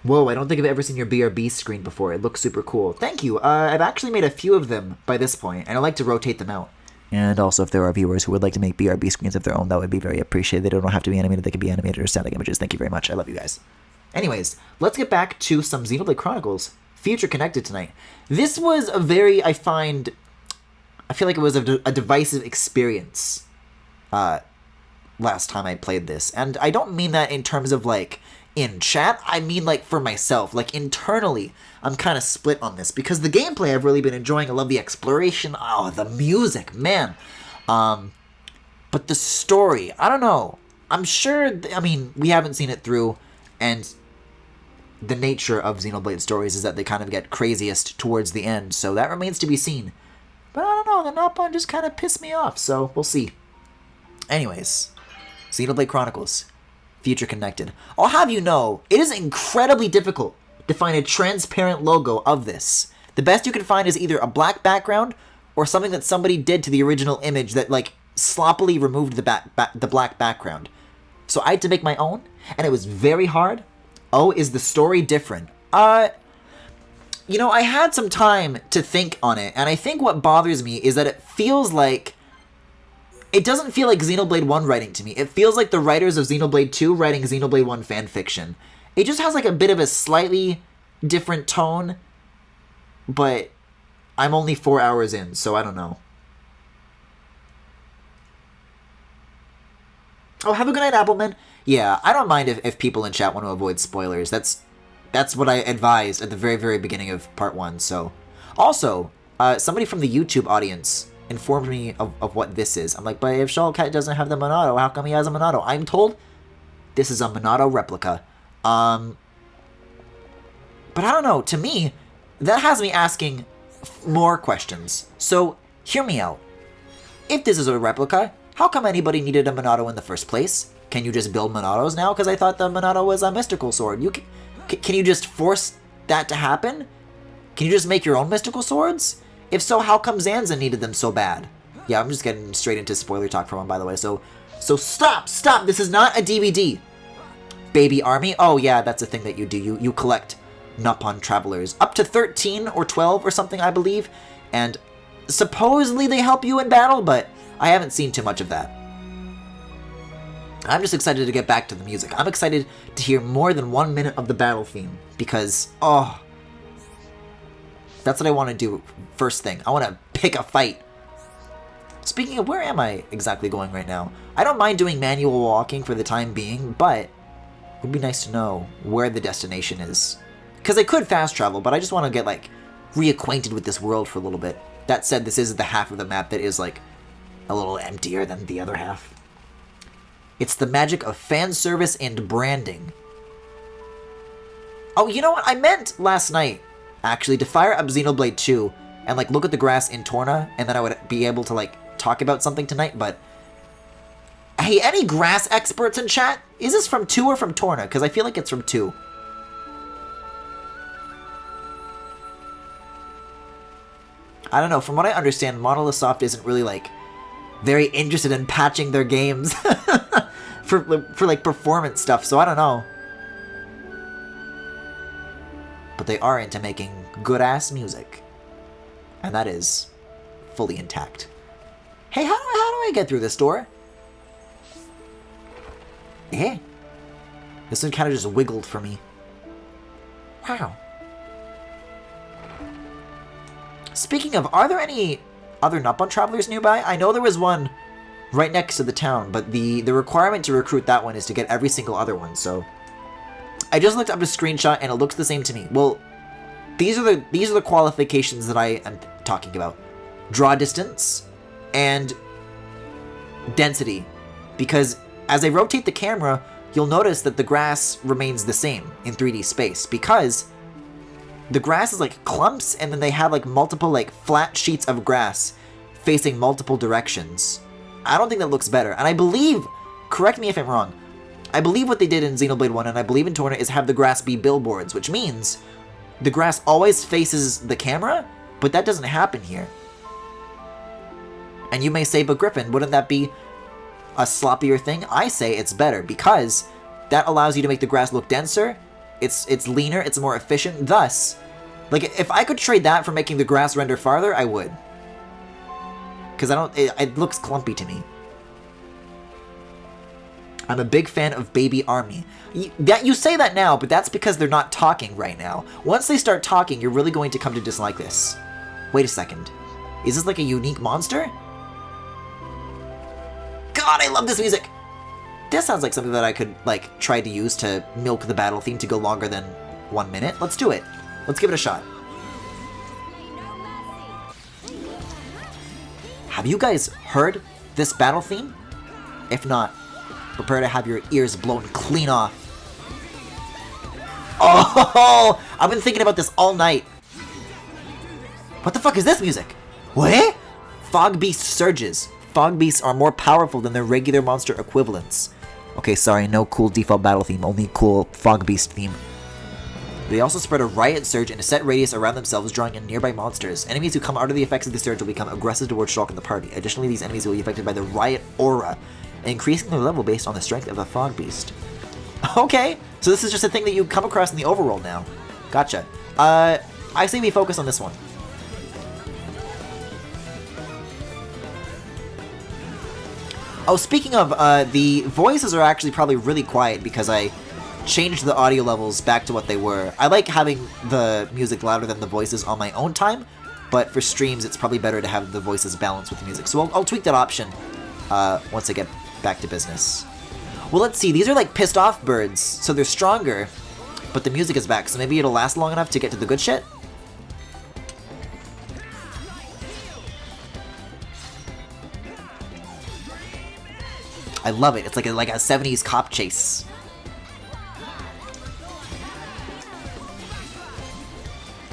Whoa, I don't think I've ever seen your BRB screen before. It looks super cool. Thank you. I've actually made a few of them by this point, and I like to rotate them out. And also, if there are viewers who would like to make BRB screens of their own, that would be very appreciated. They don't have to be animated. They can be animated or static images. Thank you very much. I love you guys. Anyways, let's get back to some Xenoblade Chronicles. Future Connected tonight. This was a very, I feel like it was a divisive experience last time I played this. And I don't mean that in terms of, like, in chat. I mean, like, for myself. Like, internally, I'm kind of split on this. Because the gameplay I've really been enjoying. I love the exploration. Oh, the music, man. But the story, I don't know. I'm sure, I mean, we haven't seen it through. And the nature of Xenoblade stories is that they kind of get craziest towards the end. So that remains to be seen. But I don't know, the Nopon just kind of pissed me off. So we'll see. Anyways, Xenoblade Chronicles. Future Connected. I'll have you know, it is incredibly difficult to find a transparent logo of this. The best you can find is either a black background or something that somebody did to the original image that, like, sloppily removed the black background. So I had to make my own, and it was very hard. Oh, is the story different? You know, I had some time to think on it, and I think what bothers me is that it feels like... It doesn't feel like Xenoblade 1 writing to me. It feels like the writers of Xenoblade 2 writing Xenoblade 1 fanfiction. It just has like a bit of a slightly different tone, but I'm only 4 hours in, so I don't know. Oh, have a good night, Appleman. Yeah, I don't mind if people in chat want to avoid spoilers. That's what I advised at the very, very beginning of part 1, so... Also, somebody from the YouTube audience informed me of what this is. I'm like, but if Shovel Cat doesn't have the Monado, how come he has a Monado? I'm told this is a Monado replica. But I don't know. To me, that has me asking more questions. So, hear me out. If this is a replica, how come anybody needed a Monado in the first place? Can you just build Monados now? Because I thought the Monado was a mystical sword. Can you just force that to happen? Can you just make your own mystical swords? If so, how come Zanza needed them so bad? Yeah, I'm just getting straight into spoiler talk from him, by the way. So stop! This is not a DVD. Baby Army? Oh, yeah, that's a thing that you do. You collect Nopon Travelers. Up to 13 or 12 or something, I believe. And supposedly they help you in battle, but I haven't seen too much of that. I'm just excited to get back to the music. I'm excited to hear more than 1 minute of the battle theme. Because, oh... That's what I want to do first thing. I want to pick a fight. Speaking of, where am I exactly going right now? I don't mind doing manual walking for the time being, but it would be nice to know where the destination is. Because I could fast travel, but I just want to get, like, reacquainted with this world for a little bit. That said, this is the half of the map that is, like, a little emptier than the other half. It's the magic of fan service and branding. Oh, you know what? I meant last night, actually, to fire up Xenoblade 2 and, like, look at the grass in Torna, and then I would be able to, like, talk about something tonight, but... Hey, any grass experts in chat? Is this from 2 or from Torna? Because I feel like it's from 2. I don't know, from what I understand, Monolith Soft isn't really, like, very interested in patching their games for, like, performance stuff, so I don't know. But they are into making good-ass music. And that is fully intact. Hey, how do I get through this door? Yeah. This one kind of just wiggled for me. Wow. Speaking of, are there any other Nopon Travelers nearby? I know there was one right next to the town, but the requirement to recruit that one is to get every single other one, so... I just looked up a screenshot and it looks the same to me. Well, these are the qualifications that I am talking about. Draw distance and density. Because as I rotate the camera, you'll notice that the grass remains the same in 3D space. Because the grass is like clumps and then they have like multiple like flat sheets of grass facing multiple directions. I don't think that looks better. And I believe, correct me if I'm wrong, I believe what they did in Xenoblade 1, and I believe in Torna, is have the grass be billboards, which means the grass always faces the camera, but that doesn't happen here. And you may say, but Griffin, wouldn't that be a sloppier thing? I say it's better, because that allows you to make the grass look denser, It's leaner, it's more efficient, thus, like, if I could trade that for making the grass render farther, I would. Because it looks clumpy to me. I'm a big fan of Baby Army. You say that now, but that's because they're not talking right now. Once they start talking, you're really going to come to dislike this. Wait a second. Is this like a unique monster? God, I love this music! This sounds like something that I could, like, try to use to milk the battle theme to go longer than 1 minute. Let's do it. Let's give it a shot. Have you guys heard this battle theme? If not, prepare to have your ears blown clean off. Oh, I've been thinking about this all night. What the fuck is this music? What? Fog Beast surges. Fog Beasts are more powerful than their regular monster equivalents. Okay, sorry, no cool default battle theme, only cool Fog Beast theme. They also spread a riot surge in a set radius around themselves, drawing in nearby monsters. Enemies who come under the effects of the surge will become aggressive towards stalking the party. Additionally, these enemies will be affected by the riot aura, increasing their level based on the strength of the Fog Beast. Okay, so this is just a thing that you come across in the overworld now. Gotcha. I say we focus on this one. Oh, speaking of, the voices are actually probably really quiet because I changed the audio levels back to what they were. I like having the music louder than the voices on my own time, but for streams it's probably better to have the voices balanced with the music. So I'll tweak that option once I get back to business. Well, let's see. These are like pissed off birds, so they're stronger, but the music is back, so maybe it'll last long enough to get to the good shit? I love it. It's like a 70s cop chase.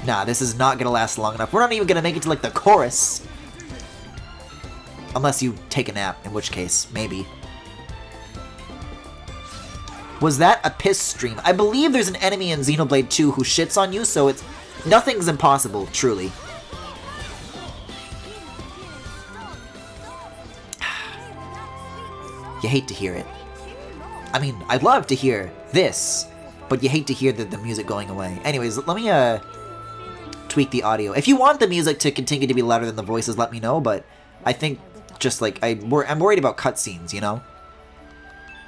Nah, this is not gonna last long enough. We're not even gonna make it to, like, the chorus. Unless you take a nap, in which case, maybe. Was that a piss stream? I believe there's an enemy in Xenoblade 2 who shits on you, so it's... nothing's impossible, truly. You hate to hear it. I mean, I'd love to hear this, but you hate to hear the music going away. Anyways, let me, tweak the audio. If you want the music to continue to be louder than the voices, let me know, but I think just, like, I'm worried about cutscenes, you know?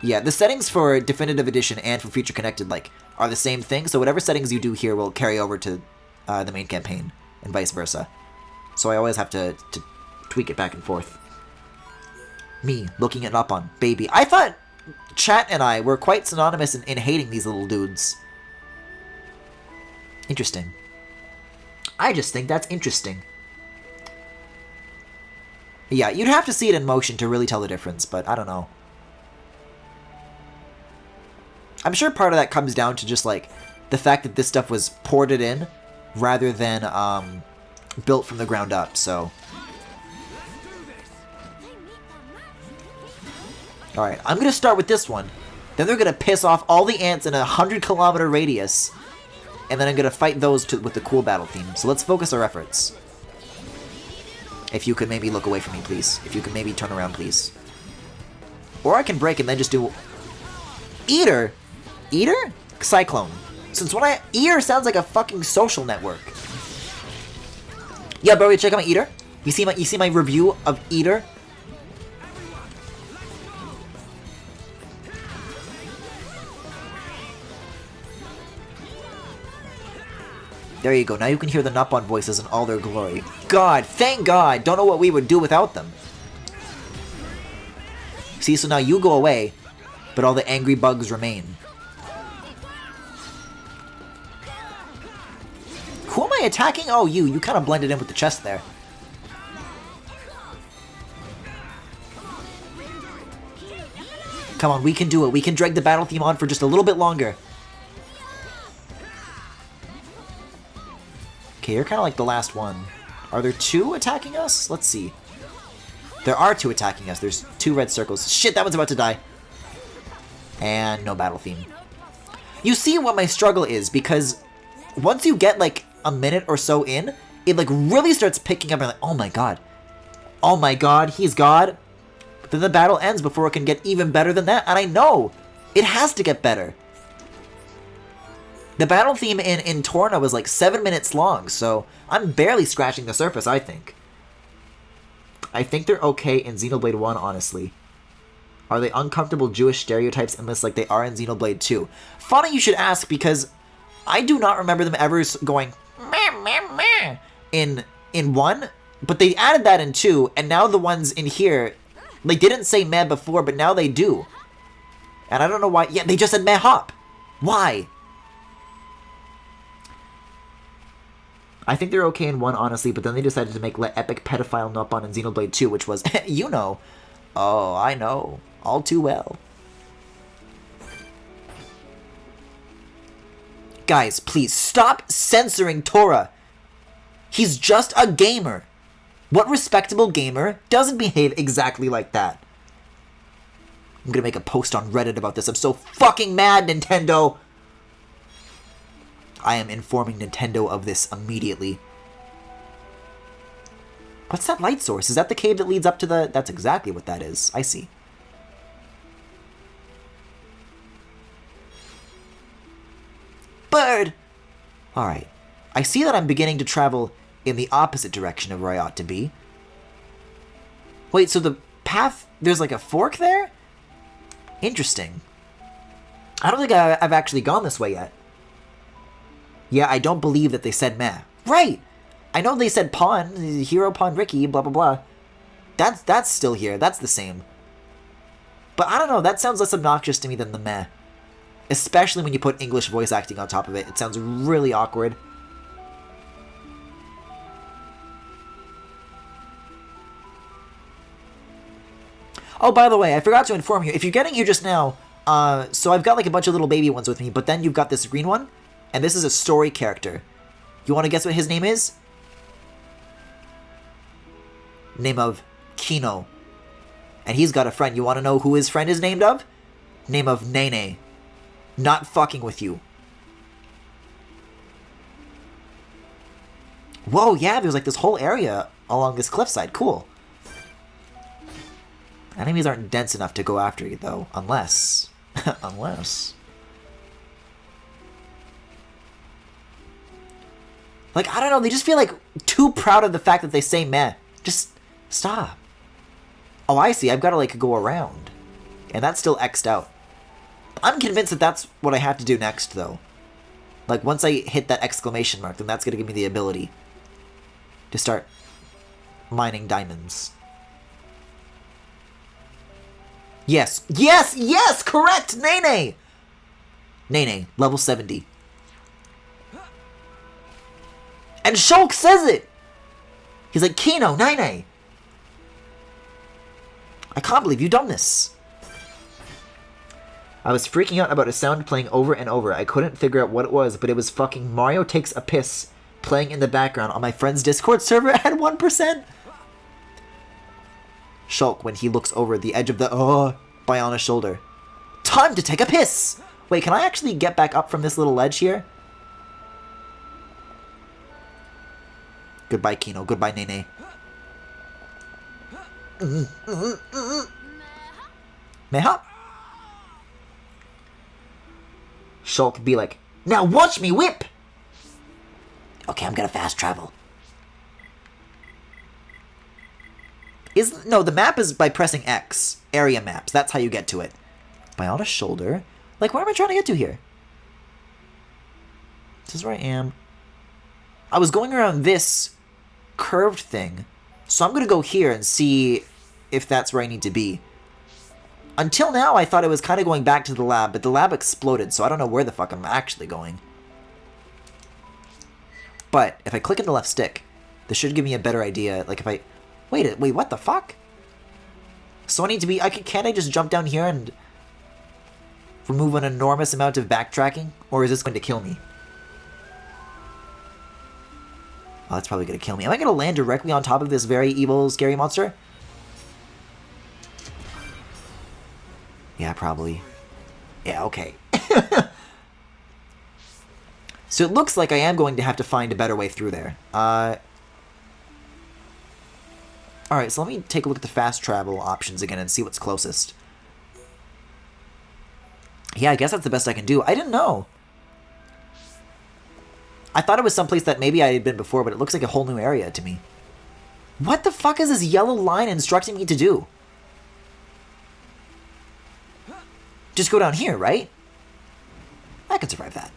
Yeah, the settings for Definitive Edition and for Future Connected, like, are the same thing, so whatever settings you do here will carry over to the main campaign, and vice versa. So I always have to tweak it back and forth. Me, looking it up on Baby. I thought chat and I were quite synonymous in hating these little dudes. Interesting. I just think that's interesting. Yeah, you'd have to see it in motion to really tell the difference, but I don't know. I'm sure part of that comes down to just, like, the fact that this stuff was ported in rather than built from the ground up, so... Alright, I'm gonna start with this one. Then they're gonna piss off all the ants in a 100-kilometer radius. And then I'm gonna fight those with the cool battle theme. So let's focus our efforts. If you could maybe look away from me, please. If you could maybe turn around, please. Or I can break and then just do... Eater? Eater? Cyclone. Since when Eater sounds like a fucking social network. Yeah, bro, you check out my Eater? You see my review of Eater? There you go, now you can hear the Nupon voices in all their glory. God, thank God! Don't know what we would do without them. See, so now you go away, but all the angry bugs remain. Who am I attacking? Oh, you. You kind of blended in with the chest there. Come on, we can do it. We can drag the battle theme on for just a little bit longer. Okay, you're kind of like the last one. Are there two attacking us? Let's see. There are two attacking us. There's two red circles. Shit, that one's about to die. And no battle theme. You see what my struggle is, because once you get like a minute or so in, it like really starts picking up and like, oh my god. Oh my god, he's God. But then the battle ends before it can get even better than that, and I know it has to get better. The battle theme in Torna was like 7 minutes long, so I'm barely scratching the surface, I think. I think they're okay in Xenoblade 1, honestly. Are they uncomfortable Jewish stereotypes in this like they are in Xenoblade 2? Funny you should ask, because I do not remember them ever going meh, meh, meh in 1, but they added that in 2, and now the ones in here, they didn't say meh before, but now they do. And I don't know why. Yeah, they just said meh hop. Why? I think they're okay in 1, honestly, but then they decided to make Let Epic Pedophile Nopon in Xenoblade 2, which was, you know. Oh, I know. All too well. Guys, please, stop censoring Tora. He's just a gamer. What respectable gamer doesn't behave exactly like that? I'm gonna make a post on Reddit about this. I'm so fucking mad, Nintendo! I am informing Nintendo of this immediately. What's that light source? Is that the cave that leads up to the... That's exactly what that is. I see. Bird! Alright. I see that I'm beginning to travel in the opposite direction of where I ought to be. Wait, so the path... There's like a fork there? Interesting. I don't think I've actually gone this way yet. Yeah, I don't believe that they said meh. Right! I know they said pawn, hero pawn Ricky, blah blah blah. That's still here, that's the same. But I don't know, that sounds less obnoxious to me than the meh. Especially when you put English voice acting on top of it. It sounds really awkward. Oh, by the way, I forgot to inform you, if you're getting here just now, so I've got like a bunch of little baby ones with me, but then you've got this green one, and this is a story character. You want to guess what his name is? Name of Kino. And he's got a friend. You want to know who his friend is named of? Name of Nene. Not fucking with you. Whoa, yeah, there's like this whole area along this cliffside. Cool. Enemies aren't dense enough to go after you, though. Unless... unless... Like, I don't know, they just feel like too proud of the fact that they say meh. Just stop. Oh, I see, I've got to like go around. And that's still X'd out. I'm convinced that that's what I have to do next, though. Like, once I hit that exclamation mark, then that's going to give me the ability to start mining diamonds. Yes, yes, yes, correct, Nene! Nene, level 70. And Shulk says it! He's like, Kino, Nene! I can't believe you've done this. I was freaking out about a sound playing over and over. I couldn't figure out what it was, but it was fucking Mario Takes a Piss playing in the background on my friend's Discord server at 1%. Shulk when he looks over the edge of the Biona's shoulder. Time to take a piss! Wait, can I actually get back up from this little ledge here? Goodbye, Kino. Goodbye, Nene. Meha? Shulk be like, now watch me whip! Okay, I'm gonna fast travel. No, the map is by pressing X. Area maps. That's how you get to it. Biona's shoulder. Like, where am I trying to get to here? This is where I am. I was going around this curved thing. So I'm going to go here and see if that's where I need to be. Until now, I thought it was kind of going back to the lab, but the lab exploded, so I don't know where the fuck I'm actually going. But if I click in the left stick, this should give me a better idea. Like if I... Wait, what the fuck? So I need to be... Can't I just jump down here and remove an enormous amount of backtracking? Or is this going to kill me? Oh, that's probably going to kill me. Am I going to land directly on top of this very evil, scary monster? Yeah, probably. Yeah, okay. So it looks like I am going to have to find a better way through there. Alright, so let me take a look at the fast travel options again and see what's closest. Yeah, I guess that's the best I can do. I didn't know. I thought it was someplace that maybe I had been before, but it looks like a whole new area to me. What the fuck is this yellow line instructing me to do? Just go down here, right? I can survive that.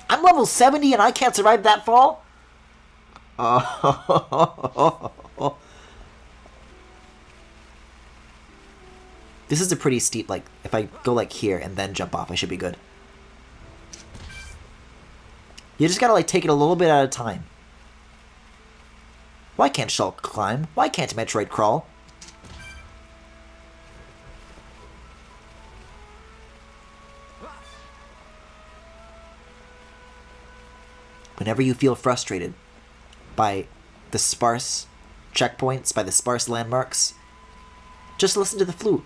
I'm level 70 and I can't survive that fall? This is a pretty steep, like, if I go like here and then jump off, I should be good. You just gotta like take it a little bit at a time. Why can't Shulk climb? Why can't Metroid crawl? Whenever you feel frustrated by the sparse checkpoints, by the sparse landmarks, just listen to the flute.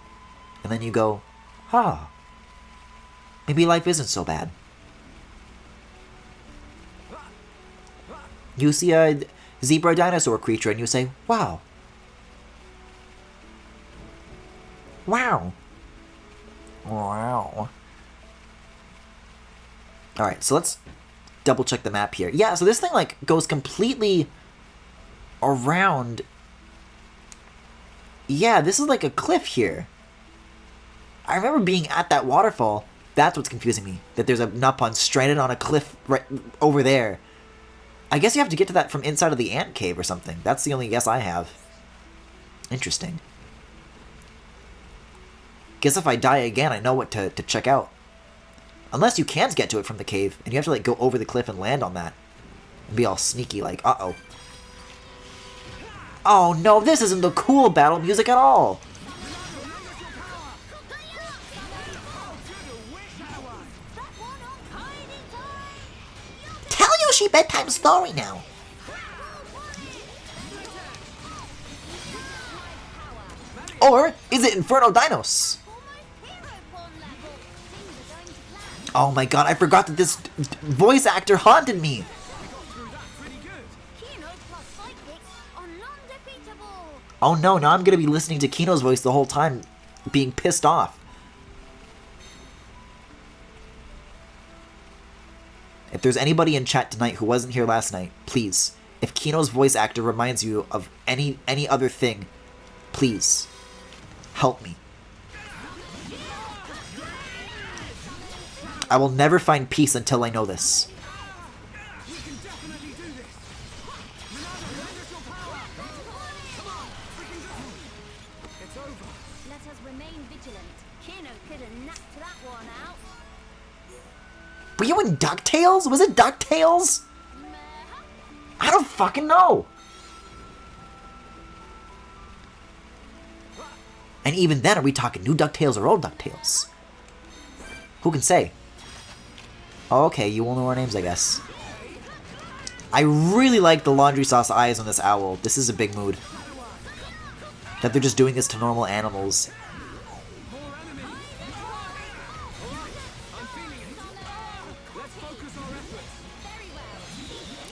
And then you go, ah, maybe life isn't so bad. You see a zebra dinosaur creature and you say, wow. Wow. Wow. Alright, so let's double check the map here. Yeah, so this thing like goes completely around. Yeah, this is like a cliff here. I remember being at that waterfall. That's what's confusing me. That there's a Nupon stranded on a cliff right over there. I guess you have to get to that from inside of the ant cave or something. That's the only guess I have. Interesting. Guess if I die again, I know what to check out. Unless you can't get to it from the cave, and you have to like go over the cliff and land on that. And be all sneaky like, uh-oh. Oh no, this isn't the cool battle music at all! Tell Yoshi bedtime story now! Or is it Inferno Dinos? Oh my god, I forgot that this voice actor haunted me! Oh no, now I'm gonna be listening to Kino's voice the whole time, being pissed off. If there's anybody in chat tonight who wasn't here last night, please, if Kino's voice actor reminds you of any other thing, please, help me. I will never find peace until I know this. Were you in DuckTales? Was it DuckTales? I don't fucking know. And even then, are we talking new DuckTales or old DuckTales? Who can say? Oh, okay, you will know our names, I guess. I really like the laundry sauce eyes on this owl. This is a big mood. That they're just doing this to normal animals.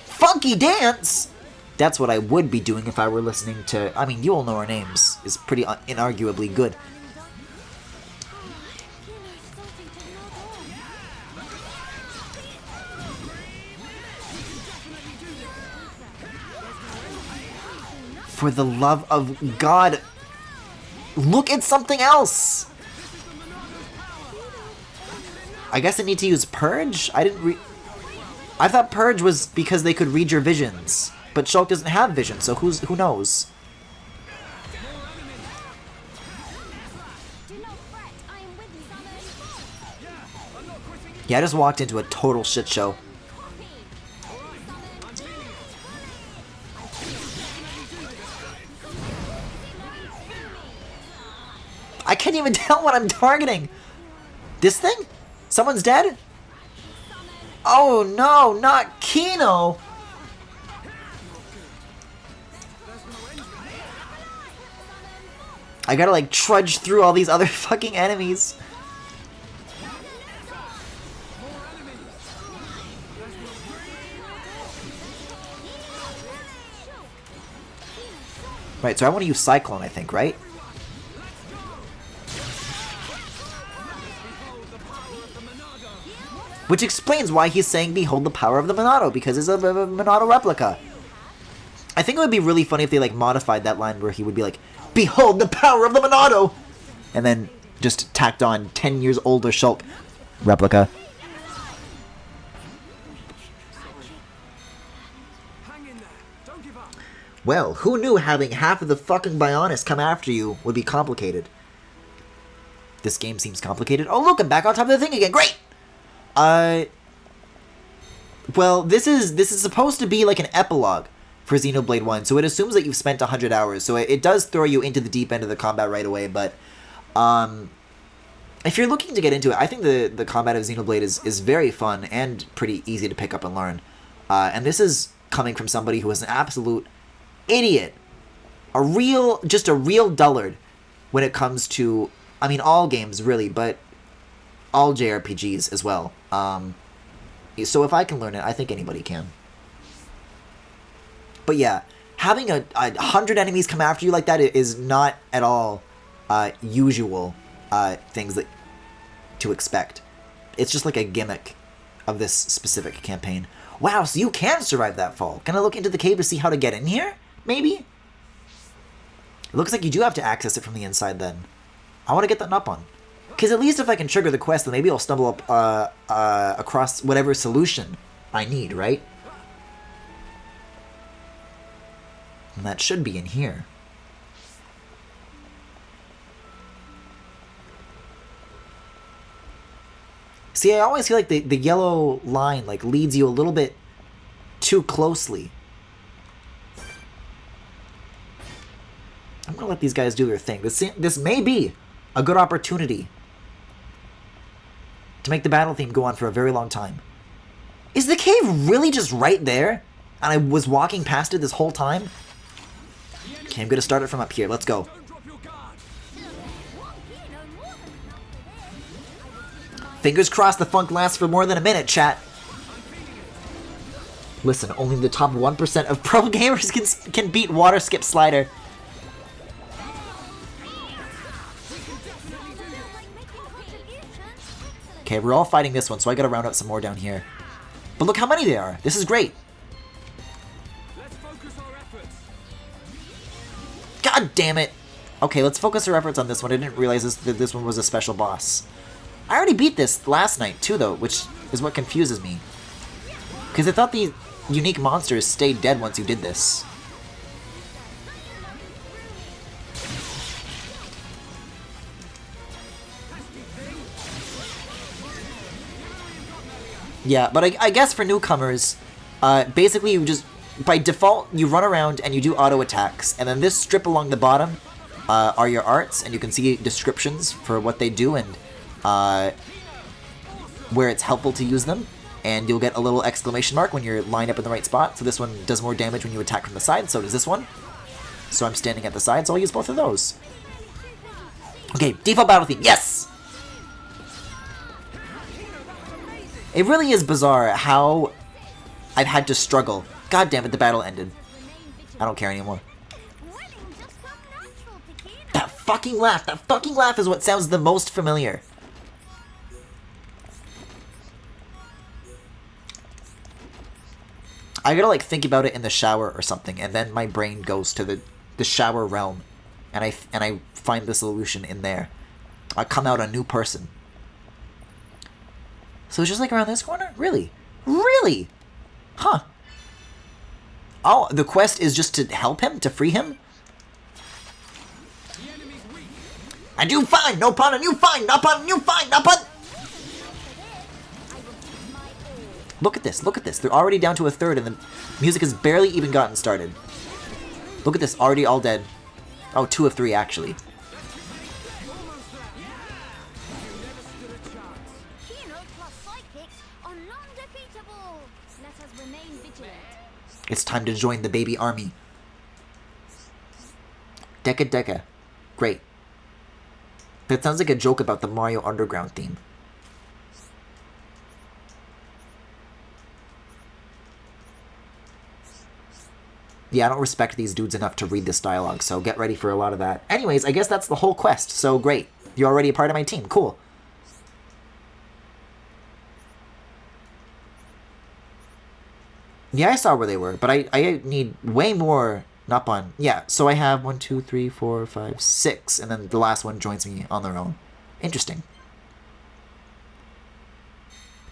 Funky dance! That's what I would be doing if I were listening to... I mean, You All Know Our Names is pretty inarguably good. For the love of God, look at something else! I guess I need to use Purge? I thought Purge was because they could read your visions. But Shulk doesn't have vision, so who knows? Yeah, I just walked into a total shit show. I can't even tell what I'm targeting! This thing? Someone's dead? Oh no, not Kino! I gotta like trudge through all these other fucking enemies. Right, so I want to use Cyclone, I think, right? Which explains why he's saying, behold the power of the Monado, because it's a Monado replica. I think it would be really funny if they, like, modified that line where he would be like, behold the power of the Monado! And then just tacked on 10 years older Shulk. Replica. Well, who knew having half of the fucking Bionis come after you would be complicated? This game seems complicated. Oh, look, I'm back on top of the thing again. Great! Well, this is supposed to be like an epilogue for Xenoblade 1, so it assumes that you've spent 100 hours, so it does throw you into the deep end of the combat right away, but, if you're looking to get into it, I think the combat of Xenoblade is very fun and pretty easy to pick up and learn. And this is coming from somebody who is an absolute idiot. Just a real dullard when it comes to, I mean, all games, really, but all JRPGs as well. So if I can learn it, I think anybody can. But yeah, having 100 enemies come after you like that is not at all usual things that to expect. It's just like a gimmick of this specific campaign. Wow, so you can survive that fall. Can I look into the cave to see how to get in here? Maybe? It looks like you do have to access it from the inside then. I want to get that up on. Because at least if I can trigger the quest, then maybe I'll stumble up across whatever solution I need, right? And that should be in here. See, I always feel like the yellow line like leads you a little bit too closely. I'm gonna let these guys do their thing. This may be a good opportunity to make the battle theme go on for a very long time. Is the cave really just right there? And I was walking past it this whole time? Okay, I'm gonna start it from up here. Let's go. Fingers crossed the funk lasts for more than a minute, chat. Listen, only the top 1% of pro gamers can beat Water Skip Slider. Okay, we're all fighting this one, so I gotta round up some more down here. But look how many there are. This is great. God damn it. Okay, let's focus our efforts on this one. I didn't realize that this one was a special boss. I already beat this last night, too, though, which is what confuses me. Because I thought the unique monsters stayed dead once you did this. Yeah, but I guess for newcomers, basically you just, by default, you run around and you do auto attacks, and then this strip along the bottom are your arts, and you can see descriptions for what they do and where it's helpful to use them, and you'll get a little exclamation mark when you're lined up in the right spot. So this one does more damage when you attack from the side, so does this one. So I'm standing at the side, so I'll use both of those. Okay, default battle theme, yes! It really is bizarre how I've had to struggle. God damn it, the battle ended. I don't care anymore. That fucking laugh is what sounds the most familiar. I gotta, like, think about it in the shower or something, and then my brain goes to the shower realm, and I find the solution in there. I come out a new person. So it's just, like, around this corner? Really? Really? Huh. Oh, the quest is just to help him? To free him? I do fine! No pun, and you fine! No pun, you fine! No pun! Look at this, look at this. They're already down to a third and the music has barely even gotten started. Look at this, already all dead. Oh, 2 of 3 actually. It's time to join the baby army. Deca Deca. Great. That sounds like a joke about the Mario Underground theme. Yeah, I don't respect these dudes enough to read this dialogue, so get ready for a lot of that. Anyways, I guess that's the whole quest, so great. You're already a part of my team. Cool. Yeah, I saw where they were, but I need way more Napon. Yeah, so I have 1, 2, 3, 4, 5, 6, and then the last one joins me on their own. Interesting.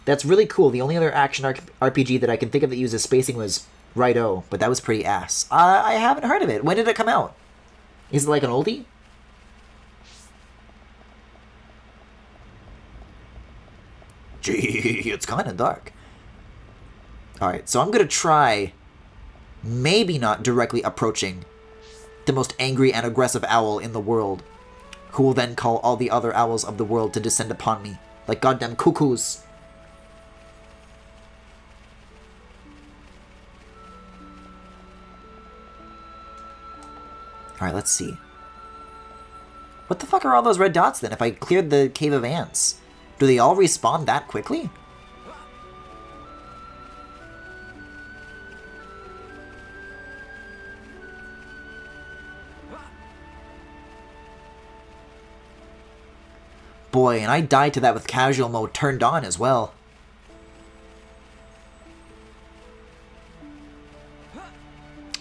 That's really cool. The only other action RPG that I can think of that uses spacing was Righto, but that was pretty ass. I haven't heard of it. When did it come out? Is it like an oldie? Gee, it's kind of dark. Alright, so I'm going to try maybe not directly approaching the most angry and aggressive owl in the world, who will then call all the other owls of the world to descend upon me, like goddamn cuckoos. Alright, let's see. What the fuck are all those red dots then if I cleared the Cave of Ants? Do they all respawn that quickly? Boy, and I died to that with casual mode turned on as well.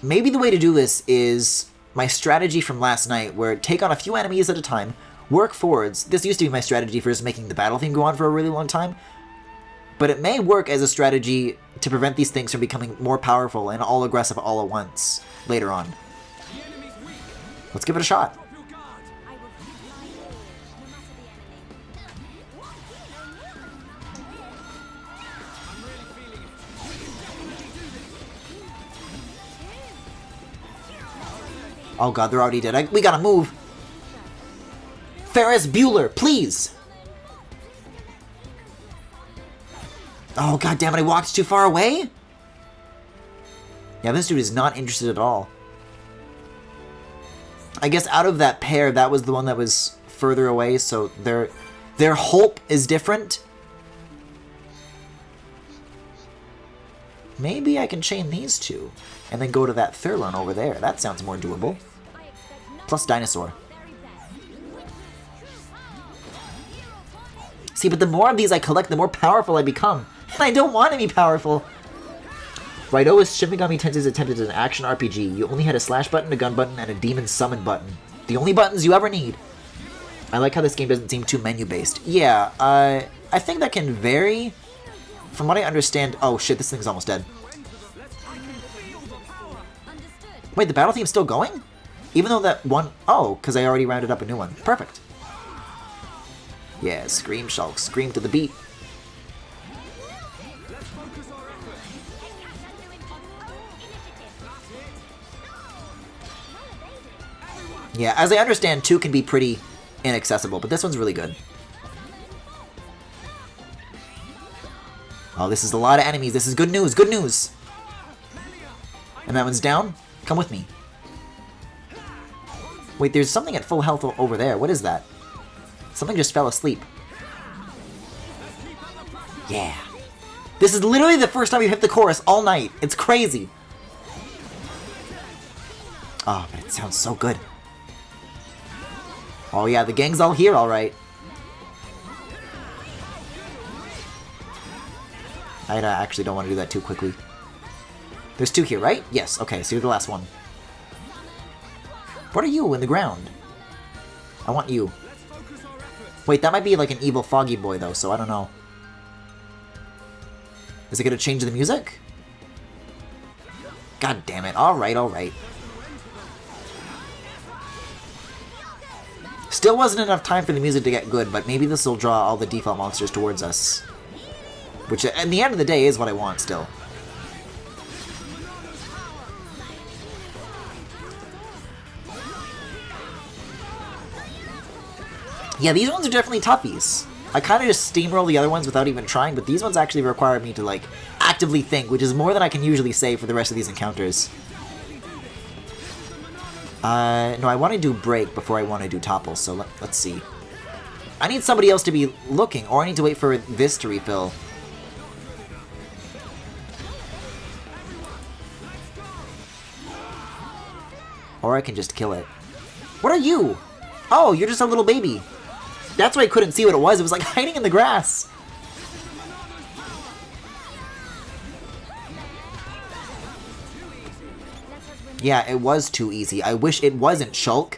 Maybe the way to do this is my strategy from last night, where take on a few enemies at a time, work forwards. This used to be my strategy for just making the battle theme go on for a really long time, but it may work as a strategy to prevent these things from becoming more powerful and all aggressive all at once later on. Let's give it a shot. Oh god, they're already dead. We gotta move. Ferris Bueller, please. Oh god damn it, I walked too far away? Yeah, this dude is not interested at all. I guess out of that pair, that was the one that was further away, so their hope is different. Maybe I can chain these two, and then go to that third one over there. That sounds more doable. Plus dinosaur. See, but the more of these I collect, the more powerful I become. And I don't want to be powerful. Righto is Shin Megami Tensei's attempt at an action RPG. You only had a slash button, a gun button, and a demon summon button. The only buttons you ever need. I like how this game doesn't seem too menu-based. Yeah, I think that can vary. From what I understand... Oh shit, this thing's almost dead. Wait, the battle theme's still going? Even though that one... Oh, because I already rounded up a new one. Perfect. Yeah, scream, Shulk. Scream to the beat. Yeah, as I understand, 2 can be pretty inaccessible, but this one's really good. Oh, this is a lot of enemies. This is good news. Good news. And that one's down. Come with me. Wait, there's something at full health over there. What is that? Something just fell asleep. Yeah. This is literally the first time we've hit the chorus all night. It's crazy. Oh, but it sounds so good. Oh yeah, the gang's all here, alright. I actually don't want to do that too quickly. There's 2 here, right? Yes, okay, so you're the last one. What are you in the ground? I want you. Wait, that might be like an evil foggy boy though, so I don't know. Is it gonna change the music? God damn it, alright, alright. Still wasn't enough time for the music to get good, but maybe this will draw all the default monsters towards us. Which, at the end of the day, is what I want still. Yeah, these ones are definitely toughies. I kind of just steamroll the other ones without even trying, but these ones actually require me to, like, actively think, which is more than I can usually say for the rest of these encounters. No, I want to do break before I want to do topple, so let's see. I need somebody else to be looking, or I need to wait for this to refill. Or I can just kill it. What are you? Oh, you're just a little baby. That's why I couldn't see what it was. It was like hiding in the grass. Yeah, it was too easy. I wish it wasn't, Shulk.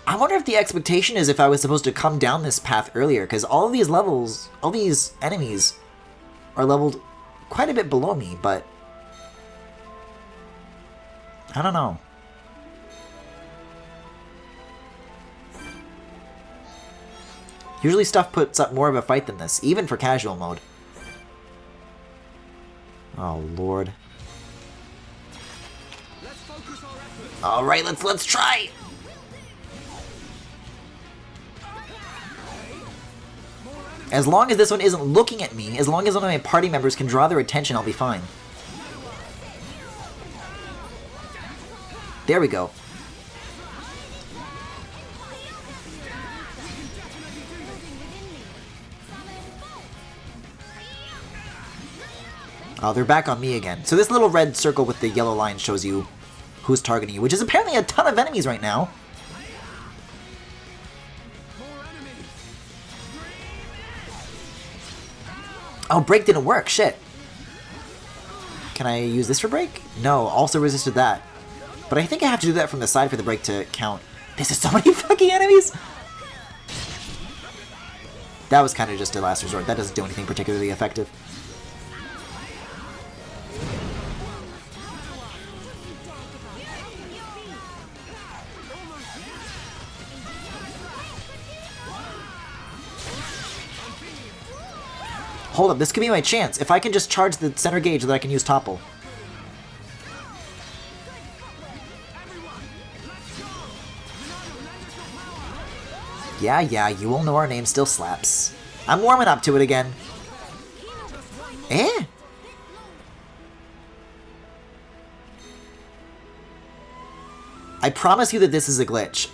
I wonder if the expectation is if I was supposed to come down this path earlier, because all of these levels, all these enemies are leveled quite a bit below me, but I don't know. Usually stuff puts up more of a fight than this, even for casual mode. Oh lord. Alright, let's try! As long as this one isn't looking at me, as long as one of my party members can draw their attention, I'll be fine. There we go. Oh, they're back on me again. So this little red circle with the yellow line shows you who's targeting you, which is apparently a ton of enemies right now. Oh, break didn't work. Shit. Can I use this for break? No, also resisted that. But I think I have to do that from the side for the break to count. This is so many fucking enemies! That was kind of just a last resort. That doesn't do anything particularly effective. Hold up, this could be my chance. If I can just charge the center gauge, that I can use Topple. Yeah, you all know our name still slaps. I'm warming up to it again. Eh? I promise you that this is a glitch.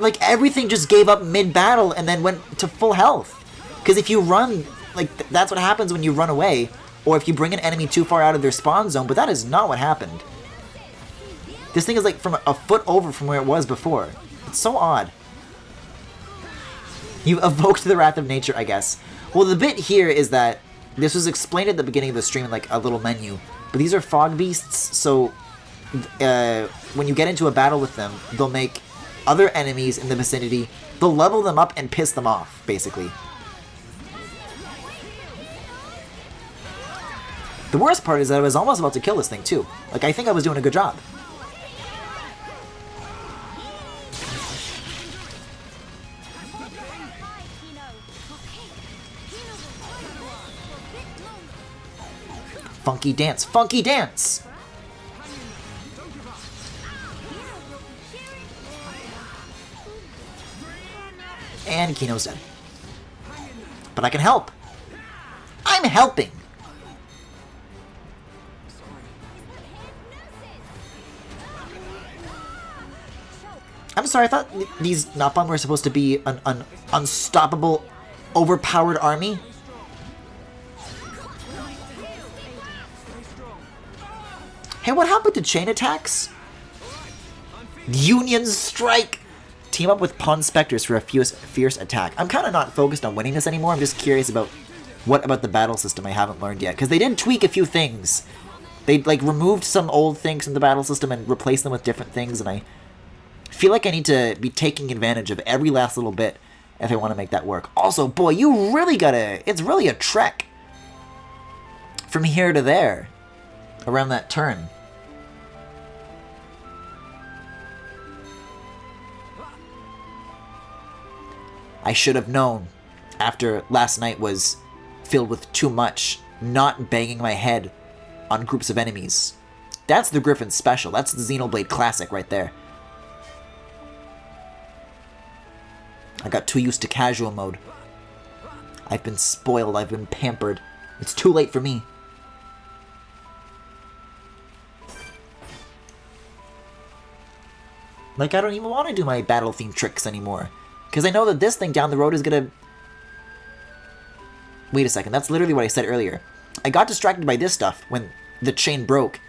Like, everything just gave up mid-battle and then went to full health. Because if you run, like, that's what happens when you run away, or if you bring an enemy too far out of their spawn zone, but that is not what happened. This thing is, like, from a foot over from where it was before. It's so odd. You evoked the wrath of nature, I guess. Well, the bit here is that this was explained at the beginning of the stream in, like, a little menu, but these are fog beasts, so when you get into a battle with them, they'll make other enemies in the vicinity, they'll level them up and piss them off, basically. The worst part is that I was almost about to kill this thing, too. Like, I think I was doing a good job. Funky dance, funky dance! And Kino's dead. But I can help. I'm helping. I'm sorry, I thought these Napalm were supposed to be an unstoppable, overpowered army. Hey, what happened to chain attacks? Union strike! Team up with Pawn Spectres for a fierce attack. I'm kind of not focused on winning this anymore. I'm just curious about what about the battle system I haven't learned yet. Because they did tweak a few things. They, like, removed some old things from the battle system and replaced them with different things. And I feel like I need to be taking advantage of every last little bit if I want to make that work. Also, boy, you really gotta... It's really a trek from here to there around that turn. I should have known, after last night was filled with too much, not banging my head on groups of enemies. That's the Griffin special. That's the Xenoblade classic right there. I got too used to casual mode. I've been spoiled. I've been pampered. It's too late for me. Like, I don't even want to do my battle theme tricks anymore. Because I know that this thing down the road is gonna... Wait a second, that's literally what I said earlier. I got distracted by this stuff when the chain broke,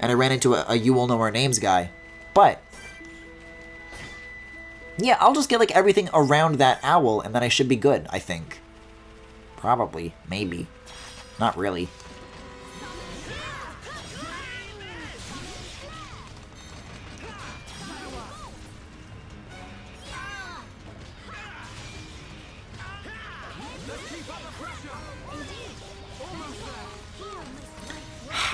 and I ran into a You Will Know Our Names guy. But... yeah, I'll just get, like, everything around that owl, and then I should be good, I think. Probably. Maybe. Not really.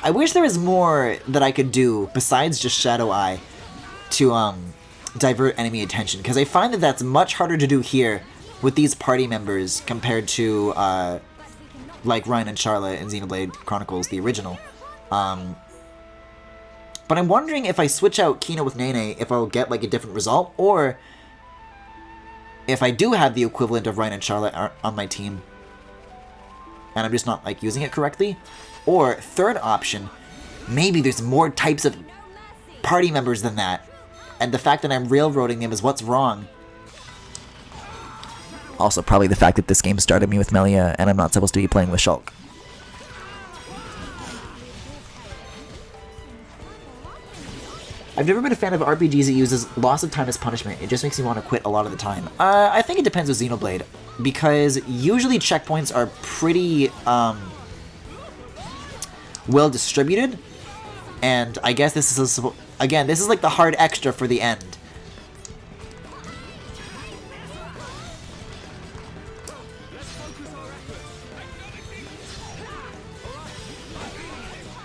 I wish there was more that I could do besides just Shadow Eye to divert enemy attention, because I find that that's much harder to do here with these party members compared to like Ryan and Charlotte in Xenoblade Chronicles, the original. But I'm wondering if I switch out Kino with Nene, if I'll get like a different result, or if I do have the equivalent of Ryan and Charlotte on my team, and I'm just not like using it correctly. Or, third option, maybe there's more types of party members than that, and the fact that I'm railroading them is what's wrong. Also, probably the fact that this game started me with Melia, and I'm not supposed to be playing with Shulk. I've never been a fan of RPGs that uses loss of time as punishment. It just makes me want to quit a lot of the time. I think it depends with Xenoblade, because usually checkpoints are pretty, well distributed, and I guess this is again, this is like the hard extra for the end.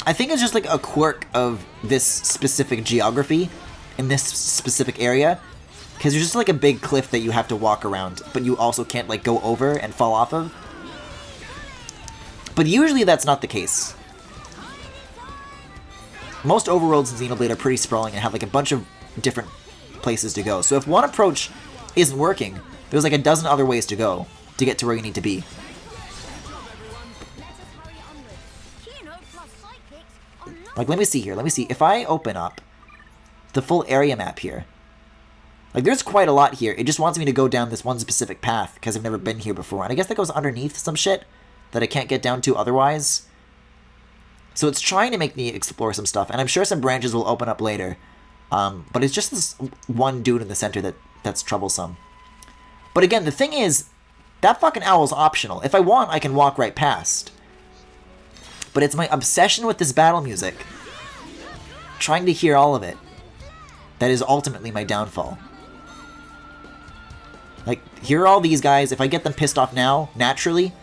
I think it's just like a quirk of this specific geography in this specific area, because there's just like a big cliff that you have to walk around, but you also can't like go over and fall off of. But usually that's not the case. Most overworlds in Xenoblade are pretty sprawling and have like a bunch of different places to go. So if one approach isn't working, there's like a dozen other ways to go to get to where you need to be. Like, let me see here. Let me see. If I open up the full area map here, like there's quite a lot here. It just wants me to go down this one specific path because I've never been here before. And I guess that goes underneath some shit that I can't get down to otherwise. So it's trying to make me explore some stuff, and I'm sure some branches will open up later. But it's just this one dude in the center that's troublesome. But again, the thing is, that fucking owl's optional. If I want, I can walk right past. But it's my obsession with this battle music, trying to hear all of it, that is ultimately my downfall. Like, here are all these guys. If I get them pissed off now, naturally,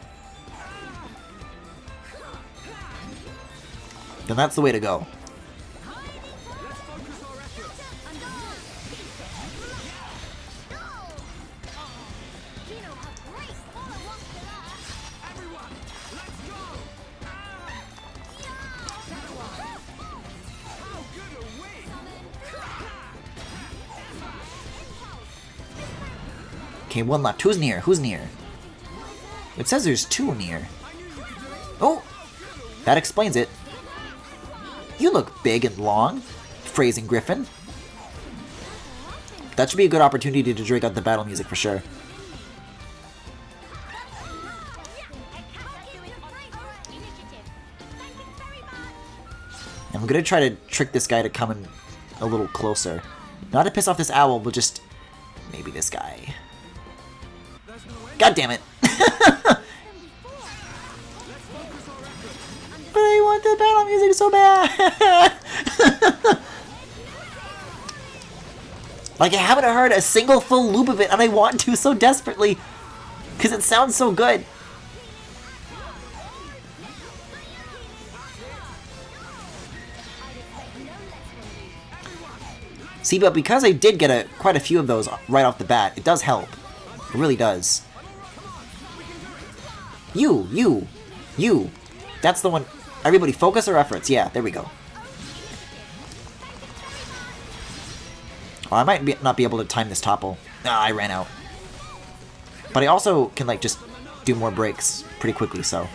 then that's the way to go. Okay, one left. Who's near? Who's near? It says there's two near. Oh! That explains it. You look big and long, phrasing Griffin. That should be a good opportunity to drag out the battle music for sure. And I'm gonna try to trick this guy to come in a little closer. Not to piss off this owl, but just maybe this guy. God damn it! But I want the battle music so bad! Like, I haven't heard a single full loop of it, and I want to so desperately, because it sounds so good. See, but because I did get quite a few of those right off the bat, it does help. It really does. You! That's the one. Everybody focus our efforts. Yeah, there we go. Oh, I might not be able to time this topple. Ah, I ran out. But I also can, like, just do more breaks pretty quickly, so.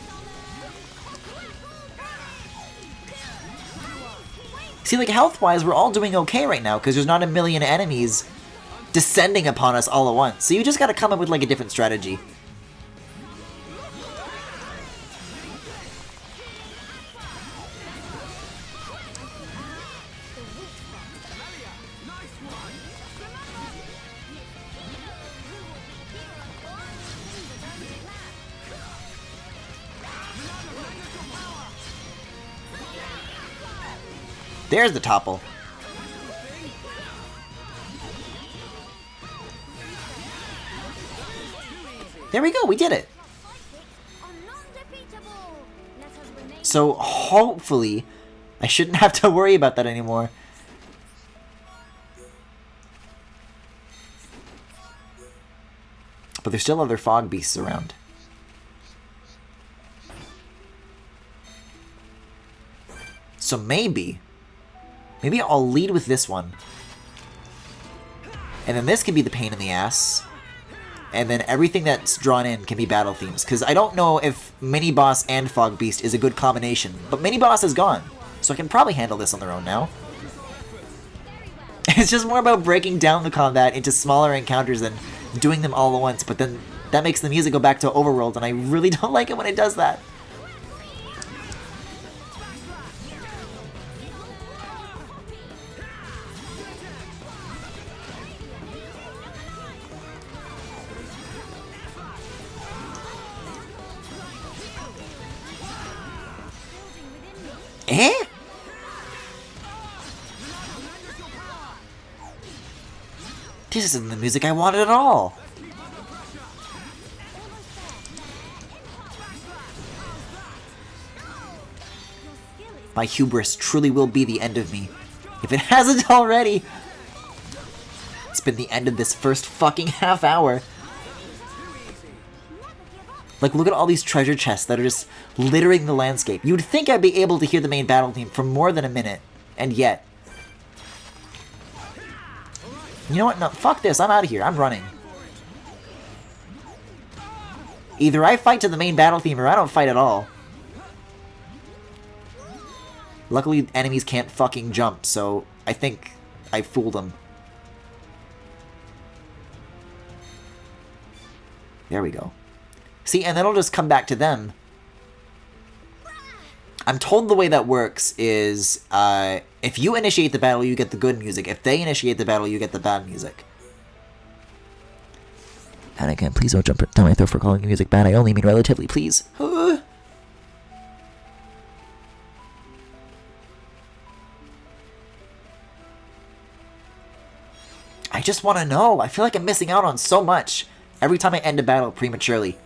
See, like, health-wise, we're all doing okay right now, because there's not a million enemies descending upon us all at once. So you just gotta come up with, like, a different strategy. There's the topple. There we go, we did it. So hopefully I shouldn't have to worry about that anymore. But there's still other fog beasts around. So maybe I'll lead with this one. And then this can be the pain in the ass. And then everything that's drawn in can be battle themes. Because I don't know if Mini-Boss and Fog Beast is a good combination. But Mini-Boss is gone. So I can probably handle this on their own now. It's just more about breaking down the combat into smaller encounters than doing them all at once. But then that makes the music go back to Overworld. And I really don't like it when it does that. Eh? This isn't the music I wanted at all. My hubris truly will be the end of me. If it hasn't already. It's been the end of this first fucking half hour. Like, look at all these treasure chests that are just littering the landscape. You'd think I'd be able to hear the main battle theme for more than a minute. And yet. You know what? No, fuck this. I'm out of here. I'm running. Either I fight to the main battle theme or I don't fight at all. Luckily, enemies can't fucking jump, so I think I fooled them. There we go. See, and then I'll just come back to them. I'm told the way that works is, if you initiate the battle, you get the good music. If they initiate the battle, you get the bad music. And again, please don't jump down my throat for calling the music bad. I only mean relatively, please. I just want to know. I feel like I'm missing out on so much every time I end a battle prematurely.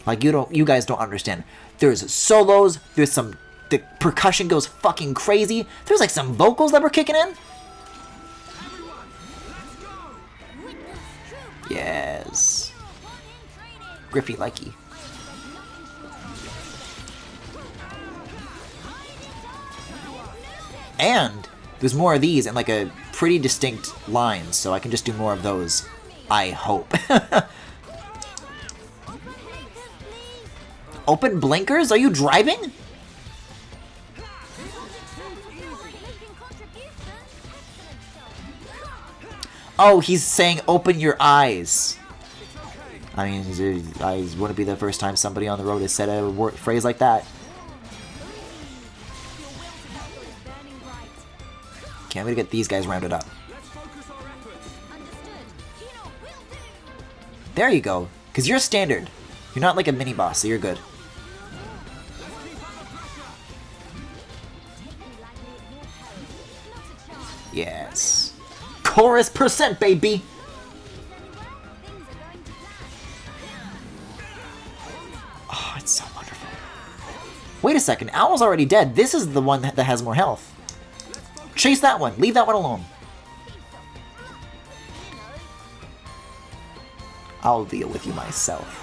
Like, you guys don't understand. There's solos, there's some, the percussion goes fucking crazy. There's like some vocals that were kicking in. Yes. Griffy likey. And there's more of these and like a pretty distinct lines, so I can just do more of those. I hope. Open blinkers? Are you driving? Oh, he's saying open your eyes. I mean, I wouldn't be the first time somebody on the road has said a phrase like that. Okay, I'm gonna get these guys rounded up. There you go. Because you're standard. You're not like a mini-boss, so you're good. Yes. Chorus percent, baby! Oh, it's so wonderful. Wait a second, Owl's already dead. This is the one that has more health. Chase that one. Leave that one alone. I'll deal with you myself.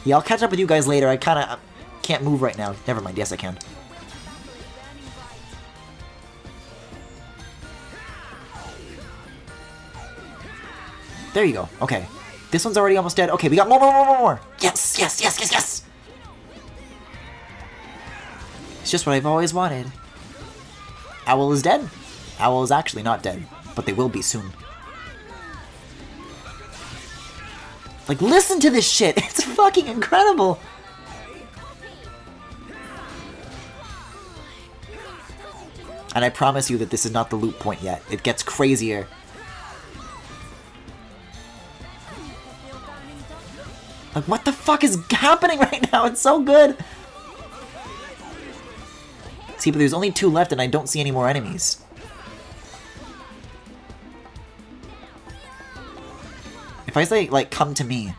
Yeah, I'll catch up with you guys later. I kinda can't move right now. Never mind. Yes, I can. There you go. Okay. This one's already almost dead. Okay, we got more. Yes, yes, yes, yes, yes! It's just what I've always wanted. Owl is dead. Owl is actually not dead, but they will be soon. Like, listen to this shit! It's fucking incredible! And I promise you that this is not the loop point yet. It gets crazier. Like, what the fuck is happening right now? It's so good! See, but there's only 2 left and I don't see any more enemies. If I say, like, come to me,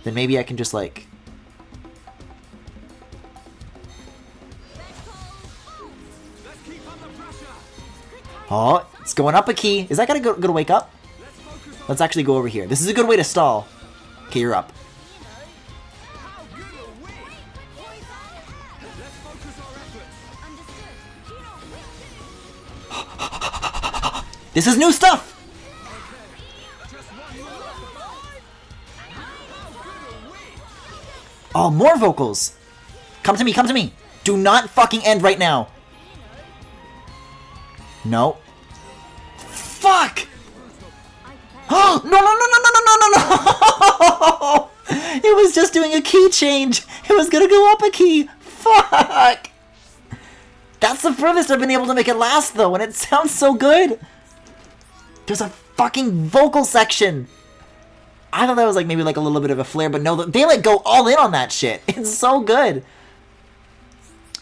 then maybe I can just, like... Oh, it's going up a key. Is that gonna wake up? Let's actually go over here. This is a good way to stall. Okay, you're up. This is new stuff! Oh, more vocals! Come to me, come to me! Do not fucking end right now! No. Fuck! Oh, no, no, no, no, no, no, no, no, no! It was just doing a key change! It was gonna go up a key! Fuck! That's the furthest I've been able to make it last, though, and it sounds so good! There's a fucking vocal section! I thought that was like maybe like a little bit of a flare, but no, they like go all in on that shit. It's so good.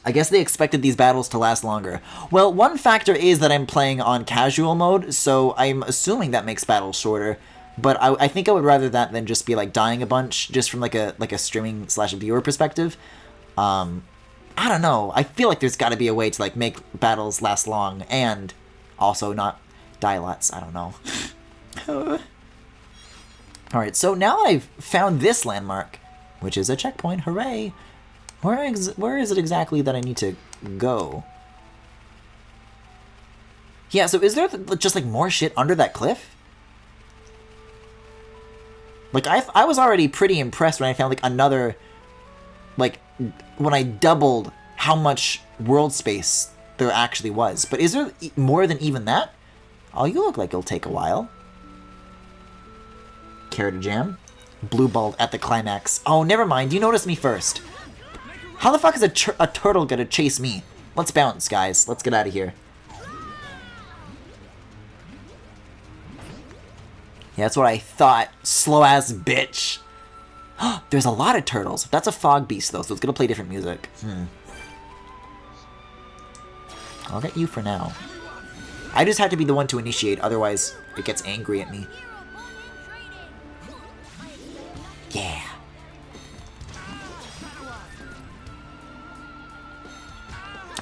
I guess they expected these battles to last longer. Well, one factor is that I'm playing on casual mode, so I'm assuming that makes battles shorter. But I think I would rather that than just be like dying a bunch, just from like a streaming / viewer perspective. I don't know. I feel like there's got to be a way to like make battles last long and also not die lots. I don't know. Alright, so now that I've found this landmark, which is a checkpoint, hooray! Where is it exactly that I need to go? Yeah, so is there just like more shit under that cliff? Like, I was already pretty impressed when I found like another, like, when I doubled how much world space there actually was. But is there more than even that? Oh, you look like it'll take a while. Care to jam? Blue ball at the climax. Oh, never mind. You noticed me first. How the fuck is a turtle gonna chase me? Let's bounce, guys. Let's get out of here. Yeah, that's what I thought. Slow-ass bitch. There's a lot of turtles. That's a fog beast, though, so it's gonna play different music. I'll get you for now. I just had to be the one to initiate, otherwise it gets angry at me. Yeah.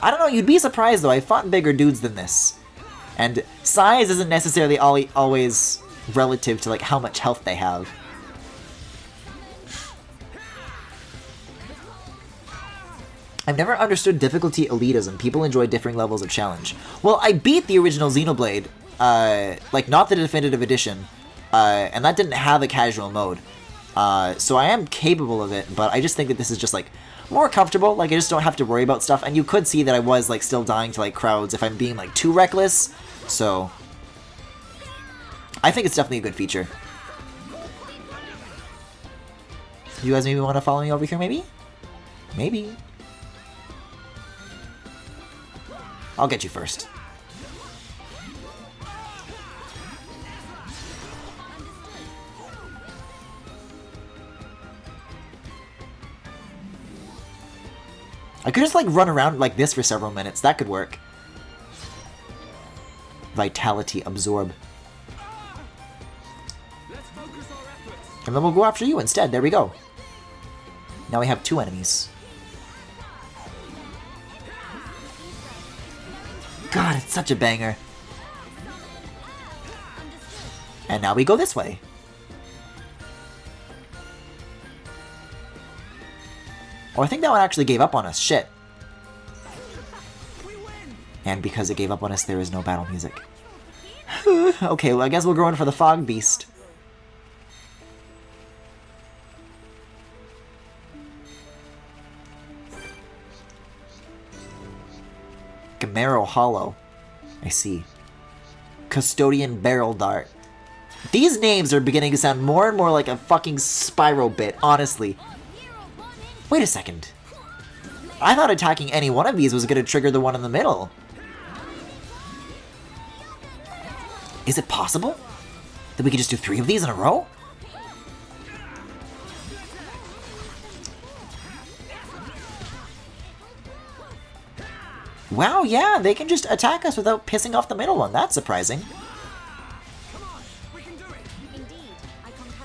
I don't know, you'd be surprised though, I fought bigger dudes than this. And size isn't necessarily always relative to like how much health they have. I've never understood difficulty elitism. People enjoy differing levels of challenge. Well, I beat the original Xenoblade, like not the definitive edition, and that didn't have a casual mode. So I am capable of it, but I just think that this is just, like, more comfortable. Like, I just don't have to worry about stuff. And you could see that I was, like, still dying to, like, crowds if I'm being, like, too reckless. So I think it's definitely a good feature. You guys maybe want to follow me over here, maybe? Maybe. I'll get you first. I could just, like, run around like this for several minutes. That could work. Vitality absorb. And then we'll go after you instead. There we go. Now we have 2 enemies. God, it's such a banger. And now we go this way. Oh, I think that one actually gave up on us. Shit. And because it gave up on us, there is no battle music. Okay, well, I guess we'll go in for the Fog Beast. Gamero Hollow. I see. Custodian Barrel Dart. These names are beginning to sound more and more like a fucking Spyro bit, honestly. Wait a second. I thought attacking any one of these was going to trigger the one in the middle. Is it possible that we could just do 3 of these in a row? Wow, yeah, they can just attack us without pissing off the middle one. That's surprising. Come on, we can do it. Indeed, I concur.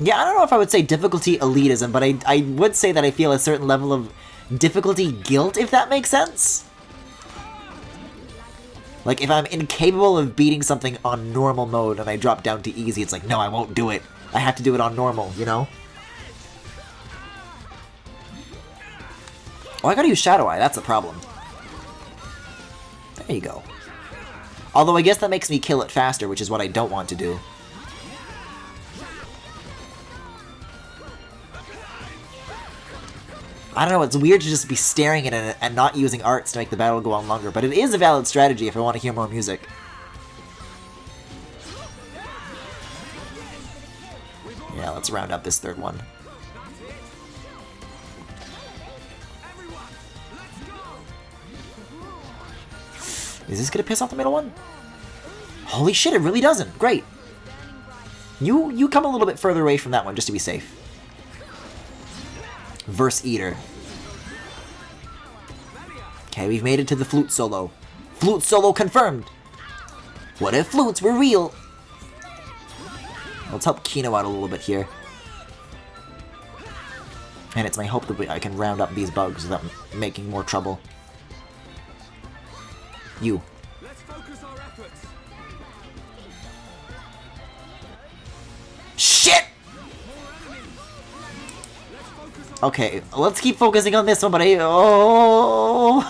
Yeah, I don't know if I would say difficulty elitism, but I would say that I feel a certain level of difficulty guilt, if that makes sense. Like, if I'm incapable of beating something on normal mode and I drop down to easy, it's like, no, I won't do it. I have to do it on normal, you know? Oh, I gotta use Shadow Eye, that's the problem. There you go. Although I guess that makes me kill it faster, which is what I don't want to do. I don't know, it's weird to just be staring at it and not using arts to make the battle go on longer, but it is a valid strategy if I want to hear more music. Yeah, let's round up this third one. Is this gonna piss off the middle one? Holy shit, it really doesn't. Great. You come a little bit further away from that one just to be safe. Verse Eater. Okay, we've made it to the flute solo. Flute solo confirmed! What if flutes were real? Let's help Kino out a little bit here. And it's my hope that I can round up these bugs without making more trouble. You. Let's focus our efforts. Shit! Okay, let's keep focusing on this one, but oh!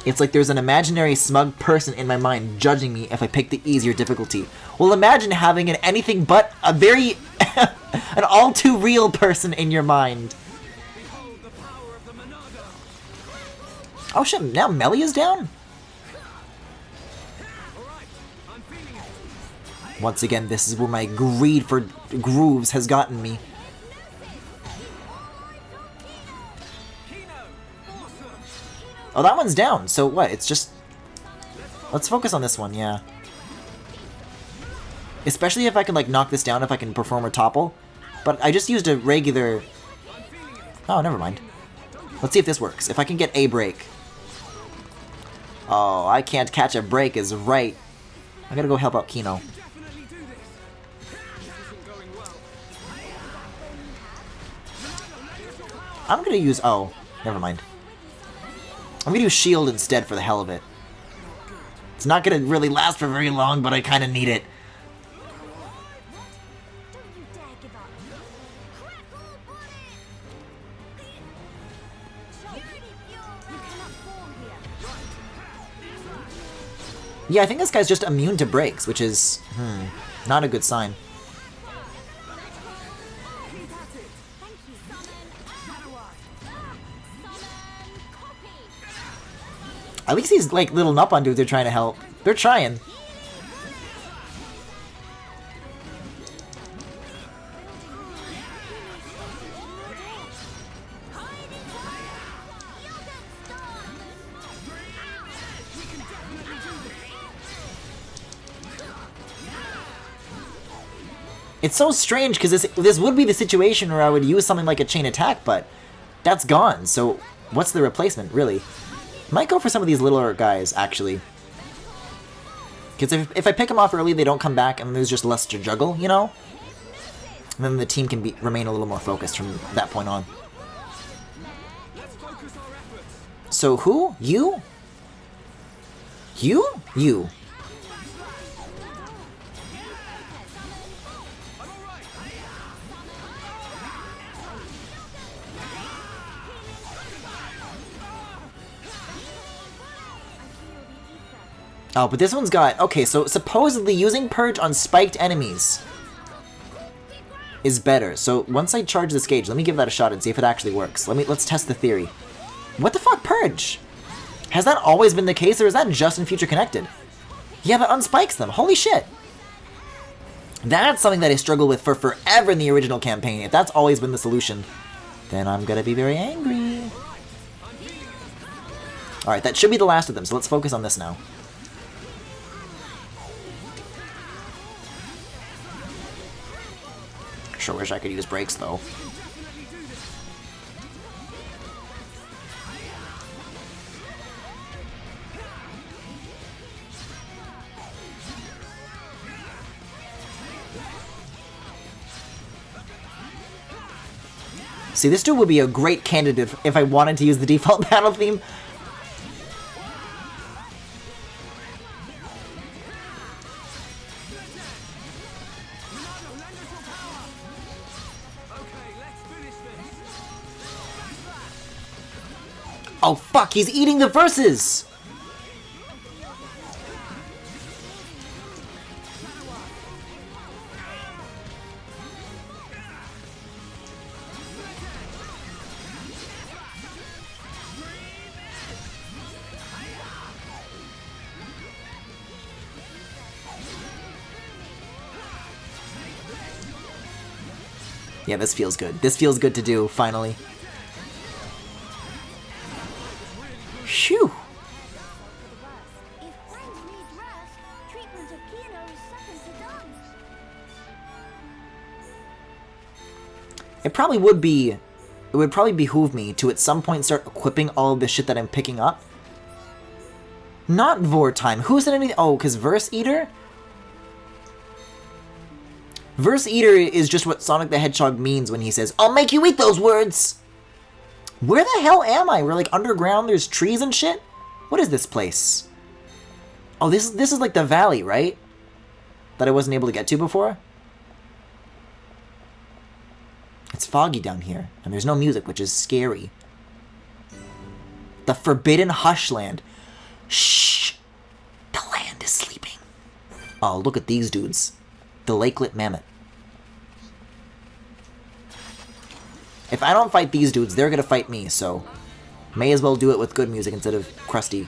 It's like there's an imaginary smug person in my mind judging me if I pick the easier difficulty. Well, imagine having an anything but a very... an all-too-real person in your mind. Oh shit, now Melia's down? Once again, this is where my greed for grooves has gotten me. Oh, that one's down, so what? It's just... Let's focus on this one, yeah. Especially if I can, like, knock this down, if I can perform a topple. But I just used a regular... Oh, never mind. Let's see if this works. If I can get a break. Oh, I can't catch a break is right. I gotta go help out Kino. I'm gonna use... Oh, never mind. I'm gonna use shield instead for the hell of it. It's not gonna really last for very long, but I kinda need it. Yeah, I think this guy's just immune to breaks, which is... not a good sign. At least these, like, little Nupon dudes are trying to help. They're trying. It's so strange, because this would be the situation where I would use something like a chain attack, but that's gone, so what's the replacement, really? Might go for some of these littler guys, actually. Because if I pick them off early, they don't come back, and there's just less to juggle, you know? And then the team can remain a little more focused from that point on. So who? You? You? You. Oh, but this one's got... Okay, so supposedly using Purge on spiked enemies is better. So once I charge this gauge, let me give that a shot and see if it actually works. Let's test the theory. What the fuck, Purge? Has that always been the case, or is that just in Future Connected? Yeah, that unspikes them. Holy shit. That's something that I struggled with for forever in the original campaign. If that's always been the solution, then I'm gonna be very angry. Alright, that should be the last of them, so let's focus on this now. Sure wish I could use brakes, though. See, this dude would be a great candidate if I wanted to use the default battle theme. Oh fuck, he's eating the verses! Yeah, this feels good. This feels good to do, finally. Phew! It probably would be... It would probably behoove me to at some point start equipping all of the shit that I'm picking up. Not Vor time. Who said anything? Oh, because Verse Eater? Verse Eater is just what Sonic the Hedgehog means when he says, "I'll make you eat those words!" Where the hell am I? We're like underground, there's trees and shit? What is this place? Oh, this is like the valley, right? That I wasn't able to get to before? It's foggy down here, and there's no music, which is scary. The Forbidden Hushland. Shh! The land is sleeping. Oh, look at these dudes. The Lakelet Mammoth. If I don't fight these dudes, they're gonna fight me, so... May as well do it with good music instead of crusty.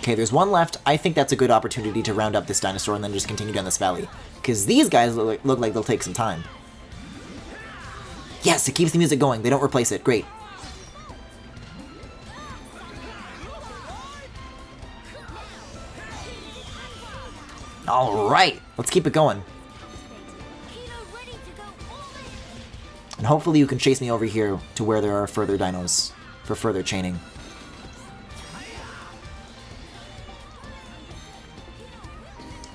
Okay, there's one left. I think that's a good opportunity to round up this dinosaur and then just continue down this valley. Because these guys look like they'll take some time. Yes, it keeps the music going. They don't replace it. Great. Alright, let's keep it going. And hopefully you can chase me over here to where there are further dinos for further chaining.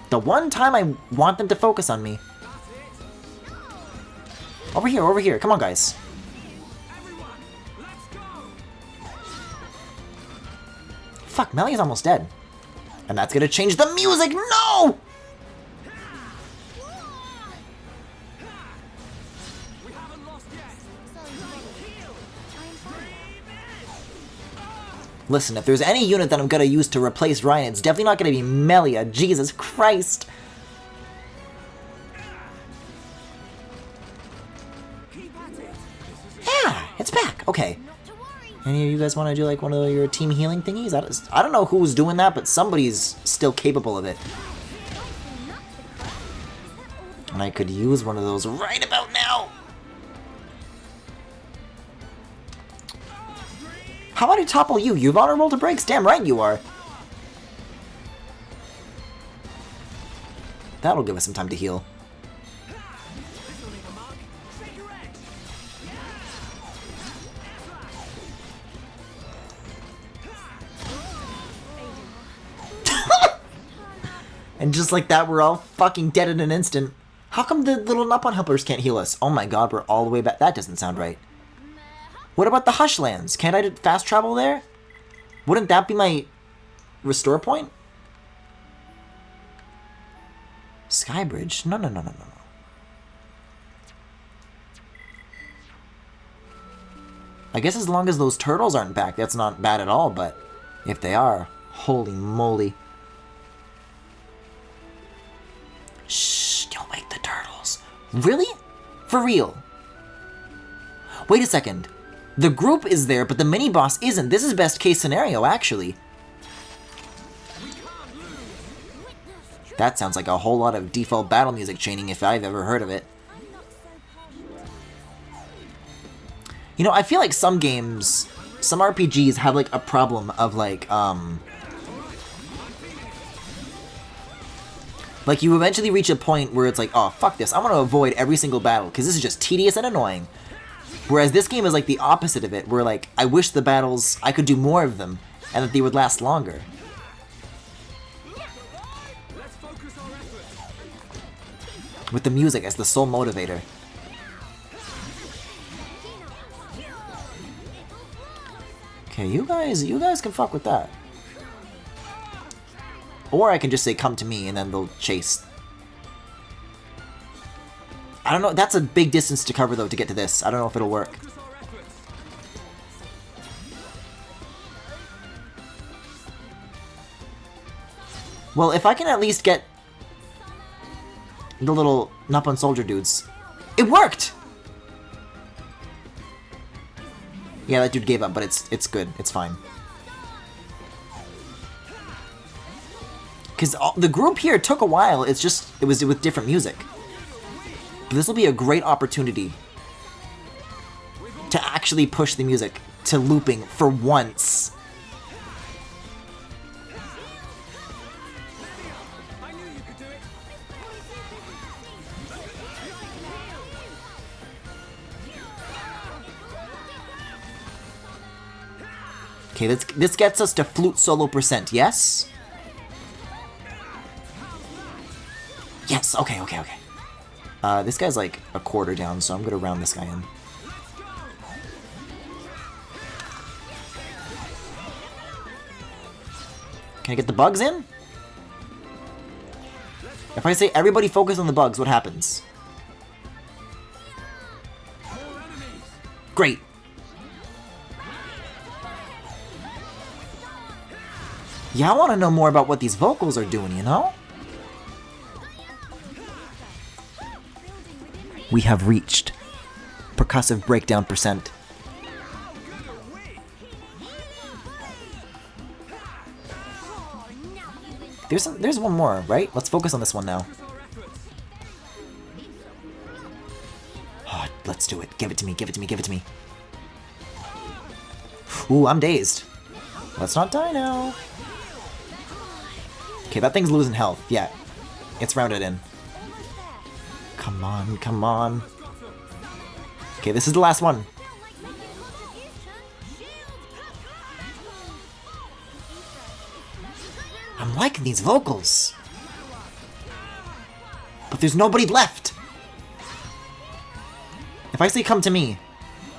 The one time I want them to focus on me. Over here, over here. Come on, guys. Fuck, Melly is almost dead. And that's gonna change the music. No! Listen, if there's any unit that I'm gonna use to replace Ryan, it's definitely not gonna be Melia. Jesus Christ. Yeah, it's back. Okay. Any of you guys want to do like one of your team healing thingies? I don't know who's doing that, but somebody's still capable of it. And I could use one of those right about now. How about I topple you? You're vulnerable to breaks. Damn right you are. That'll give us some time to heal. And just like that, we're all fucking dead in an instant. How come the little Nopon helpers can't heal us? Oh my god, we're all the way back. That doesn't sound right. What about the Hushlands? Can't I fast travel there? Wouldn't that be my restore point? Skybridge? No, no, no, no, no, no. I guess as long as those turtles aren't back, that's not bad at all, but if they are, holy moly. Shh, don't wake the turtles. Really? For real? Wait a second. The group is there, but the mini-boss isn't. This is best case scenario, actually. That sounds like a whole lot of default battle music chaining if I've ever heard of it. You know, I feel like some games, some RPGs have like a problem of like you eventually reach a point where it's like, oh, fuck this, I'm gonna avoid every single battle because this is just tedious and annoying. Whereas this game is like the opposite of it, where like, I wish the battles, I could do more of them and that they would last longer. With the music as the sole motivator. Okay, you guys can fuck with that. Or I can just say, come to me, and then they'll chase. I don't know, that's a big distance to cover, though, to get to this. I don't know if it'll work. Well, if I can at least get the little Nappan soldier dudes. It worked! Yeah, that dude gave up, but it's good. It's fine. Because the group here took a while. It's just, it was with different music. But this will be a great opportunity to actually push the music to looping for once. Okay, this gets us to flute solo percent, yes? Yes, okay. This guy's like a quarter down, so I'm gonna round this guy in. Can I get the bugs in? If I say everybody focus on the bugs, what happens? Great. Yeah, I want to know more about what these vocals are doing, you know? We have reached percussive breakdown percent. There's one more, right? Let's focus on this one now. Oh, let's do it. Give it to me, give it to me, give it to me. Ooh, I'm dazed. Let's not die now. Okay, that thing's losing health. Yeah, it's rounded in. Come on, come on. Okay, this is the last one. I'm liking these vocals. But there's nobody left. If I say come to me,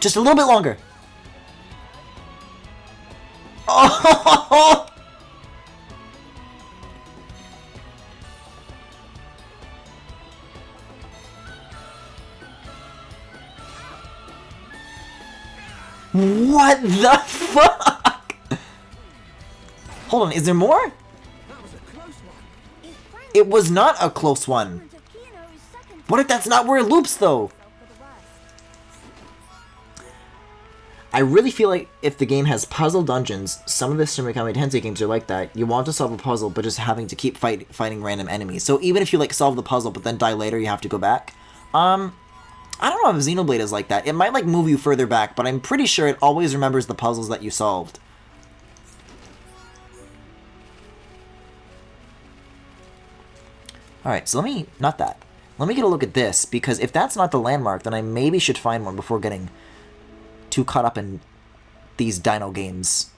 just a little bit longer. Oh! What the fuck? Hold on, is there more? It was not a close one. What if that's not where it loops, though? I really feel like if the game has puzzle dungeons, some of the Shin Megami Tensei games are like that. You want to solve a puzzle, but just having to keep fighting random enemies. So even if you like solve the puzzle, but then die later, you have to go back. I don't know if Xenoblade is like that. It might like move you further back, but I'm pretty sure it always remembers the puzzles that you solved. Alright, so let me get a look at this, because if that's not the landmark, then I maybe should find one before getting too caught up in these dino games.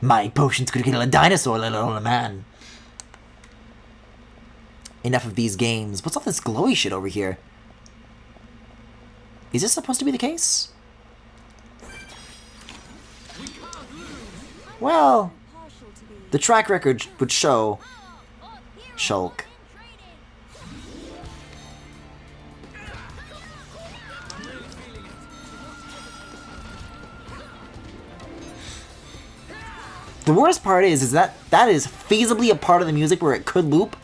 My potions could kill a dinosaur, little man. Enough of these games. What's all this glowy shit over here? Is this supposed to be the case? Well, the track record would show Shulk. The worst part is that is feasibly a part of the music where it could loop,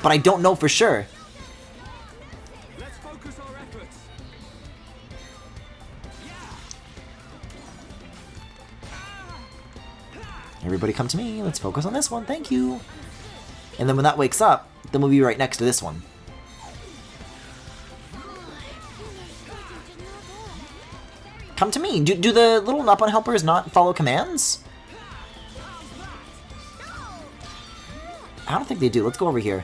but I don't know for sure. Let's focus our efforts. Everybody come to me. Let's focus on this one. Thank you. And then when that wakes up, then we'll be right next to this one. Come to me. Do the little Napon helpers not follow commands? I don't think they do. Let's go over here.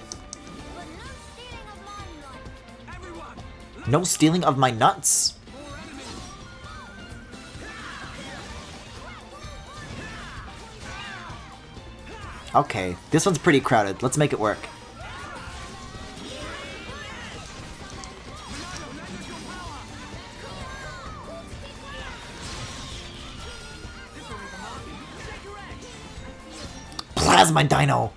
No stealing of my nuts. Okay, this one's pretty crowded. Let's make it work. Plasma Dino!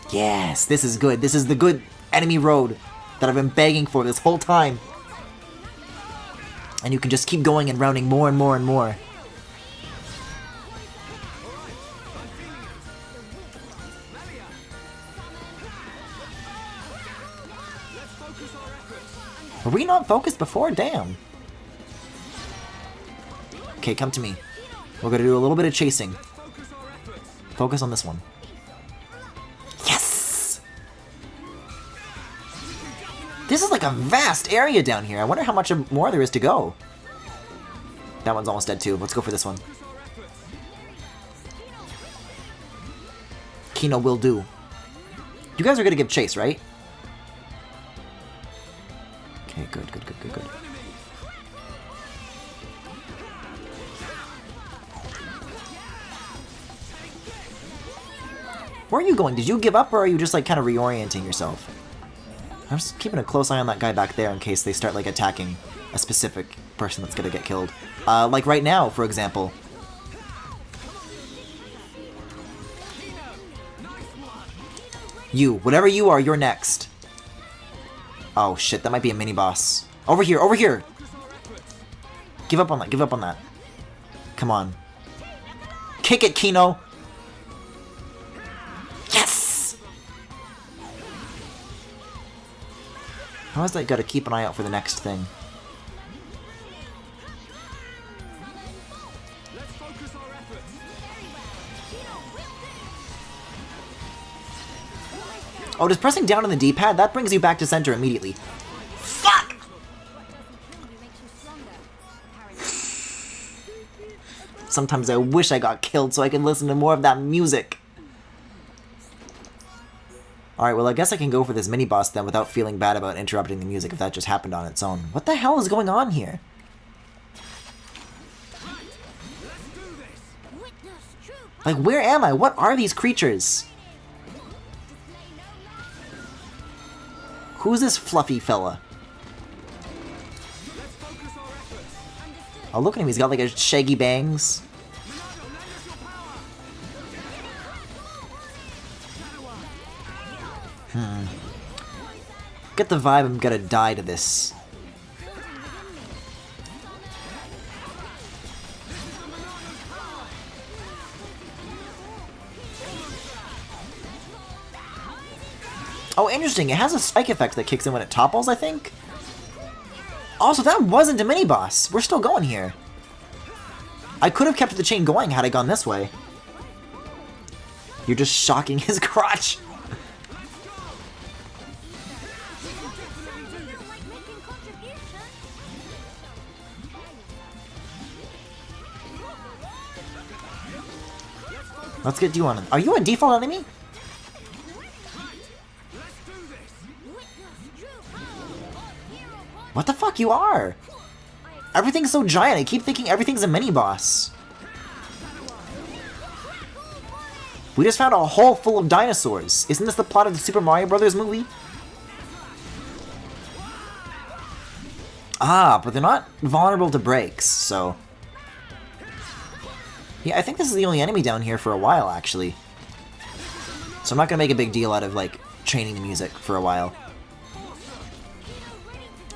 Yes, this is good. This is the good enemy road that I've been begging for this whole time. And you can just keep going and rounding more and more and more. Were we not focused before? Damn. Okay, come to me. We're gonna do a little bit of chasing. Focus on this one. Yes! This is like a vast area down here. I wonder how much more there is to go. That one's almost dead too. Let's go for this one. Kino will do. You guys are gonna give chase, right? Okay, good. Where are you going? Did you give up, or are you just, like, kind of reorienting yourself? I'm just keeping a close eye on that guy back there in case they start, like, attacking a specific person that's gonna get killed. Like right now, for example. You, whatever you are, you're next. Oh shit, that might be a mini-boss. Over here, over here! Give up on that, give up on that. Come on. Kick it, Kino! Yes! How is that gotta keep an eye out for the next thing? Oh, does pressing down on the D-pad, that brings you back to center immediately. Fuck! Sometimes I wish I got killed so I could listen to more of that music. Alright, well I guess I can go for this mini-boss then without feeling bad about interrupting the music if that just happened on its own. What the hell is going on here? Like, where am I? What are these creatures? Who's this fluffy fella? Oh, look at him. He's got like a shaggy bangs. Get the vibe I'm gonna die to this. Oh, interesting. It has a spike effect that kicks in when it topples, I think? Also, that wasn't a mini-boss. We're still going here. I could have kept the chain going had I gone this way. You're just shocking his crotch. Let's get you on. Are you a default enemy? What the fuck, you are? Everything's so giant, I keep thinking everything's a mini-boss. We just found a hole full of dinosaurs. Isn't this the plot of the Super Mario Brothers movie? Ah, but they're not vulnerable to breaks, so... Yeah, I think this is the only enemy down here for a while, actually. So I'm not gonna make a big deal out of, like, chaining the music for a while.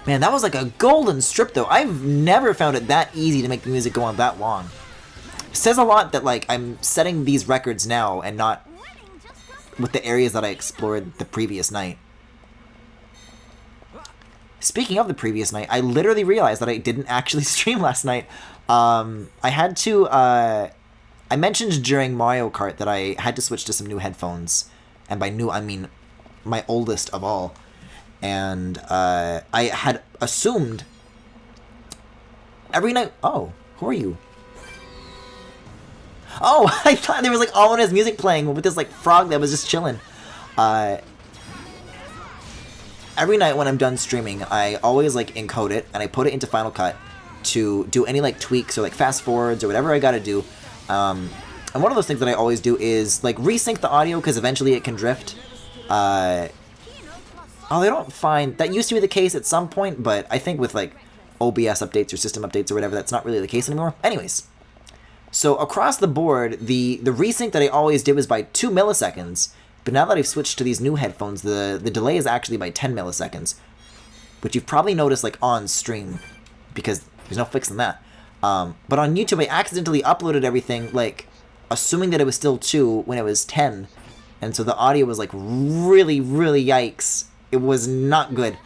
Man, that was like a golden strip, though. I've never found it that easy to make the music go on that long. It says a lot that, like, I'm setting these records now and not with the areas that I explored the previous night. Speaking of the previous night, I literally realized that I didn't actually stream last night. I had to I mentioned during Mario Kart that I had to switch to some new headphones. And by new, I mean my oldest of all. And I had assumed every night... Oh, who are you? Oh, I thought there was like ominous music playing with this like frog that was just chilling. Every night when I'm done streaming, I always like encode it and I put it into Final Cut to do any like tweaks or like fast forwards or whatever I gotta do. And one of those things that I always do is like resync the audio because eventually it can drift. I don't find that used to be the case at some point, but I think with like OBS updates or system updates or whatever, that's not really the case anymore. Anyways, so across the board, the resync that I always did was by 2 milliseconds, but now that I've switched to these new headphones, the delay is actually by 10 milliseconds, which you've probably noticed like on stream, because there's no fixing that. But on YouTube, I accidentally uploaded everything, like, assuming that it was still 2 when it was 10, and so the audio was like really, really yikes. It was not good.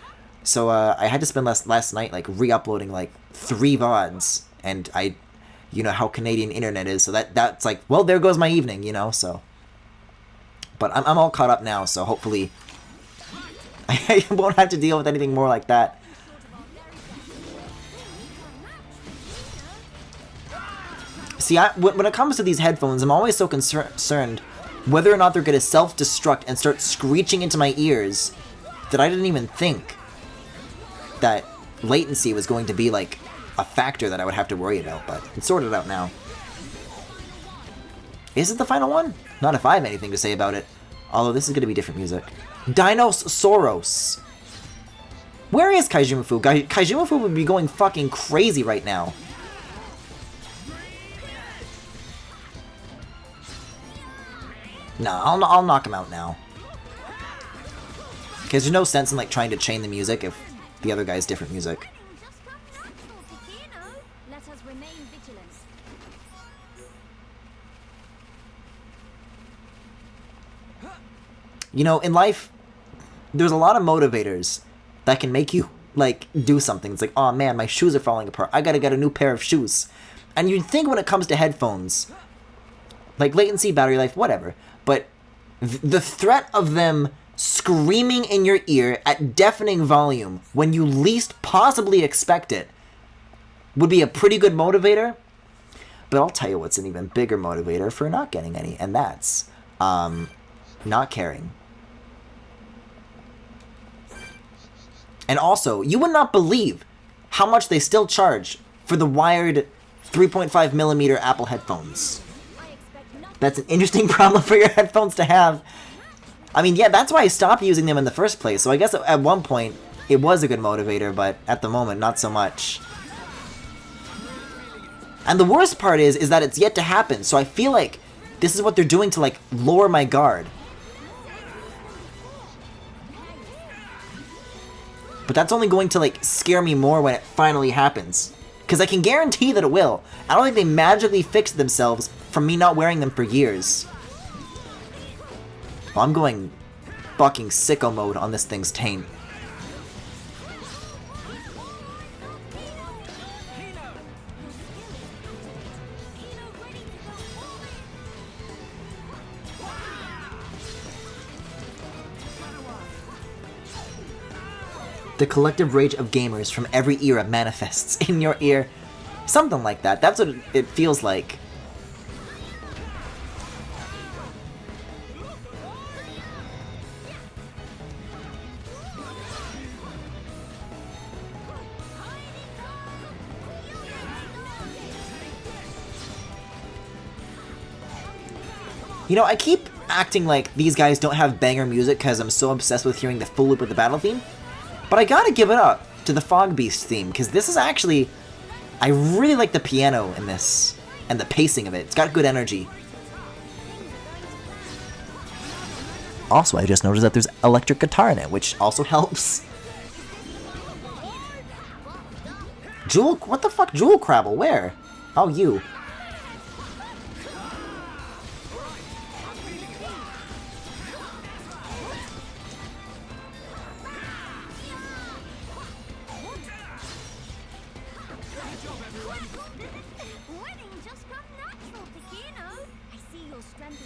So I had to spend last night like re-uploading like 3 VODs, and you know how Canadian internet is, so that's like, well, there goes my evening, you know, so. But I'm all caught up now, so hopefully I won't have to deal with anything more like that. See, when it comes to these headphones, I'm always so concerned whether or not they're going to self-destruct and start screeching into my ears that I didn't even think that latency was going to be like a factor that I would have to worry about, but it's sorted out now. Is it the final one? Not if I have anything to say about it. Although this is going to be different music. Dinosaurus. Where is Kaijumafu? Kaijumafu would be going fucking crazy right now. No, I'll knock him out now. Because there's no sense in like trying to chain the music if the other guy's different music. Let us remain vigilant. You know, in life, there's a lot of motivators that can make you, like, do something. It's like, oh man, my shoes are falling apart. I gotta get a new pair of shoes. And you'd think when it comes to headphones, like latency, battery life, whatever, but the threat of them screaming in your ear at deafening volume when you least possibly expect it would be a pretty good motivator. But I'll tell you what's an even bigger motivator for not getting any, and that's not caring. And also, you would not believe how much they still charge for the wired 3.5mm Apple headphones. That's an interesting problem for your headphones to have. I mean, yeah, that's why I stopped using them in the first place. So I guess at one point, it was a good motivator, but at the moment, not so much. And the worst part is that it's yet to happen. So I feel like this is what they're doing to, like, lower my guard. But that's only going to, like, scare me more when it finally happens. Because I can guarantee that it will. I don't think they magically fixed themselves from me not wearing them for years. Well, I'm going fucking sicko mode on this thing's taint. The collective rage of gamers from every era manifests in your ear. Something like that. That's what it feels like. You know, I keep acting like these guys don't have banger music because I'm so obsessed with hearing the full loop of the battle theme. But I gotta give it up to the Fog Beast theme, because this is actually... I really like the piano in this, and the pacing of it. It's got good energy. Also, I just noticed that there's electric guitar in it, which also helps. Jewel... What the fuck? Jewel Crabble? Where? Oh, you. Winning just got natural, Takino.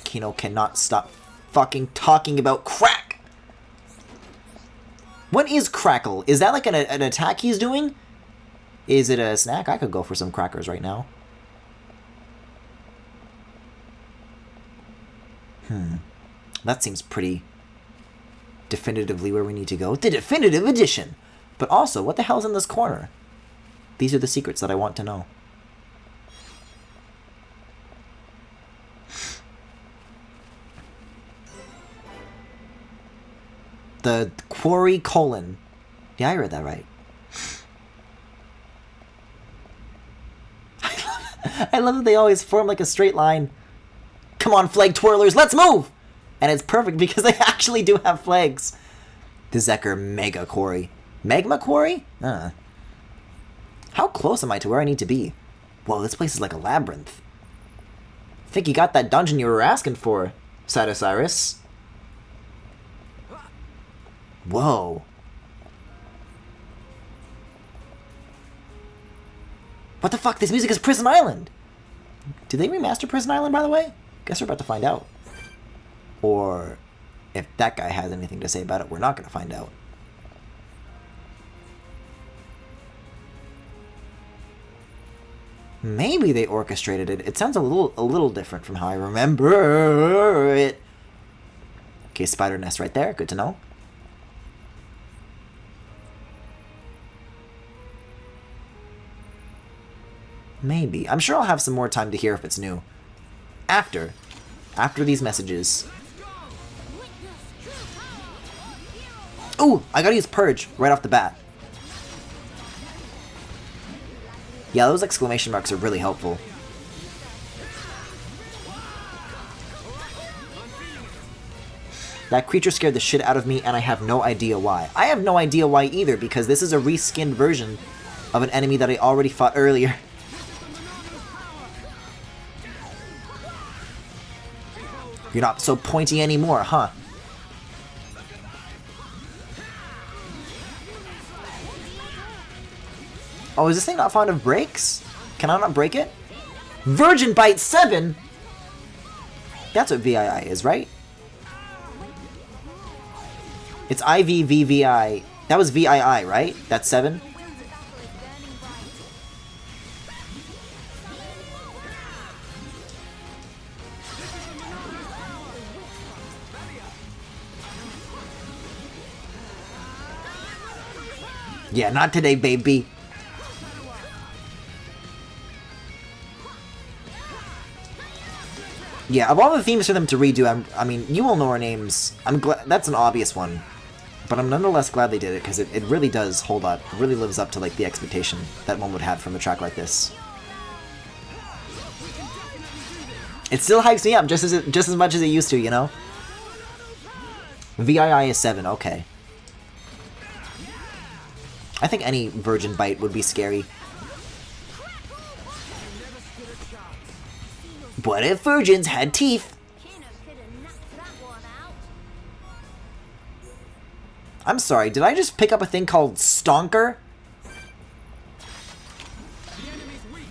Kino cannot stop fucking talking about crack. What is crackle? Is that like an attack he's doing? Is it a snack? I could go for some crackers right now. That seems pretty definitively where we need to go. The definitive edition! But also, what the hell's in this corner? These are the secrets that I want to know. The quarry colon. Yeah, I read that right. I love that they always form like a straight line. Come on, flag twirlers, let's move! And it's perfect because they actually do have flags. The Zeker Mega Quarry. Magma Quarry? How close am I to where I need to be? Whoa, this place is like a labyrinth. I think you got that dungeon you were asking for, Sadosiris. Whoa. What the fuck? This music is Prison Island! Did they remaster Prison Island, by the way? Guess we're about to find out. Or, if that guy has anything to say about it, we're not going to find out. Maybe they orchestrated it. It sounds a little different from how I remember it. Okay, spider nest right there. Good to know. Maybe. I'm sure I'll have some more time to hear if it's new. After these messages. Ooh, I gotta use Purge right off the bat. Yeah, those exclamation marks are really helpful. That creature scared the shit out of me, and I have no idea why. I have no idea why either, because this is a reskinned version of an enemy that I already fought earlier. You're not so pointy anymore, huh? Oh, is this thing not fond of breaks? Can I not break it? Virgin Bite 7? That's what VII is, right? It's IVVVI. That was VII, right? That's 7? Yeah, not today, baby. Yeah, of all the themes for them to redo, I mean, you all know our names. I'm glad that's an obvious one, but I'm nonetheless glad they did it because it really does hold up. It really lives up to like the expectation that one would have from a track like this. It still hypes me up just as much as it used to, you know. VII is 7, okay. I think any Virgin Bite would be scary. What if virgins had teeth? I'm sorry, did I just pick up a thing called Stonker?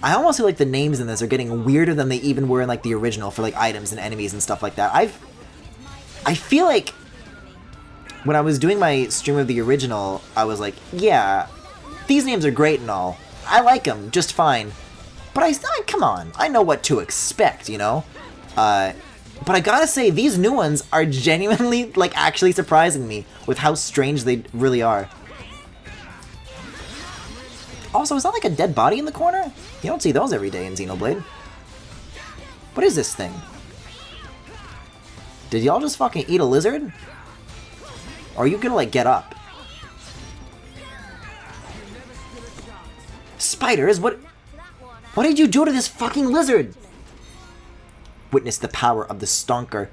I almost feel like the names in this are getting weirder than they even were in like the original for like items and enemies and stuff like that. I feel like when I was doing my stream of the original, I was like, yeah, these names are great and all. I like them just fine. But come on, I know what to expect, you know? But I gotta say, these new ones are genuinely, like, actually surprising me with how strange they really are. Also, is that like a dead body in the corner? You don't see those every day in Xenoblade. What is this thing? Did y'all just fucking eat a lizard? Or are you gonna, like, get up? Spiders, what did you do to this fucking lizard? Witness the power of the Stonker.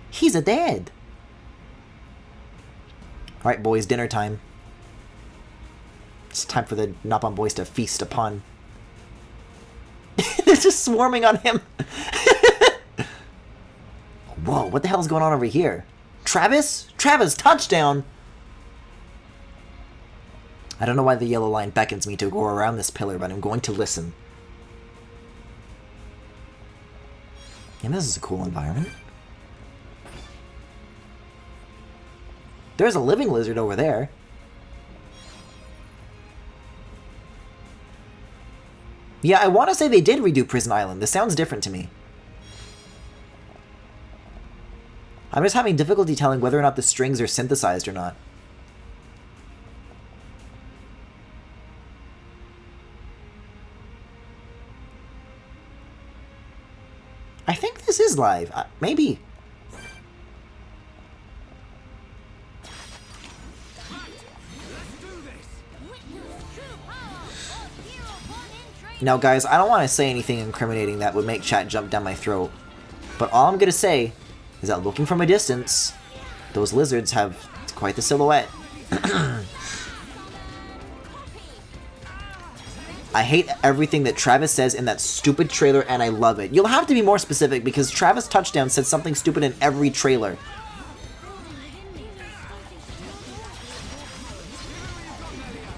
He's a dead. Alright, boys, dinner time. It's time for the Napalm boys to feast upon. They're just swarming on him. Whoa, what the hell is going on over here? Travis? Travis, touchdown! I don't know why the yellow line beckons me to go around this pillar, but I'm going to listen. And this is a cool environment. There's a living lizard over there. Yeah, I want to say they did redo Prison Island. This sounds different to me. I'm just having difficulty telling whether or not the strings are synthesized or not. I think this is live. Maybe. Now, guys, I don't want to say anything incriminating that would make chat jump down my throat. But all I'm going to say is that looking from a distance, those lizards have quite the silhouette. I hate everything that Travis says in that stupid trailer, and I love it. You'll have to be more specific, because Travis Touchdown said something stupid in every trailer.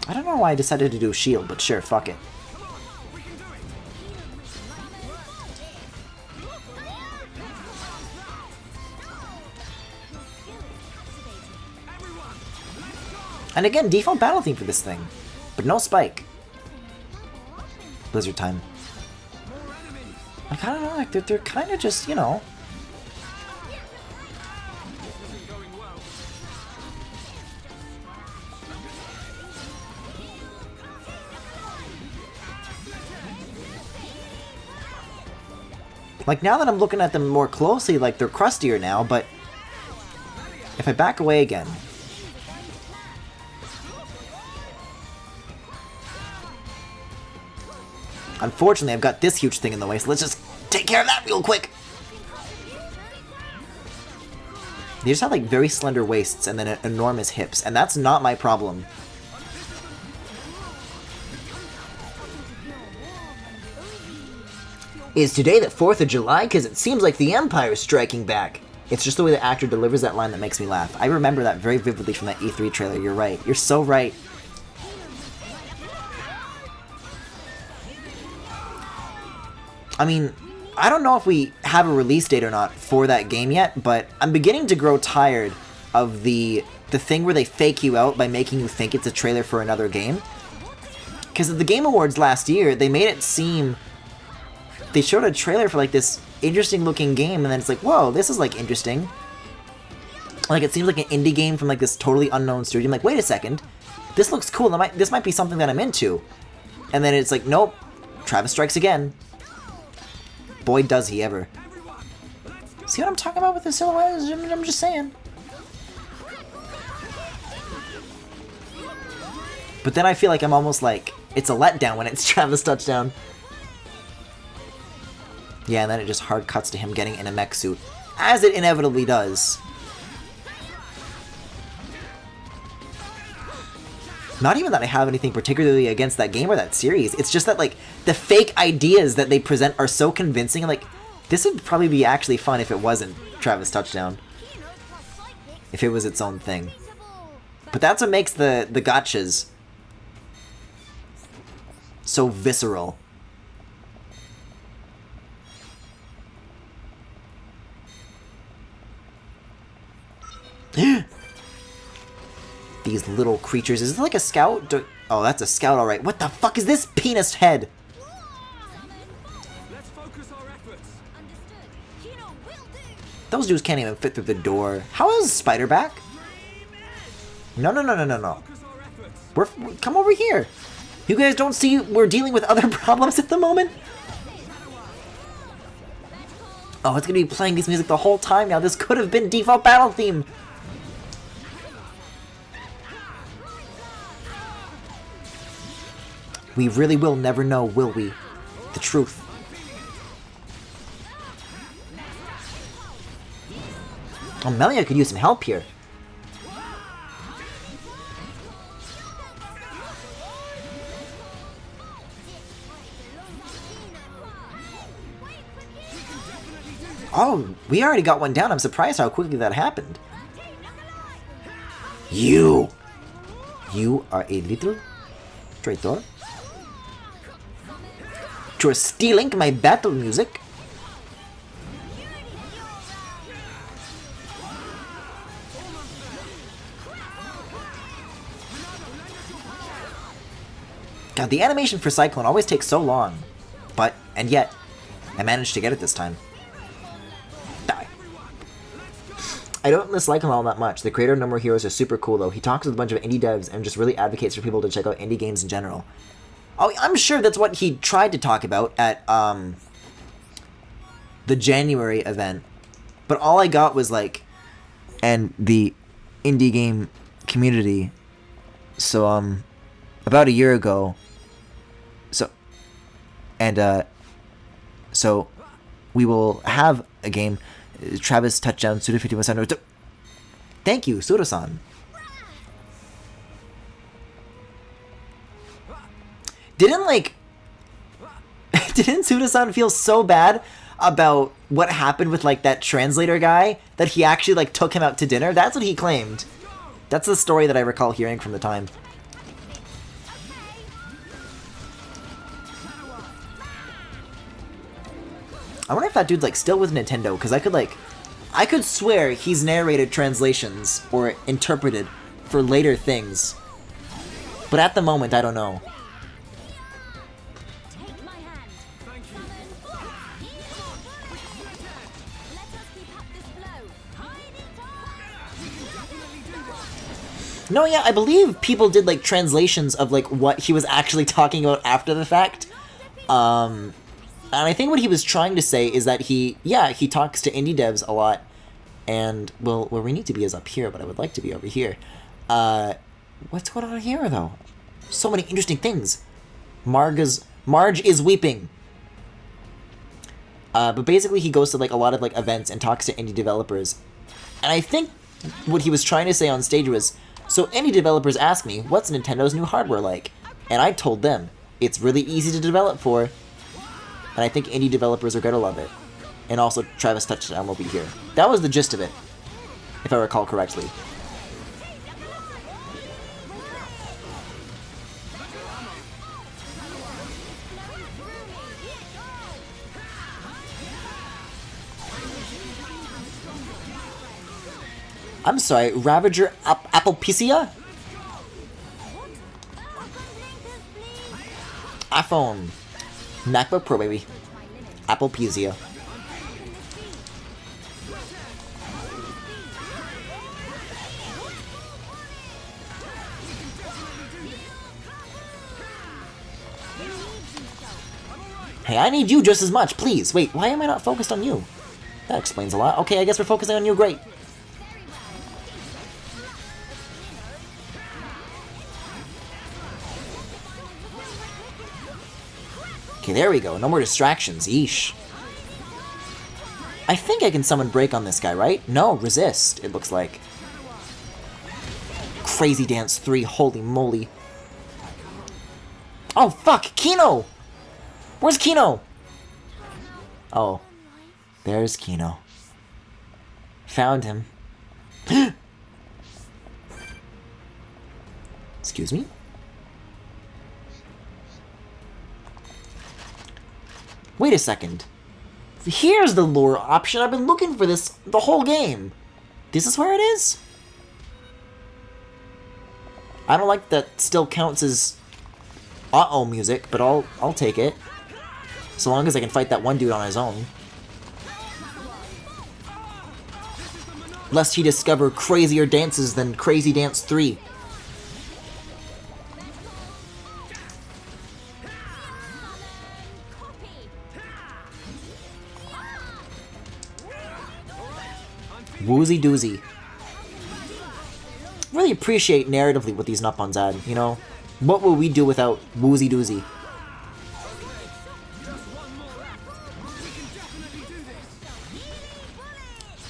I don't know why I decided to do shield, but sure, fuck it. And again, default battle theme for this thing, but no spike. Blizzard time. I kind of know, like, they're kind of just, you know. Like, now that I'm looking at them more closely, like, they're crustier now, but if I back away again. Unfortunately, I've got this huge thing in the way, so let's just take care of that real quick. They just have, like, very slender waists and then enormous hips, and that's not my problem. Is today the 4th of July? Because it seems like the Empire is striking back. It's just the way the actor delivers that line that makes me laugh. I remember that very vividly from that E3 trailer. You're right. You're so right. I mean, I don't know if we have a release date or not for that game yet, but I'm beginning to grow tired of the thing where they fake you out by making you think it's a trailer for another game. Because at the Game Awards last year, they made it seem... They showed a trailer for, like, this interesting-looking game, and then it's like, whoa, this is, like, interesting. Like, it seems like an indie game from, like, this totally unknown studio. I'm like, wait a second. This looks cool. This might be something that I'm into. And then it's like, nope. Travis strikes again. Boy, does he ever. See what I'm talking about with the silhouette? I'm just saying. But then I feel like I'm almost like, it's a letdown when it's Travis Touchdown. Yeah, and then it just hard cuts to him getting in a mech suit. As it inevitably does. Not even that I have anything particularly against that game or that series. It's just that, like, the fake ideas that they present are so convincing. And, like, this would probably be actually fun if it wasn't Travis Touchdown. If it was its own thing. But that's what makes the gotchas so visceral. These little creatures. Is it like a scout? Oh, that's a scout, alright. What the fuck is this penis head? Let's focus our efforts. Those dudes can't even fit through the door. How is Spider back? No. Come over here. You guys don't see we're dealing with other problems at the moment? Oh, it's gonna be playing this music the whole time now. This could have been default battle theme. We really will never know, will we? The truth. Oh, Melia could use some help here. Oh, we already got one down. I'm surprised how quickly that happened. You You are a little traitor. You're stealing my battle music. God, the animation for Cyclone always takes so long. And yet, I managed to get it this time. Die. I don't dislike him all that much. The creator of No More Heroes is super cool though. He talks with a bunch of indie devs and just really advocates for people to check out indie games in general. Oh, I'm sure that's what he tried to talk about at the January event. But all I got was like, and the indie game community. So about a year ago. So we will have a game. Travis touchdown, Suda 51%. Thank you, Suda-san. Didn't Suda-san feel so bad about what happened with like that translator guy that he actually like took him out to dinner? That's what he claimed. That's the story that I recall hearing from the time. I wonder if that dude's like still with Nintendo, because I could swear he's narrated translations or interpreted for later things. But at the moment, I don't know. Take my hand. Let us keep up this flow. Hide it all. No, yeah, I believe people did like translations of like what he was actually talking about after the fact. And I think what he was trying to say is that he talks to indie devs a lot, and well, where we need to be is up here, but I would like to be over here. What's going on here, though? So many interesting things. Marge is weeping. But basically he goes to like a lot of like events and talks to indie developers. And I think what he was trying to say on stage was, so indie developers ask me, what's Nintendo's new hardware like? And I told them, it's really easy to develop for. And I think indie developers are gonna love it. And also, Travis Touchdown will be here. That was the gist of it, if I recall correctly. I'm sorry, Ravager Applepecia? iPhone. MacBook Pro, baby. Applepecia. Hey, I need you just as much, please. Wait, why am I not focused on you? That explains a lot. Okay, I guess we're focusing on you. Great. Okay, there we go. No more distractions. Yeesh. I think I can summon Break on this guy, right? No, resist, it looks like. Crazy Dance 3, holy moly. Oh, fuck! Kino! Where's Kino? Oh. There's Kino. Found him. Excuse me? Wait a second. Here's the lure option. I've been looking for this the whole game. This is where it is? I don't like that still counts as uh-oh music, but I'll take it. So long as I can fight that one dude on his own. Lest he discover crazier dances than Crazy Dance 3. Woozy doozy. Really appreciate narratively what these Nuppons add, you know? What would we do without Woozy doozy?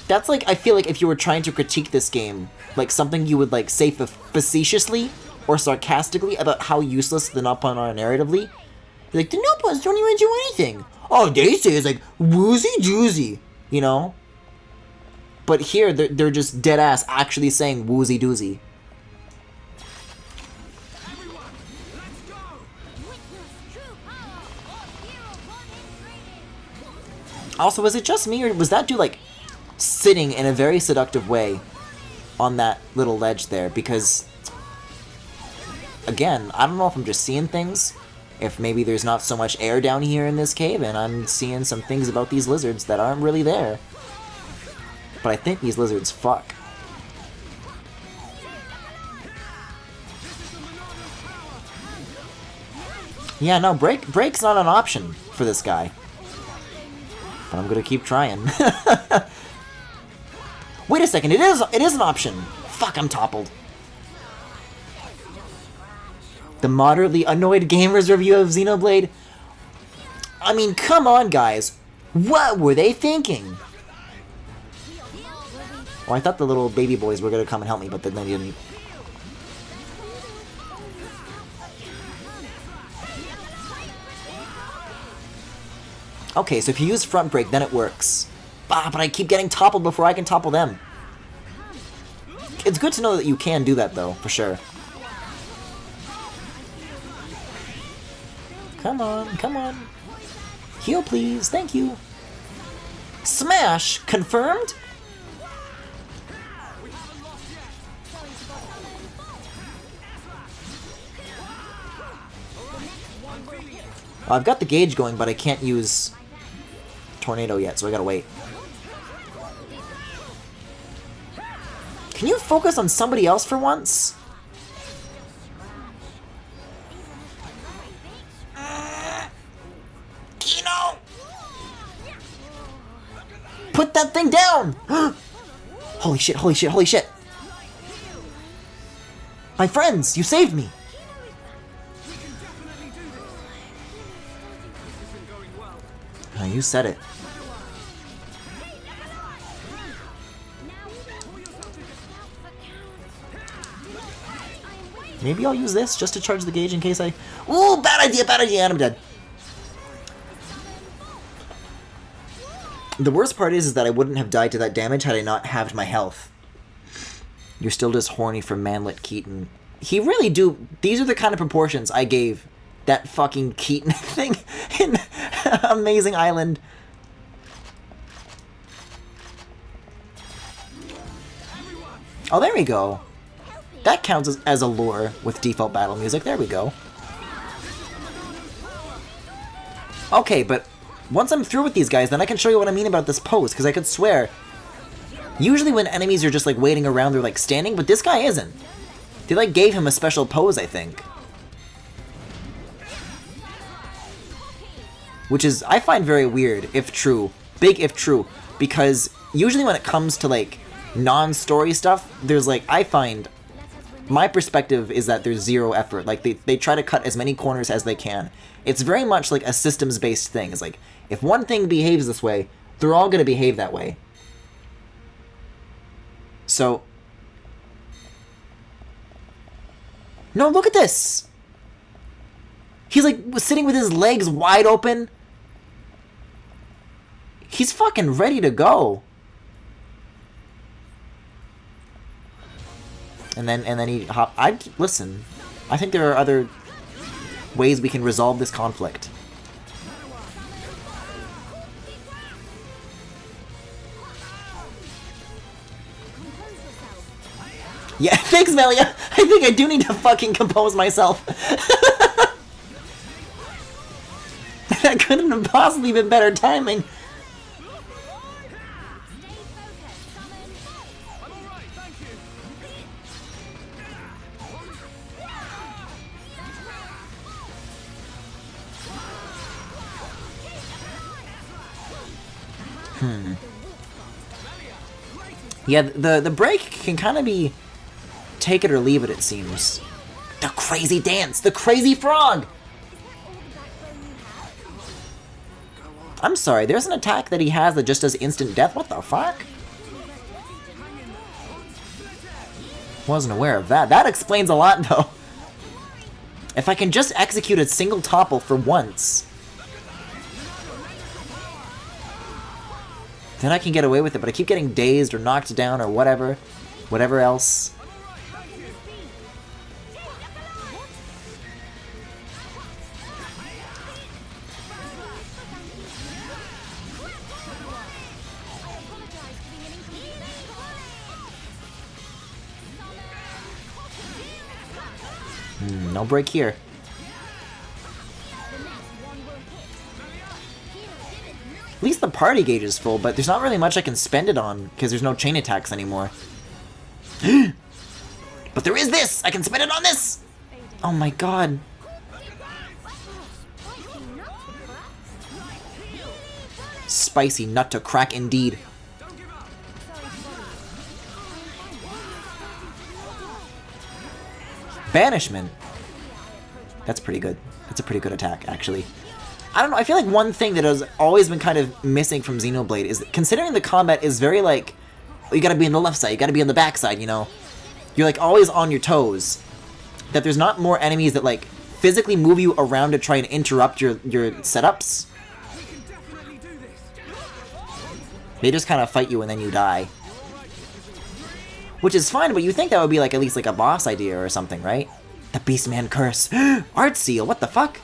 That's like, I feel like if you were trying to critique this game, like something you would like say facetiously or sarcastically about how useless the Nuppon are narratively. You're like, the Nuppons don't even do anything. All they say is like, woozy doozy, you know? But here, they're just dead ass actually saying woozy doozy. Also, was it just me, or was that dude, like, sitting in a very seductive way on that little ledge there? Because, again, I don't know if I'm just seeing things, if maybe there's not so much air down here in this cave, and I'm seeing some things about these lizards that aren't really there. But I think these lizards fuck. Yeah, no, break's not an option for this guy. But I'm gonna keep trying. Wait a second, it is an option! Fuck, I'm toppled. The moderately annoyed gamers review of Xenoblade? I mean, come on, guys. What were they thinking? Oh, I thought the little baby boys were gonna come and help me, but then they didn't. Okay, so if you use front break, then it works. Ah, but I keep getting toppled before I can topple them. It's good to know that you can do that, though, for sure. Come on, come on. Heal, please. Thank you. Smash! Confirmed? Well, I've got the gauge going, but I can't use Tornado yet, so I gotta wait. Can you focus on somebody else for once? Kino! Put that thing down! Holy shit, holy shit, holy shit! My friends, you saved me! You said it. Maybe I'll use this just to charge the gauge in case I... Ooh, bad idea, and I'm dead. The worst part is that I wouldn't have died to that damage had I not halved my health. You're still just horny for manlet Keaton. He really do... These are the kind of proportions I gave that fucking Keaton thing in Amazing Island. Oh, there we go. That counts as a lure with default battle music. There we go. Okay, but once I'm through with these guys, then I can show you what I mean about this pose, because I could swear, usually when enemies are just like waiting around, they're like standing, but this guy isn't. They like gave him a special pose, I think. Which is, I find very weird, if true. Big if true. Because usually when it comes to like non-story stuff, there's like, I find, my perspective is that there's zero effort. Like they try to cut as many corners as they can. It's very much like a systems-based thing. It's like, if one thing behaves this way, they're all going to behave that way. So, no, look at this! He's like sitting with his legs wide open. He's fucking ready to go. And then he listen. I think there are other ways we can resolve this conflict. Yeah, thanks, Melia. I think I do need to fucking compose myself. That couldn't have possibly been better timing. Yeah, the break can kind of be take it or leave it, it seems. The crazy dance! The crazy frog! I'm sorry, there's an attack that he has that just does instant death? What the fuck? Wasn't aware of that. That explains a lot, though. If I can just execute a single topple for once, then I can get away with it, but I keep getting dazed or knocked down or whatever. Whatever else. No break here. At least the party gauge is full, but there's not really much I can spend it on because there's no chain attacks anymore. But there is this! I can spend it on this! Oh my god. Spicy nut to crack indeed. Banishment. That's pretty good. That's a pretty good attack, actually. I don't know, I feel like one thing that has always been kind of missing from Xenoblade is that considering the combat is very like, you gotta be on the left side, you gotta be on the back side, you know? You're like always on your toes. That there's not more enemies that like physically move you around to try and interrupt your setups. They just kind of fight you and then you die. Which is fine, but you think that would be like at least like a boss idea or something, right? The Beastman curse. Art seal, what the fuck?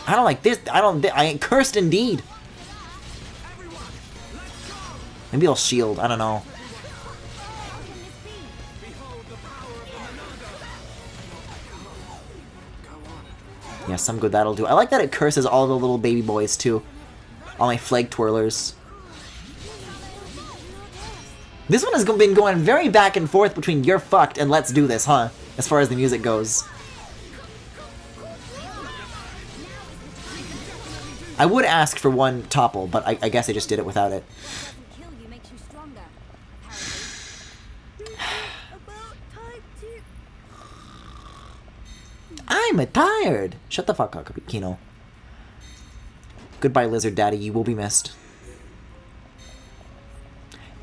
I don't like this. I ain't cursed indeed. Maybe I'll shield, I don't know. Yeah, some good that'll do. I like that it curses all the little baby boys too. All my flag twirlers. This one has been going very back and forth between you're fucked and let's do this, huh? As far as the music goes. I would ask for one topple, but I guess I just did it without it. I'm tired! Shut the fuck up, Kino. Goodbye, Lizard Daddy, you will be missed.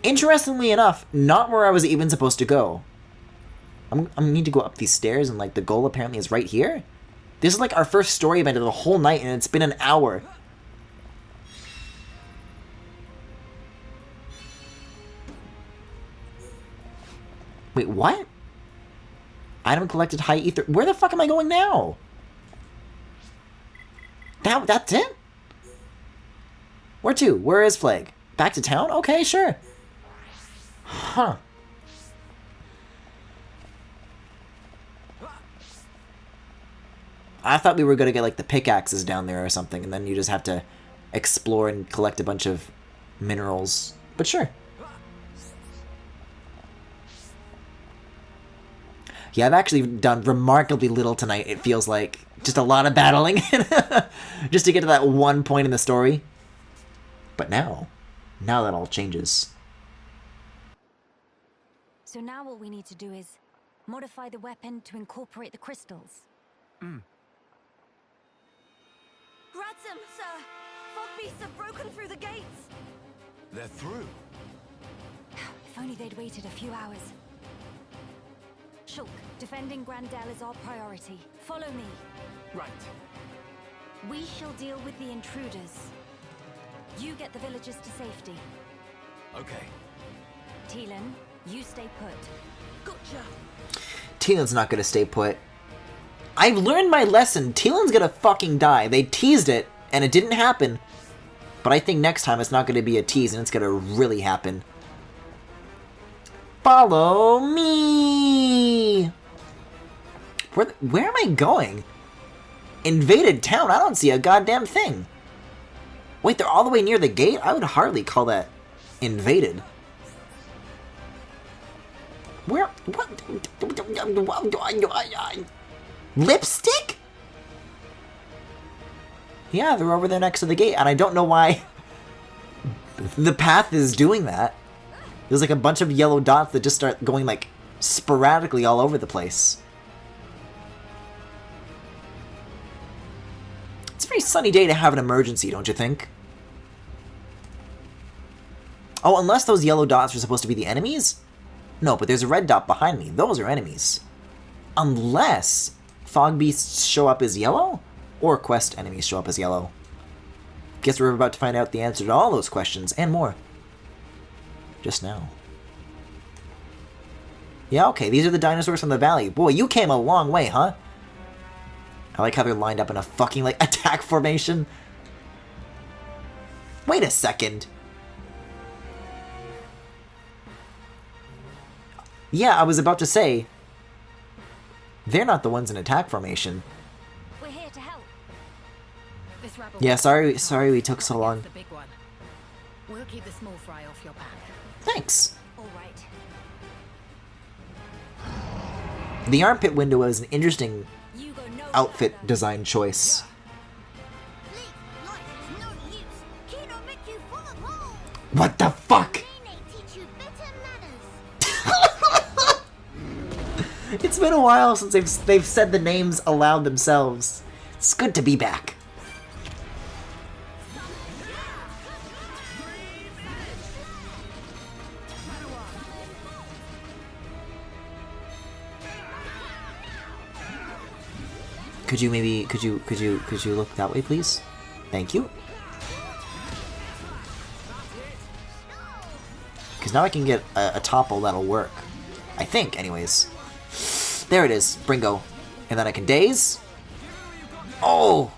Interestingly enough, not where I was even supposed to go. I need to go up these stairs, and like the goal apparently is right here? This is like our first story event of the whole night, and it's been an hour. Wait, what? Item collected, high ether. Where the fuck am I going now? That's it? Where to? Where is Flag? Back to town? Okay, sure. Huh. I thought we were gonna get like the pickaxes down there or something, and then you just have to explore and collect a bunch of minerals. But sure. Yeah, I've actually done remarkably little tonight, it feels like. Just a lot of battling. Just to get to that one point in the story. But now that all changes. So now all we need to do is modify the weapon to incorporate the crystals. Mm. Ransom, sir! Fog beasts have broken through the gates! They're through. If only they'd waited a few hours. Shulk, defending Grandel is our priority. Follow me. Right. We shall deal with the intruders. You get the villagers to safety. Okay. Teelan, you stay put. Gotcha. Teelan's not gonna stay put. I've learned my lesson. Teelan's gonna fucking die. They teased it, and it didn't happen. But I think next time it's not gonna be a tease, and it's gonna really happen. Follow me! Where am I going? Invaded town? I don't see a goddamn thing. Wait, they're all the way near the gate? I would hardly call that invaded. Where? What? Lipstick? Yeah, they're over there next to the gate, and I don't know why the path is doing that. There's like a bunch of yellow dots that just start going like sporadically all over the place. It's a very sunny day to have an emergency, don't you think? Oh, unless those yellow dots are supposed to be the enemies? No, but there's a red dot behind me. Those are enemies. Unless fog beasts show up as yellow, or quest enemies show up as yellow. Guess we're about to find out the answer to all those questions, and more. Just now. Yeah, okay, these are the dinosaurs from the valley. Boy, you came a long way, huh? I like how they're lined up in a fucking, like, attack formation. Wait a second. Yeah, I was about to say, They're not the ones in attack formation. We're here to help. This rebel Yeah, sorry we took so long. the big one. We'll keep the small fry off your back. Thanks. All right. The armpit window is an interesting You go no outfit further. design choice. What the fuck? It's been a while since they've said the names aloud themselves. It's good to be back. Could you look that way, please? Thank you. Because now I can get a topple that'll work. I think, anyways. There it is, Bringo. And then I can daze. Oh!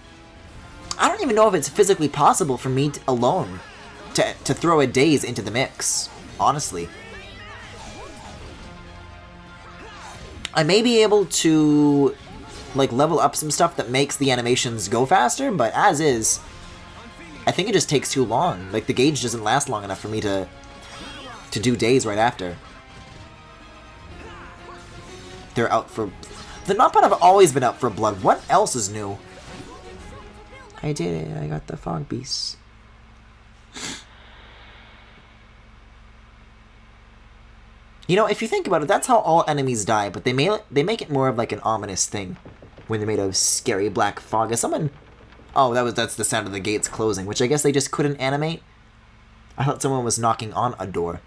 I don't even know if it's physically possible for me alone to throw a daze into the mix. Honestly. I may be able to like level up some stuff that makes the animations go faster, but as is, I think it just takes too long. Like the gauge doesn't last long enough for me to do daze right after. They're out for... The Nopon have always been out for blood. What else is new? I did it. I got the fog beasts. You know, if you think about it, that's how all enemies die, but they make it more of like an ominous thing when they're made of scary black fog. Is someone... Oh, that's the sound of the gates closing, which I guess they just couldn't animate. I thought someone was knocking on a door.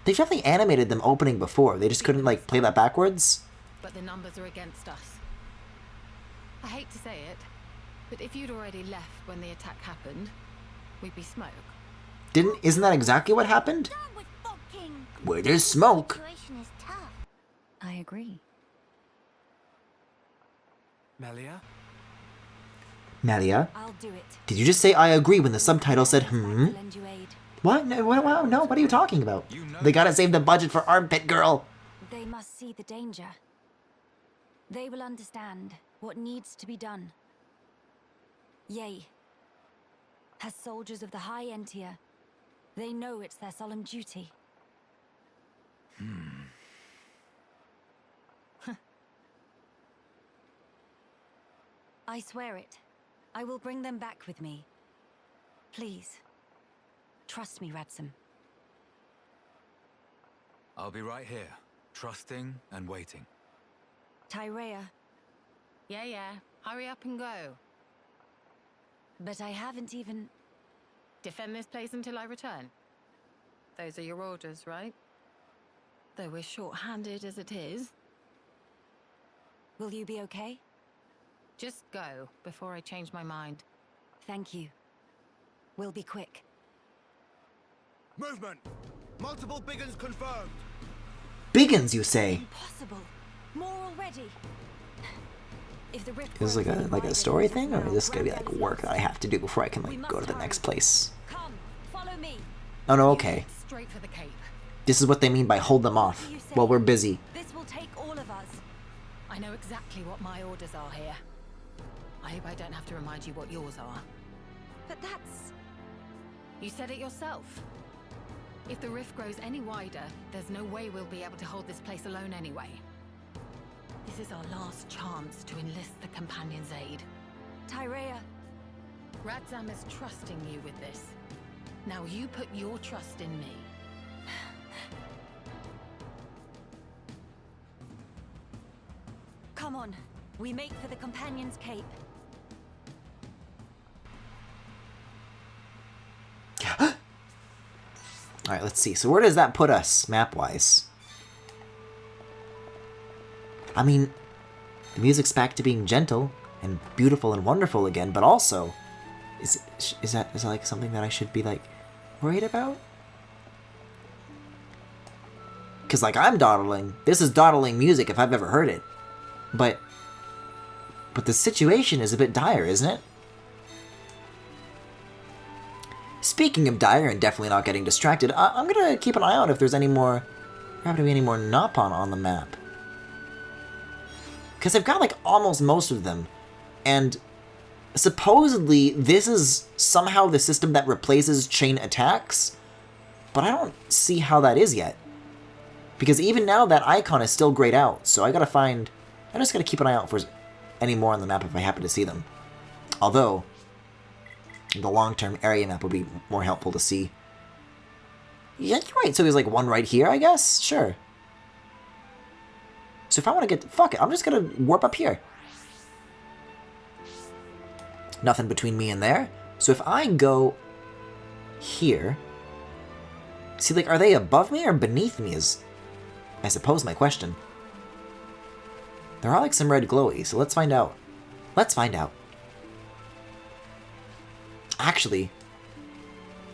They've definitely animated them opening before. They just couldn't, like, play that backwards. But the numbers are against us. I hate to say it, but if you'd already left when the attack happened, we'd be smoke. Isn't that exactly what happened? Down with Fog King. Where there's smoke. Situation is tough. I agree. Melia? Melia? I'll do it. Did you just say I agree when the subtitle said, I'd like hmm? to lend you aid. What? No, what are you talking about? They gotta save the budget for Armpit Girl. They must see the danger. They will understand what needs to be done. Yea. As soldiers of the High Entia, they know it's their solemn duty. I swear it. I will bring them back with me. Please. Trust me, Radsam. I'll be right here, trusting and waiting. Tyrea, Yeah. Hurry up and go. but I haven't even... Defend this place until I return. Those are your orders, right? Though we're short-handed as it is. Will you be okay? Just go before I change my mind. Thank you. We'll be quick. Movement! Multiple Biggins confirmed! Biggins, you say? Impossible. More already. If the rift Is this grows like a wider story than thing, or now, is this gonna be like Grandaddy's work that I have to do before I can We like must go to the hurry. next place? Come, follow me. Oh no, okay. Straight for the Cape. This is what they mean by hold them off What do you say? while we're busy. This will take all of us. I know exactly what my orders are here. I hope I don't have to remind you what yours are. But that's... You said it yourself. If the rift grows any wider, there's no way we'll be able to hold this place alone anyway. This is our last chance to enlist the Companion's aid. Tyrea. Radzam is trusting you with this. Now you put your trust in me. Come on. We make for the Companion's Cape. Alright, let's see. So where does that put us, map-wise? I mean, the music's back to being gentle and beautiful and wonderful again, but also, is that like something that I should be like worried about? Because like I'm dawdling. This is dawdling music if I've ever heard it. But the situation is a bit dire, isn't it? Speaking of dire and definitely not getting distracted, I'm gonna keep an eye out if there's any more... There happen to be any more Nopon on the map. Because I've got, like, almost most of them. And supposedly, this is somehow the system that replaces chain attacks. But I don't see how that is yet. Because even now, that icon is still grayed out. So I gotta find... I just gotta keep an eye out for any more on the map if I happen to see them. Although, the long-term area map would be more helpful to see. Yeah, you're right. So there's like one right here, I guess? Sure. So if I want to get... Fuck it, I'm just gonna warp up here. Nothing between me and there. So if I go here... See, like, are they above me or beneath me is, I suppose, my question. There are, like, some red glowy, so let's find out. Let's find out. Actually,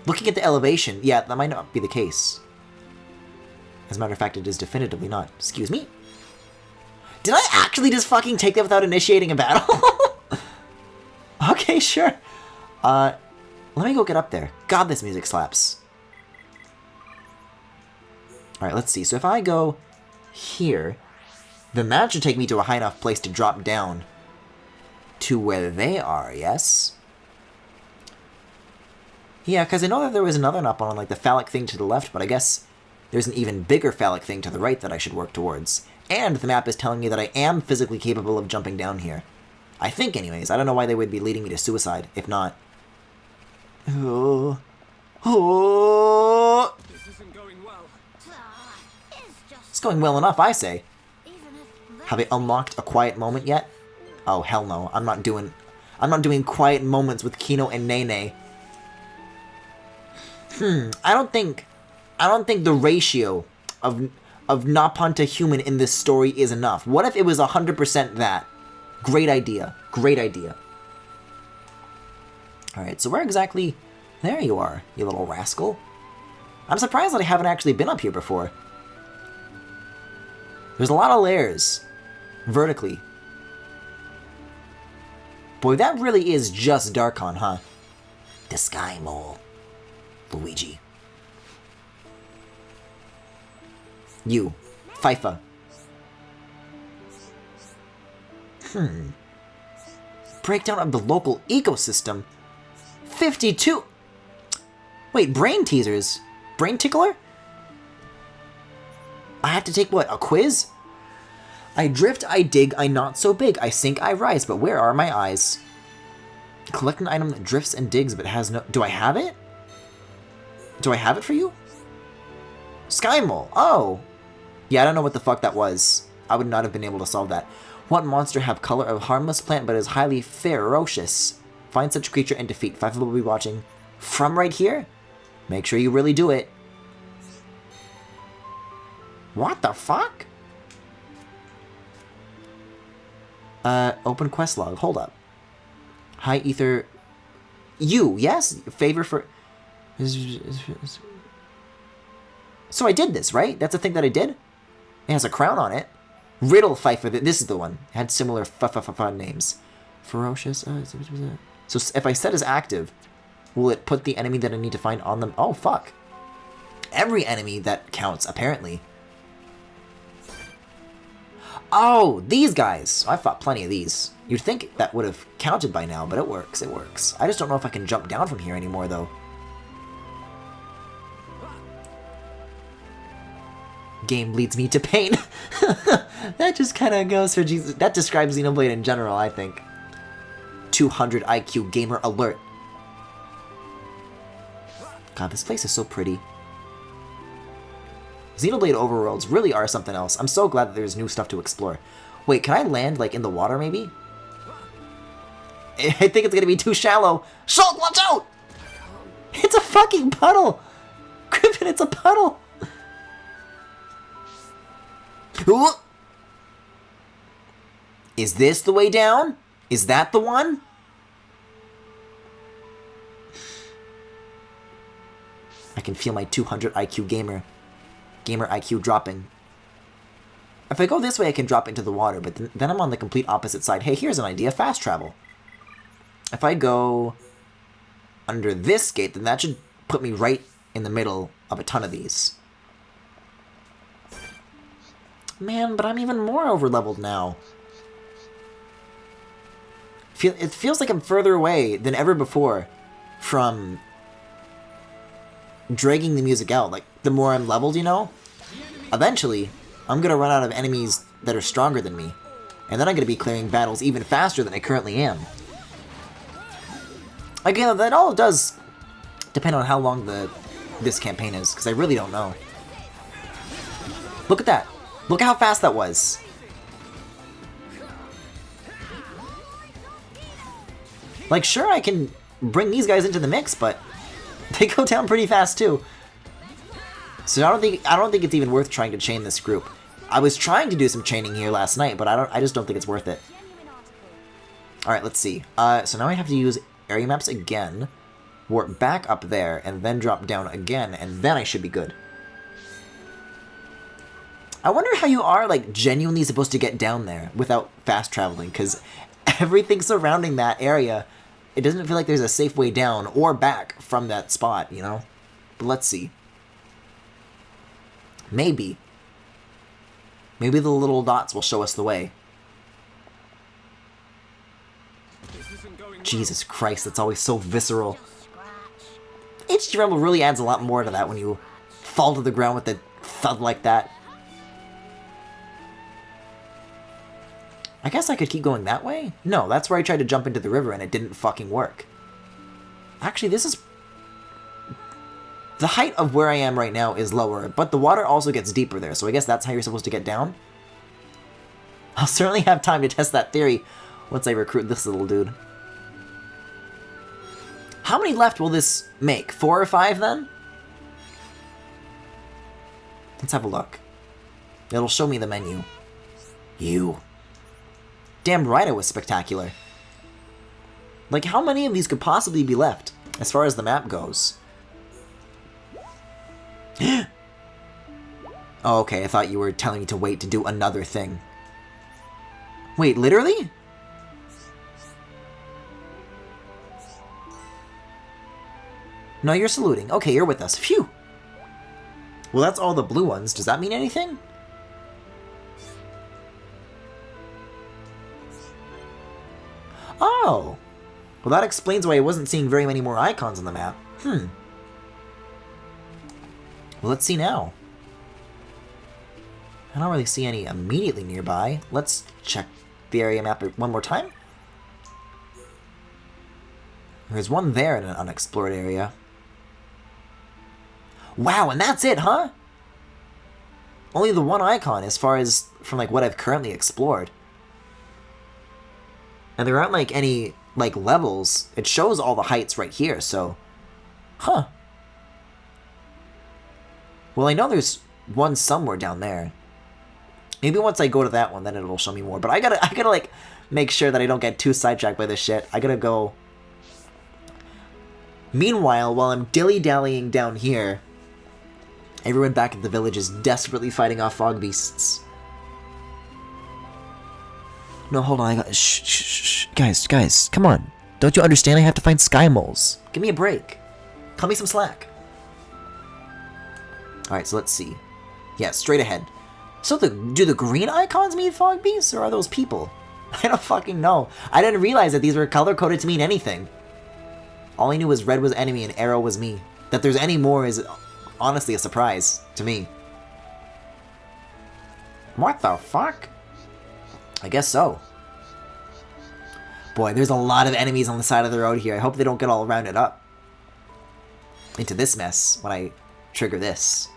looking at the elevation, yeah, that might not be the case. As a matter of fact, it is definitively not. Excuse me? Did I actually just fucking take that without initiating a battle? Okay, sure. Let me go get up there. God, this music slaps. Alright, let's see. So if I go here, then that should take me to a high enough place to drop down to where they are, yes? Yeah, because I know that there was another up on, like, the phallic thing to the left, but I guess there's an even bigger phallic thing to the right that I should work towards. And the map is telling me that I am physically capable of jumping down here. I think, anyways. I don't know why they would be leading me to suicide, if not. Oh. Oh. This isn't going well. It's going well enough, I say. Have I unlocked a quiet moment yet? Oh, hell no. I'm not doing quiet moments with Kino and Nene. I don't think the ratio of Nappan to human in this story is enough. What if it was 100% that? Great idea. Great idea. Alright, so where exactly... There you are, you little rascal. I'm surprised that I haven't actually been up here before. There's a lot of layers. Vertically. Boy, that really is just Darkon, huh? The Sky Mole. Luigi. You. FIFA. Breakdown of the local ecosystem. 52. Wait, brain teasers? Brain tickler? I have to take what, a quiz? I drift, I dig, I not so big. I sink, I rise, but where are my eyes? Collect an item that drifts and digs but has no... Do I have it? Do I have it for you? Sky Mole. Oh. Yeah, I don't know what the fuck that was. I would not have been able to solve that. What monster have color of harmless plant but is highly ferocious? Find such creature and defeat. 5 will be watching from right here. Make sure you really do it. What the fuck? Open quest log. Hold up. High ether. You, yes? Favor for... So I did this, right? That's the thing that I did? It has a crown on it. Riddle Pfeiffer. This is the one. It had similar names. Ferocious. So if I set as active, will it put the enemy that I need to find on them? Oh, fuck. Every enemy that counts, apparently. Oh, these guys. I fought plenty of these. You'd think that would have counted by now, but it works. It works. I just don't know if I can jump down from here anymore, though. Game leads me to pain. That just kind of goes for Jesus. That describes Xenoblade in general, I think. 200 IQ gamer alert. God, this place is so pretty. Xenoblade overworlds really are something else. I'm so glad that there's new stuff to explore. Wait, can I land, like, in the water, maybe? I think it's gonna be too shallow. Shulk, watch out! It's a fucking puddle! Griffin, it's a puddle! Ooh. Is this the way down? Is that the one? I can feel my 200 IQ gamer IQ dropping. If I go this way, I can drop into the water, but then I'm on the complete opposite side. Hey, here's an idea. Fast travel. If I go under this gate, then that should put me right in the middle of a ton of these. Man, but I'm even more over-leveled now. It feels like I'm further away than ever before from dragging the music out. Like, the more I'm leveled, you know? Eventually, I'm gonna run out of enemies that are stronger than me. And then I'm gonna be clearing battles even faster than I currently am. Again, that all does depend on how long this campaign is, because I really don't know. Look at that. Look how fast that was. Like, sure, I can bring these guys into the mix, but they go down pretty fast too. So I don't think it's even worth trying to chain this group. I was trying to do some chaining here last night, but I just don't think it's worth it. All right, let's see. So now I have to use area maps again, warp back up there, and then drop down again, and then I should be good. I wonder how you are, like, genuinely supposed to get down there without fast traveling, because everything surrounding that area, it doesn't feel like there's a safe way down or back from that spot, you know? But let's see. Maybe. Maybe the little dots will show us the way. Jesus Christ, that's always so visceral. HG Rumble really adds a lot more to that when you fall to the ground with a thud like that. I guess I could keep going that way? No, that's where I tried to jump into the river and it didn't fucking work. Actually, this is... The height of where I am right now is lower, but the water also gets deeper there, so I guess that's how you're supposed to get down? I'll certainly have time to test that theory once I recruit this little dude. How many left will this make? 4 or 5 then? Let's have a look. It'll show me the menu. You. Damn right it was spectacular. Like, how many of these could possibly be left, as far as the map goes? Oh, okay, I thought you were telling me to wait to do another thing. Wait, literally? No, you're saluting. Okay, you're with us. Phew! Well, that's all the blue ones. Does that mean anything? Oh! Well, that explains why I wasn't seeing very many more icons on the map. Well, let's see now. I don't really see any immediately nearby. Let's check the area map one more time. There's one there in an unexplored area. Wow, and that's it, huh? Only the one icon as far as from like what I've currently explored. And there aren't like any like levels. It shows all the heights right here, so huh. Well, I know there's one somewhere down there. Maybe once I go to that one, then it'll show me more. But I gotta like make sure that I don't get too sidetracked by this shit. I gotta go. Meanwhile, while I'm dilly-dallying down here, everyone back at the village is desperately fighting off fog beasts. No, hold on. I got shh. Guys, come on. Don't you understand? I have to find sky moles. Give me a break. Cut me some slack. All right, so let's see. Yeah, straight ahead. So do the green icons mean fog beasts, or are those people? I don't fucking know. I didn't realize that these were color-coded to mean anything. All I knew was red was enemy and arrow was me. That there's any more is honestly a surprise to me. What the fuck? I guess so. Boy, there's a lot of enemies on the side of the road here. I hope they don't get all rounded up into this mess when I trigger this.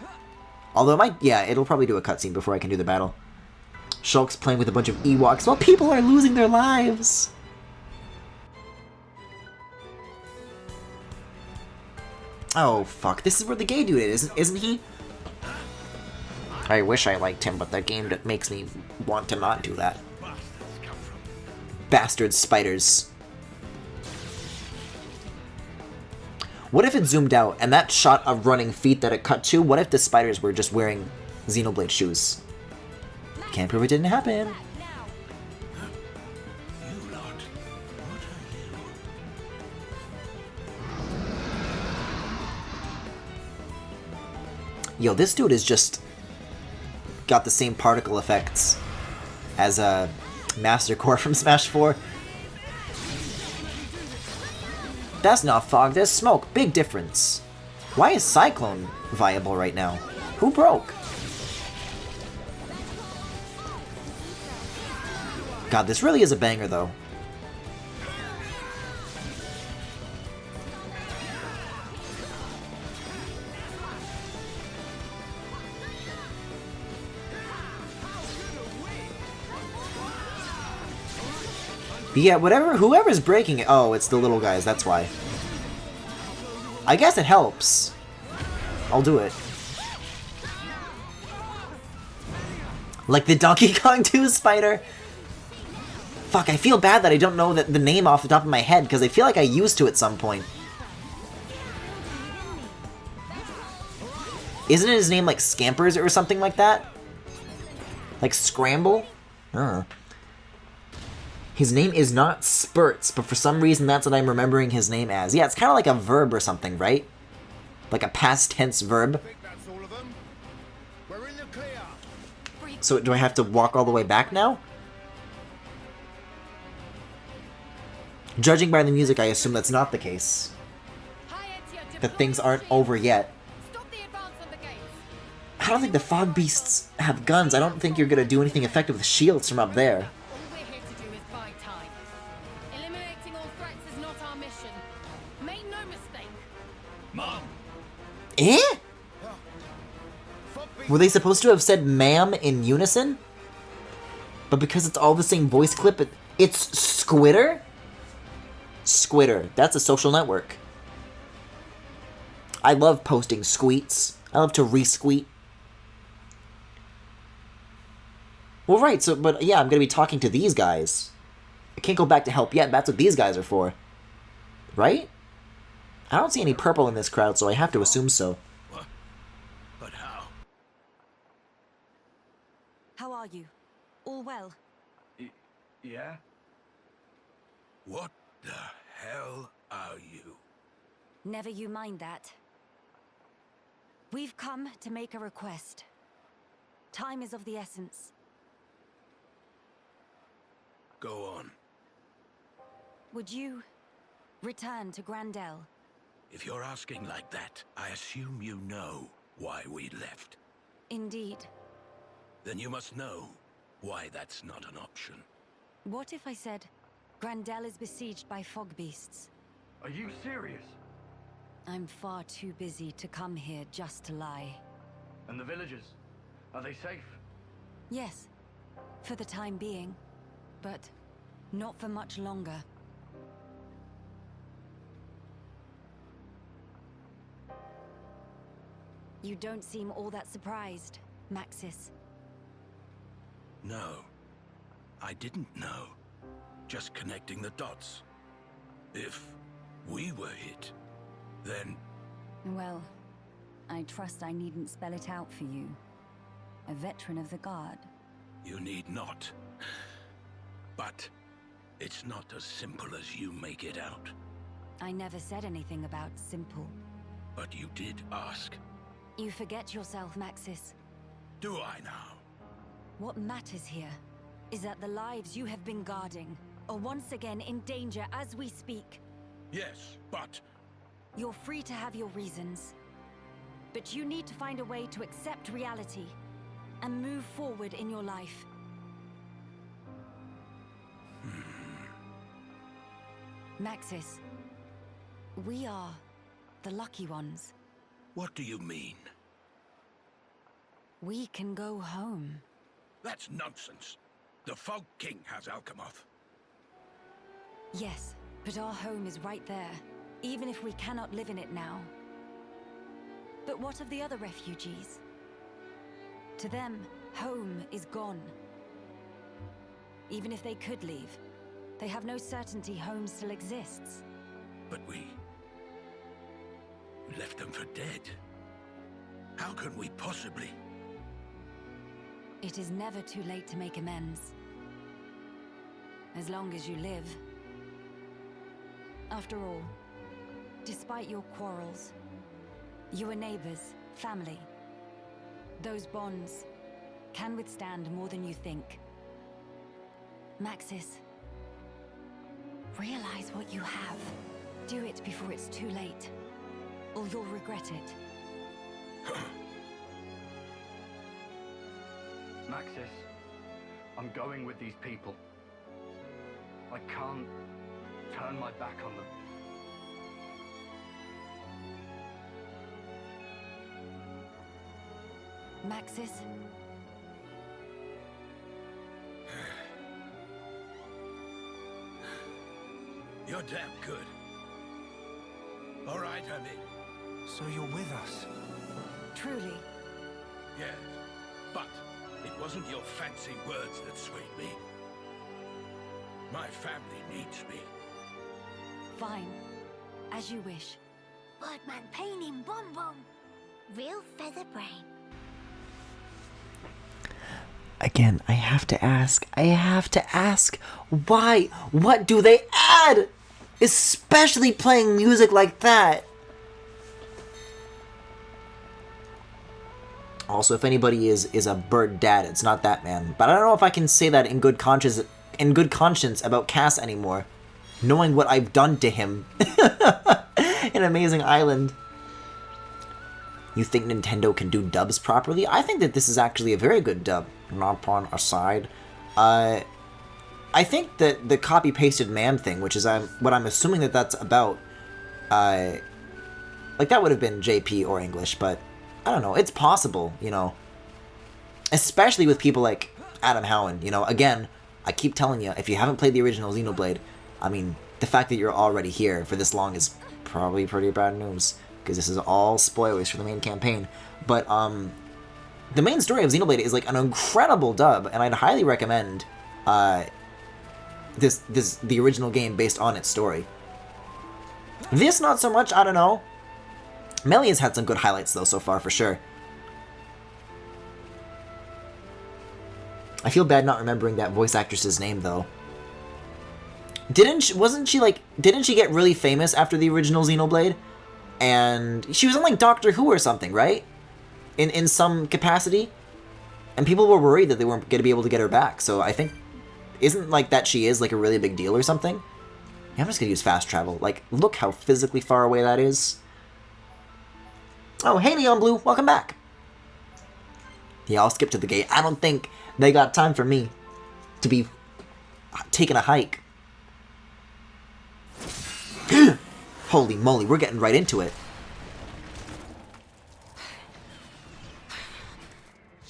Although it might, yeah, it'll probably do a cutscene before I can do the battle. Shulk's playing with a bunch of Ewoks while people are losing their lives. Oh, fuck. This is where the gay dude is, isn't he? I wish I liked him, but the game makes me want to not do that. Bastard spiders. What if it zoomed out, and that shot of running feet that it cut to, what if the spiders were just wearing Xenoblade shoes? Can't prove it didn't happen. Yo, this dude is just got the same particle effects as Master Core from Smash 4. That's not fog, there's smoke. Big difference. Why is Cyclone viable right now? Who broke? God, this really is a banger, though. But yeah, whoever's breaking it. Oh, it's the little guys, that's why. I guess it helps. I'll do it. Like the Donkey Kong 2 spider. Fuck, I feel bad that I don't know the name off the top of my head, because I feel like I used to at some point. Isn't his name like Scampers or something like that? Like Scramble? His name is not Spurts, but for some reason that's what I'm remembering his name as. Yeah, it's kind of like a verb or something, right? Like a past tense verb. I think that's all of them. We're in the clear. So do I have to walk all the way back now? Judging by the music, I assume that's not the case. That things aren't over yet. Stop the advance on the gates. I don't think the fog beasts have guns. I don't think you're gonna do anything effective with shields from up there. All we're here to do is buy time. Eliminating all threats is not our mission. Make no mistake. Mom! Eh? Fog beast Were they supposed to have said ma'am in unison? But because it's all the same voice clip, it's Squitter? Squitter. That's a social network. I love posting squeets. I love to re-squeet. Well, right, so, but yeah, I'm gonna be talking to these guys. I can't go back to help yet, that's what these guys are for. Right? I don't see any purple in this crowd, so I have to assume so. What? But how? How are you? All well? Yeah? What the hell are you? Never you mind that. We've come to make a request. Time is of the essence. Go on. Would you return to Grandel? If you're asking like that, I assume you know why we left. Indeed. Then you must know why that's not an option. What if I said Grandel is besieged by fog beasts? Are you serious? I'm far too busy to come here just to lie. And the villagers? Are they safe? Yes, for the time being, but not for much longer. You don't seem all that surprised, Maxis. No. I didn't know. Just connecting the dots. If we were hit, then... Well, I trust I needn't spell it out for you. A veteran of the Guard. You need not. But it's not as simple as you make it out. I never said anything about simple. But you did ask. You forget yourself, Maxis. Do I now? What matters here is that the lives you have been guarding are once again in danger as we speak. Yes, but... You're free to have your reasons. But you need to find a way to accept reality and move forward in your life. Maxis, we are the lucky ones. What do you mean? We can go home. That's nonsense. The Fog King has Alchemoth. Yes, but our home is right there, even if we cannot live in it now. But what of the other refugees? To them, home is gone. Even if they could leave, they have no certainty home still exists. But we left them for dead. How can we possibly... It is never too late to make amends. As long as you live. After all, despite your quarrels, you are neighbors, family. Those bonds can withstand more than you think. Maxis, realize what you have. Do it before it's too late, or you'll regret it. Maxis, I'm going with these people. I can't turn my back on them. Maxis? You're damn good. All right, I'm in. So you're with us? Truly. Yes, but it wasn't your fancy words that swayed me. My family needs me. Fine. As you wish. Birdman pain in Bom Bom. Real feather brain. Again, I have to ask, why? What do they add? Especially playing music like that. Also, if anybody is a bird dad, it's not that man. But I don't know if I can say that in good conscience about Cass anymore, knowing what I've done to him in Amazing Island. You think Nintendo can do dubs properly? I think that this is actually a very good dub. Not on aside. I think that the copy-pasted man thing, which is what I'm assuming that that's about, like that would have been JP or English, but I don't know. It's possible, you know. Especially with people like Adam Howen, you know. Again, I keep telling you, if you haven't played the original Xenoblade, I mean, the fact that you're already here for this long is probably pretty bad news, because this is all spoilers for the main campaign. But the main story of Xenoblade is like an incredible dub, and I'd highly recommend the original game based on its story. This not so much. I don't know. Melee has had some good highlights though so far for sure. I feel bad not remembering that voice actress's name though. Didn't she get really famous after the original Xenoblade? And she was on like Doctor Who or something, right? In some capacity? And people were worried that they weren't going to be able to get her back. So I think, isn't like that she is like a really big deal or something? Yeah, I'm just going to use fast travel. Like, look how physically far away that is. Oh, hey Neon Blue, welcome back. Yeah, I'll skip to the gate. I don't think they got time for me to be taking a hike. Holy moly, we're getting right into it.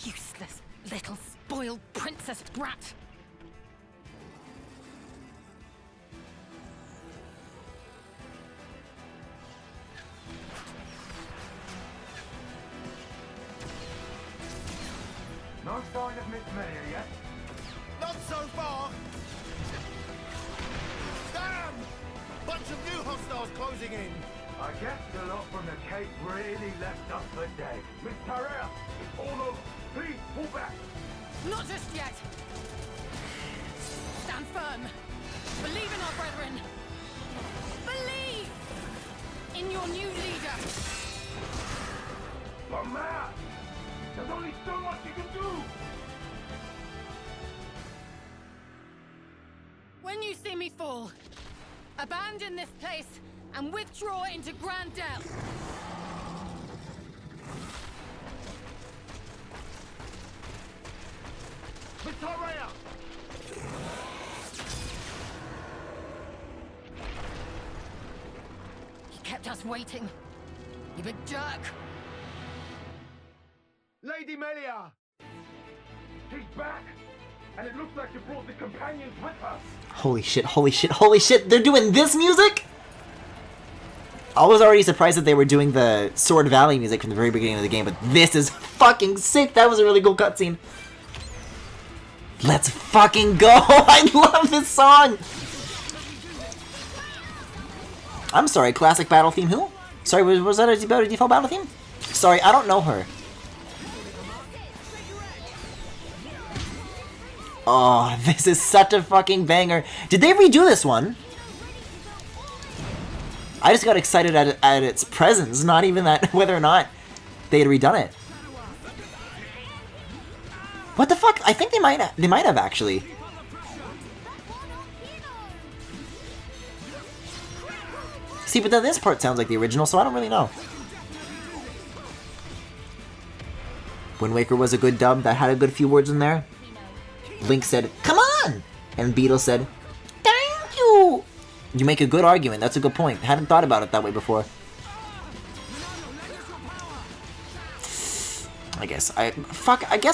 Useless little spoiled princess brat. No sign of Miss Melia yet? Not so far! Damn! Bunch of new hostiles closing in! I guess the lot from the Cape really left us for dead. Miss Tarea, it's all over. Please, pull back. Not just yet. Stand firm. Believe in our brethren. Believe in your new leader. But man, there's only so much you can do. When you see me fall, abandon this place and withdraw into Grandel. Miss Tarea! You kept us waiting. You big jerk. Lady Melia! She's back, and it looks like she brought the companions with her. Holy shit, holy shit, holy shit, they're doing this music?! I was already surprised that they were doing the Sword Valley music from the very beginning of the game, but this is fucking sick! That was a really cool cutscene. Let's fucking go! I love this song! I'm sorry, classic battle theme who? Sorry, was that a default battle theme? Sorry, I don't know her. Oh, this is such a fucking banger. Did they redo this one? I just got excited at its presence, not even that whether or not they had redone it. What the fuck? I think they might have actually. See, but then this part sounds like the original, so I don't really know. Wind Waker was a good dub that had a good few words in there. Link said, "Come on!" And Beetle said, "Thank you!" You make a good argument. That's a good point. I hadn't thought about it that way before. I guess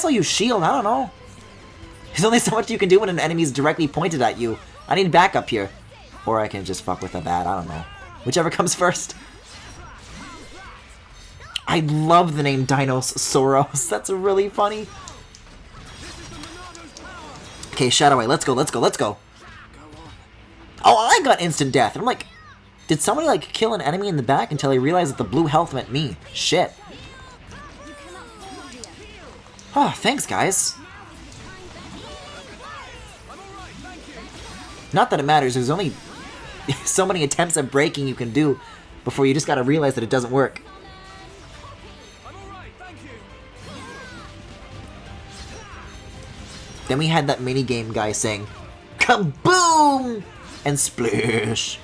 I'll use shield. I don't know. There's only so much you can do when an enemy's directly pointed at you. I need backup here. Or I can just fuck with a bat. I don't know. Whichever comes first. I love the name Dinosaurus. That's really funny. Okay, Shadow Eye. Let's go, let's go, let's go. Oh, I got instant death. I'm like, did somebody like kill an enemy in the back until I realized that the blue health meant me? Shit. Oh, thanks, guys. Not that it matters. There's only so many attempts at breaking you can do before you just gotta realize that it doesn't work. Then we had that minigame guy saying, "Kaboom!" and splish.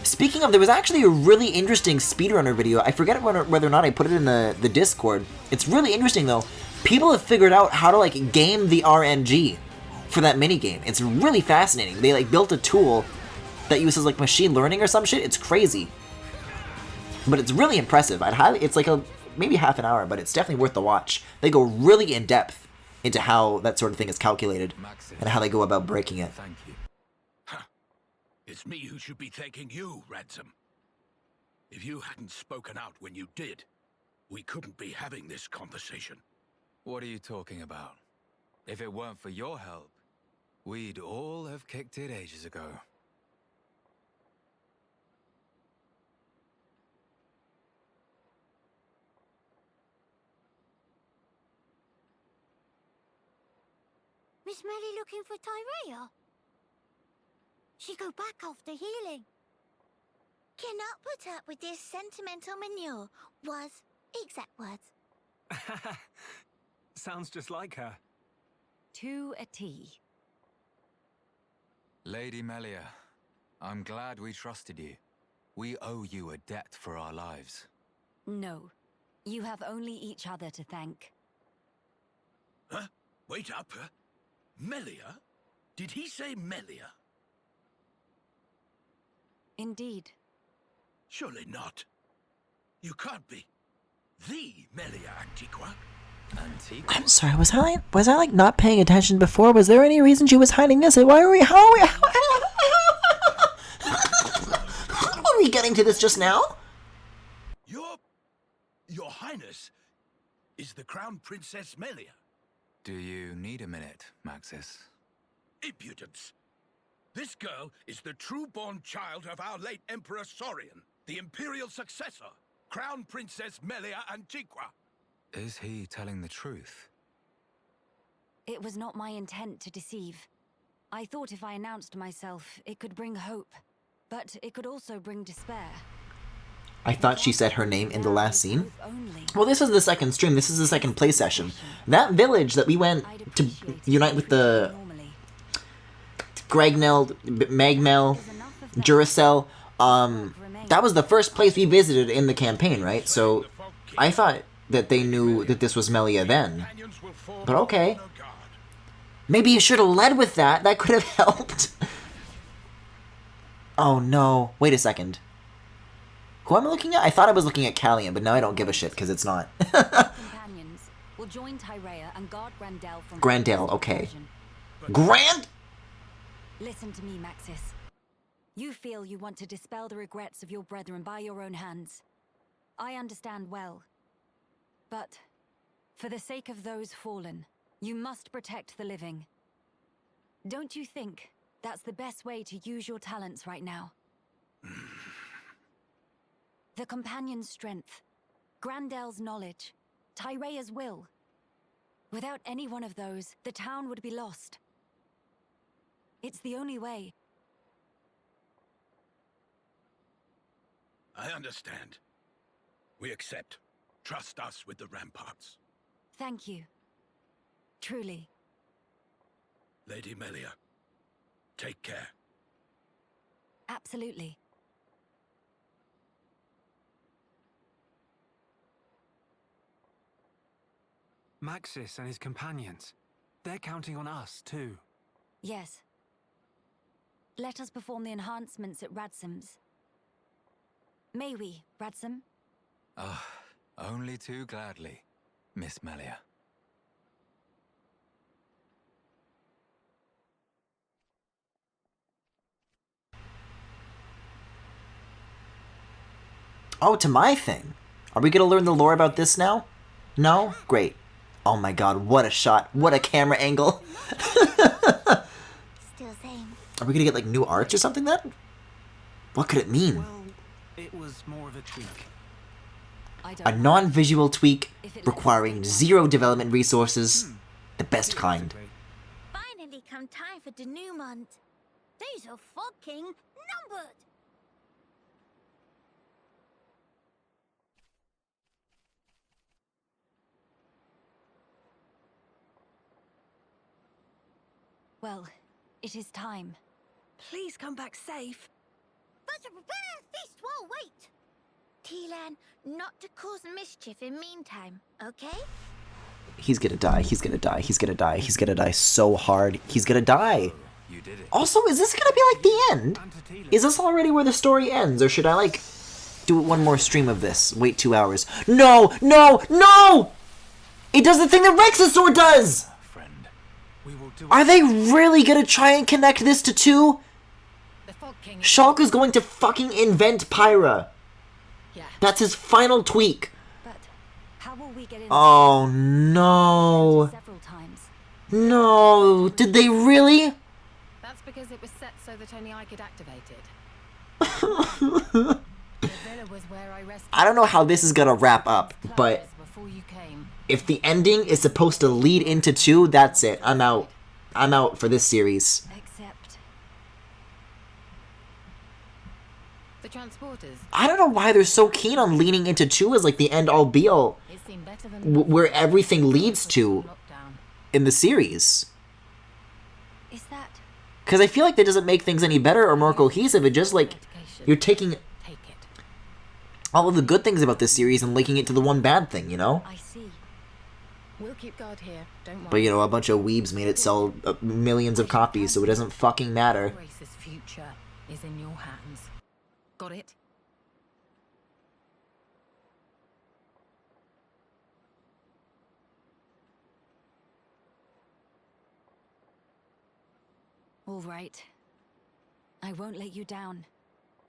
Speaking of, there was actually a really interesting speedrunner video. I forget whether or not I put it in the Discord. It's really interesting though. People have figured out how to like game the RNG for that minigame. It's really fascinating. They like built a tool that uses like machine learning or some shit. It's crazy. But it's really impressive. It's like maybe half an hour, but it's definitely worth the watch. They go really in depth into how that sort of thing is calculated and how they go about breaking it. Thank you. Huh. It's me who should be thanking you, Ransom. If you hadn't spoken out when you did, we couldn't be having this conversation. What are you talking about? If it weren't for your help, we'd all have kicked it ages ago. Miss Melly looking for Tyrea? She go back after healing. Cannot put up with this sentimental manure, was exact words. Sounds just like her. To a T. Lady Melia, I'm glad we trusted you. We owe you a debt for our lives. No. You have only each other to thank. Huh? Wait up. Melia? Did he say Melia? Indeed. Surely not. You can't be the Melia Antiqua. Antiqua? I'm sorry, was I like not paying attention before? Was there any reason she was hiding this? Why are we how are we getting to this just now? Your Highness is the Crown Princess Melia. Do you need a minute, Maxis? Impudence. This girl is the true-born child of our late Emperor Saurian, the imperial successor, Crown Princess Melia Antiqua. Is he telling the truth? It was not my intent to deceive. I thought if I announced myself, it could bring hope. But it could also bring despair. I thought she said her name in the last scene. Well, this is the second stream. This is the second play session. That village that we went to unite with the Gragnell, Magmel, Duracell, that was the first place we visited in the campaign, right? So I thought that they knew that this was Melia then. But okay. Maybe you should have led with that. That could have helped. Oh no. Wait a second. Who am I looking at? I thought I was looking at Callian, but now I don't give a shit because it's not. Companions will join Tyrea and guard Grandel from Grandel, okay. Grand? Listen to me, Maxis. You feel you want to dispel the regrets of your brethren by your own hands. I understand well. But for the sake of those fallen, you must protect the living. Don't you think that's the best way to use your talents right now? The Companion's strength, Grandel's knowledge, Tyrea's will. Without any one of those, the town would be lost. It's the only way. I understand. We accept. Trust us with the ramparts. Thank you. Truly. Lady Melia, take care. Absolutely. Maxis and his companions. They're counting on us, too. Yes. Let us perform the enhancements at Radsom's. May we, Radsom? Ah, only too gladly, Miss Melia. Oh, to my thing. Are we gonna learn the lore about this now? No? Great. Oh my god, what a shot. What a camera angle. Still same. Are we gonna get, like, new arts or something then? What could it mean? Well, it was more of a tweak. A non-visual tweak requiring 0 development resources. The best kind. Finally come time for denouement. Days of Fog King numbered. Well, it is time. Please come back safe. But to prepare feast while wait. T-Lan, not to cause mischief in meantime, okay? He's gonna die, he's gonna die, he's gonna die, he's gonna die so hard. He's gonna die. You did it. Also, is this gonna be like the end? Is this already where the story ends? Or should I, like, do one more stream of this? Wait 2 hours. No! No! No! It does the thing that Rex's sword does! Friend. We will do Are they really gonna try and connect this to 2? The Fog King. Shulk is going to fucking invent Pyra. Yeah. That's his final tweak. But how will we get in? Oh no. Several times. No. Did they really? That's because it was set so that only I could activate it. The villa was where I rescued I don't know how this is gonna wrap up, but before you came. if the ending is supposed to lead into 2, that's it. I'm out. I'm out for this series. Except The transporters. I don't know why they're so keen on leaning into 2 as like the end all be all, It seemed better than where everything leads to lockdown. in the series. is that Because I feel like that doesn't make things any better or more cohesive. It just like you're taking Take it. all of the good things about this series and linking it to the one bad thing, you know? I see. We'll keep guard here. Don't worry. But you know, a bunch of weebs made it sell millions of copies, so it doesn't fucking matter. Grace's future is in your hands. Got it? All right. I won't let you down.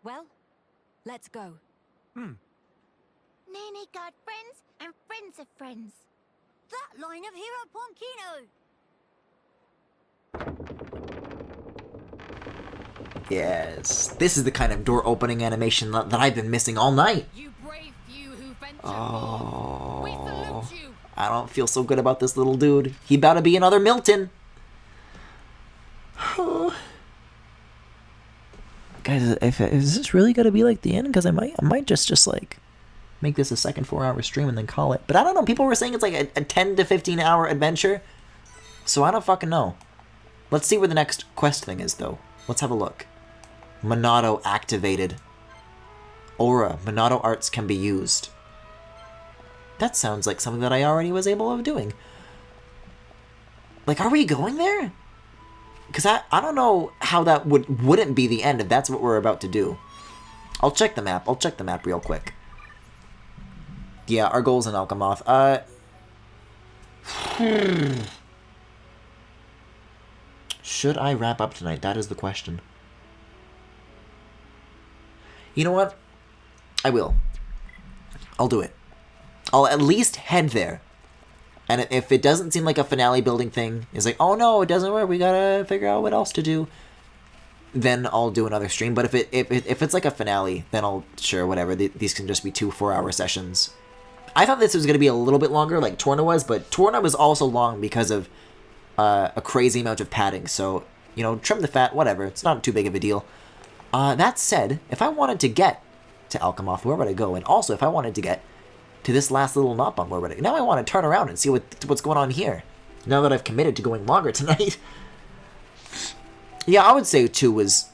Well, let's go. Nene got friends and friends of friends. That line of Hero Ponkino. Yes, this is the kind of door opening animation that I've been missing all night. You brave few who venture Oh, forth. We salute you. I don't feel so good about this little dude. He about to be another Milton. Guys, is this really gonna be like the end? Because I might just like make this a second 4-hour stream and then call it. But I don't know. People were saying it's like a 10 to 15 hour adventure, so I don't fucking know. Let's see where the next quest thing is, though. Let's have a look. Monado activated. Aura. Monado arts can be used. That sounds like something that I already was able of doing. Like, are we going there? Because I don't know how that wouldn't be the end if that's what we're about to do. I'll check the map. I'll check the map real quick. Yeah, our goal's in Alchemoth. Should I wrap up tonight? That is the question. You know what? I will. I'll do it. I'll at least head there. And if it doesn't seem like a finale building thing, it's like, oh no, it doesn't work, we gotta figure out what else to do, then I'll do another stream. But if it's like a finale, then I'll, sure, whatever, these can just be 2 4-hour sessions. I thought this was gonna be a little bit longer, like Torna was, but Torna was also long because of a crazy amount of padding, so, you know, trim the fat, whatever, it's not too big of a deal. That said, if I wanted to get to Alchemoth, where would I go? And also, if I wanted to get to this last little knot bomb, where would I... Now I want to turn around and see what's going on here. Now that I've committed to going longer tonight. Yeah, I would say 2 was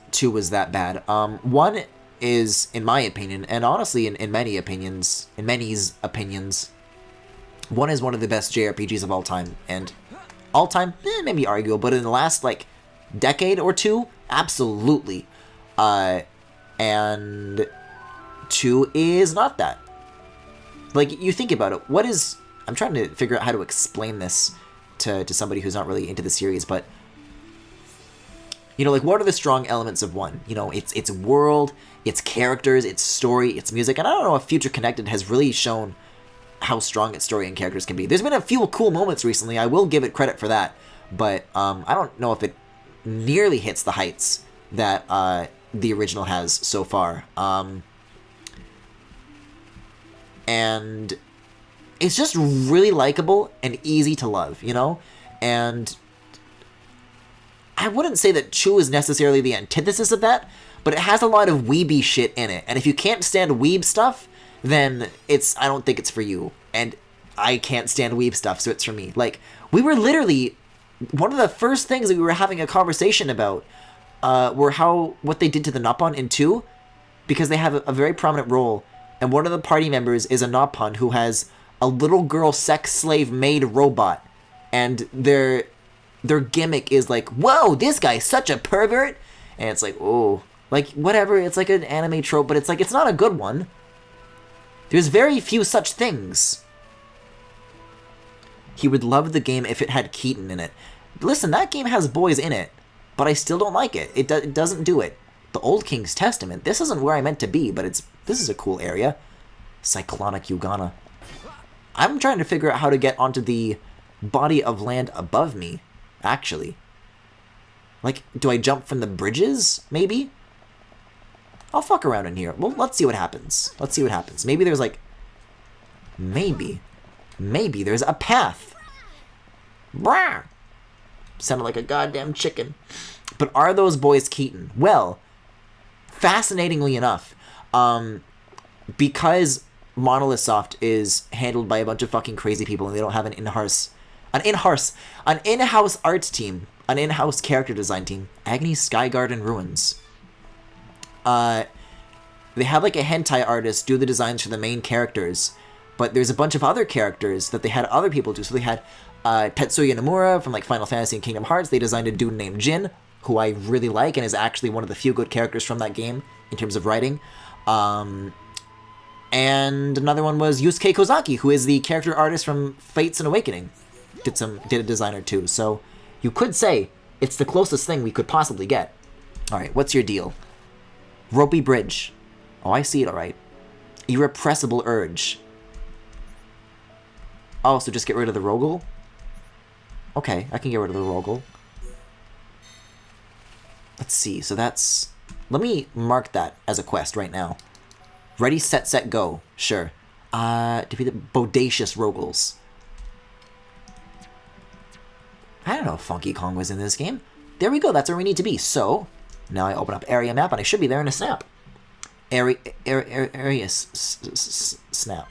that bad. 1 is, in my opinion, and honestly in many's opinions, 1 is one of the best JRPGs of all time, and all time, maybe arguable, but in the last, like, decade or two, absolutely. And 2 is not that. Like, you think about it, what is... I'm trying to figure out how to explain this to somebody who's not really into the series, but... You know, like, what are the strong elements of 1? You know, its world, its characters, its story, its music, and I don't know if Future Connected has really shown how strong its story and characters can be. There's been a few cool moments recently, I will give it credit for that, but I don't know if it nearly hits the heights that the original has so far. And it's just really likable and easy to love, you know? And I wouldn't say that 2 is necessarily the antithesis of that, but it has a lot of weeby shit in it. And if you can't stand weeb stuff, then I don't think it's for you. And I can't stand weeb stuff, so it's for me. Like, we were literally, one of the first things that we were having a conversation about were what they did to the Nopon in 2, because they have a very prominent role, and one of the party members is a Nopon who has a little girl sex slave maid robot, and their gimmick is like, whoa, this guy's such a pervert, and it's like, oh, like, whatever, it's like an anime trope, but it's like, it's not a good one. There's very few such things. He would love the game if it had Keaton in it. Listen, that game has boys in it, but I still don't like it. It doesn't do it. The Old King's Testament, this isn't where I meant to be, but this is a cool area. Cyclonic Ugana. I'm trying to figure out how to get onto the body of land above me, actually. Like, do I jump from the bridges, maybe? I'll fuck around in here. Well, let's see what happens. Let's see what happens. Maybe there's like... Maybe there's a path. Brah! Sounded like a goddamn chicken. But are those boys Keaton? Well, fascinatingly enough, because Monolith Soft is handled by a bunch of fucking crazy people and they don't have an in-house art team, an in-house character design team, Agni Skygarden Ruins. They have like a hentai artist do the designs for the main characters, but there's a bunch of other characters that they had other people do. So they had Tetsuya Nomura from like Final Fantasy and Kingdom Hearts. They designed a dude named Jin, who I really like and is actually one of the few good characters from that game in terms of writing. And another one was Yusuke Kozaki, who is the character artist from Fates and Awakening. Did a designer too. So you could say it's the closest thing we could possibly get. All right, what's your deal? Ropey Bridge. Oh, I see it, all right. Irrepressible Urge. Oh, so just get rid of the Rogel? Okay, I can get rid of the Rogel. Let's see, so that's... Let me mark that as a quest right now. Ready, set, go. Sure. Defeat the Bodacious Rogels. I don't know if Funky Kong was in this game. There we go, that's where we need to be. So, now I open up area map and I should be there in a snap. Area snap.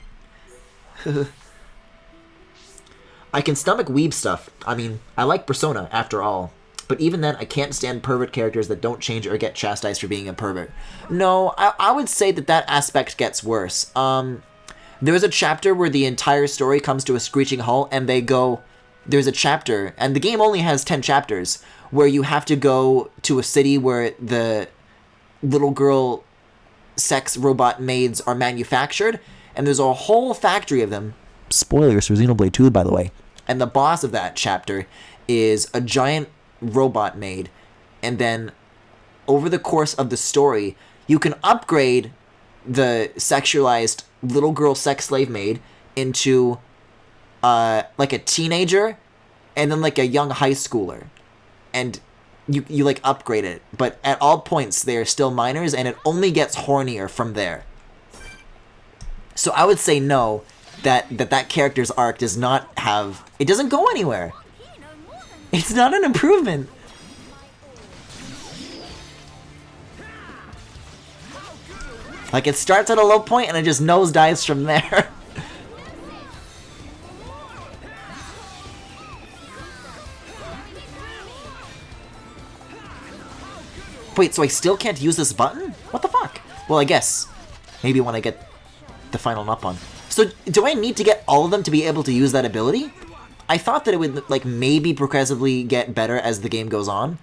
I can stomach weeb stuff. I mean, I like Persona, after all. But even then, I can't stand pervert characters that don't change or get chastised for being a pervert. No, I would say that aspect gets worse. There's a chapter where the entire story comes to a screeching halt, and they go... There's a chapter, and the game only has 10 chapters, where you have to go to a city where the little girl sex robot maids are manufactured, and there's a whole factory of them. Spoilers for Xenoblade 2, by the way. And the boss of that chapter is a giant robot maid, and then over the course of the story, you can upgrade the sexualized little girl sex slave maid into like a teenager, and then like a young high schooler, and you like upgrade it, but at all points they are still minors, and it only gets hornier from there. So I would say no, that character's arc does not have... It doesn't go anywhere. It's not an improvement. Like, it starts at a low point and it just nosedives from there. Wait, so I still can't use this button? What the fuck? Well, I guess. Maybe when I get the final up on. So, do I need to get all of them to be able to use that ability? I thought that it would, like, maybe progressively get better as the game goes on.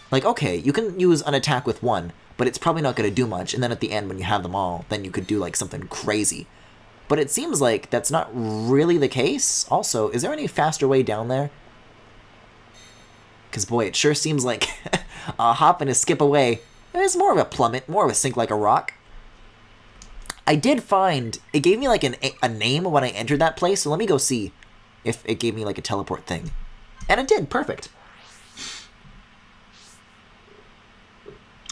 Like, okay, you can use an attack with one, but it's probably not going to do much, and then at the end, when you have them all, then you could do, like, something crazy. But it seems like that's not really the case. Also, is there any faster way down there? Because, boy, it sure seems like a hop and a skip away. It's more of a plummet, more of a sink like a rock. I did find, it gave me, like, a name when I entered that place, so let me go see if it gave me, like, a teleport thing. And it did, perfect.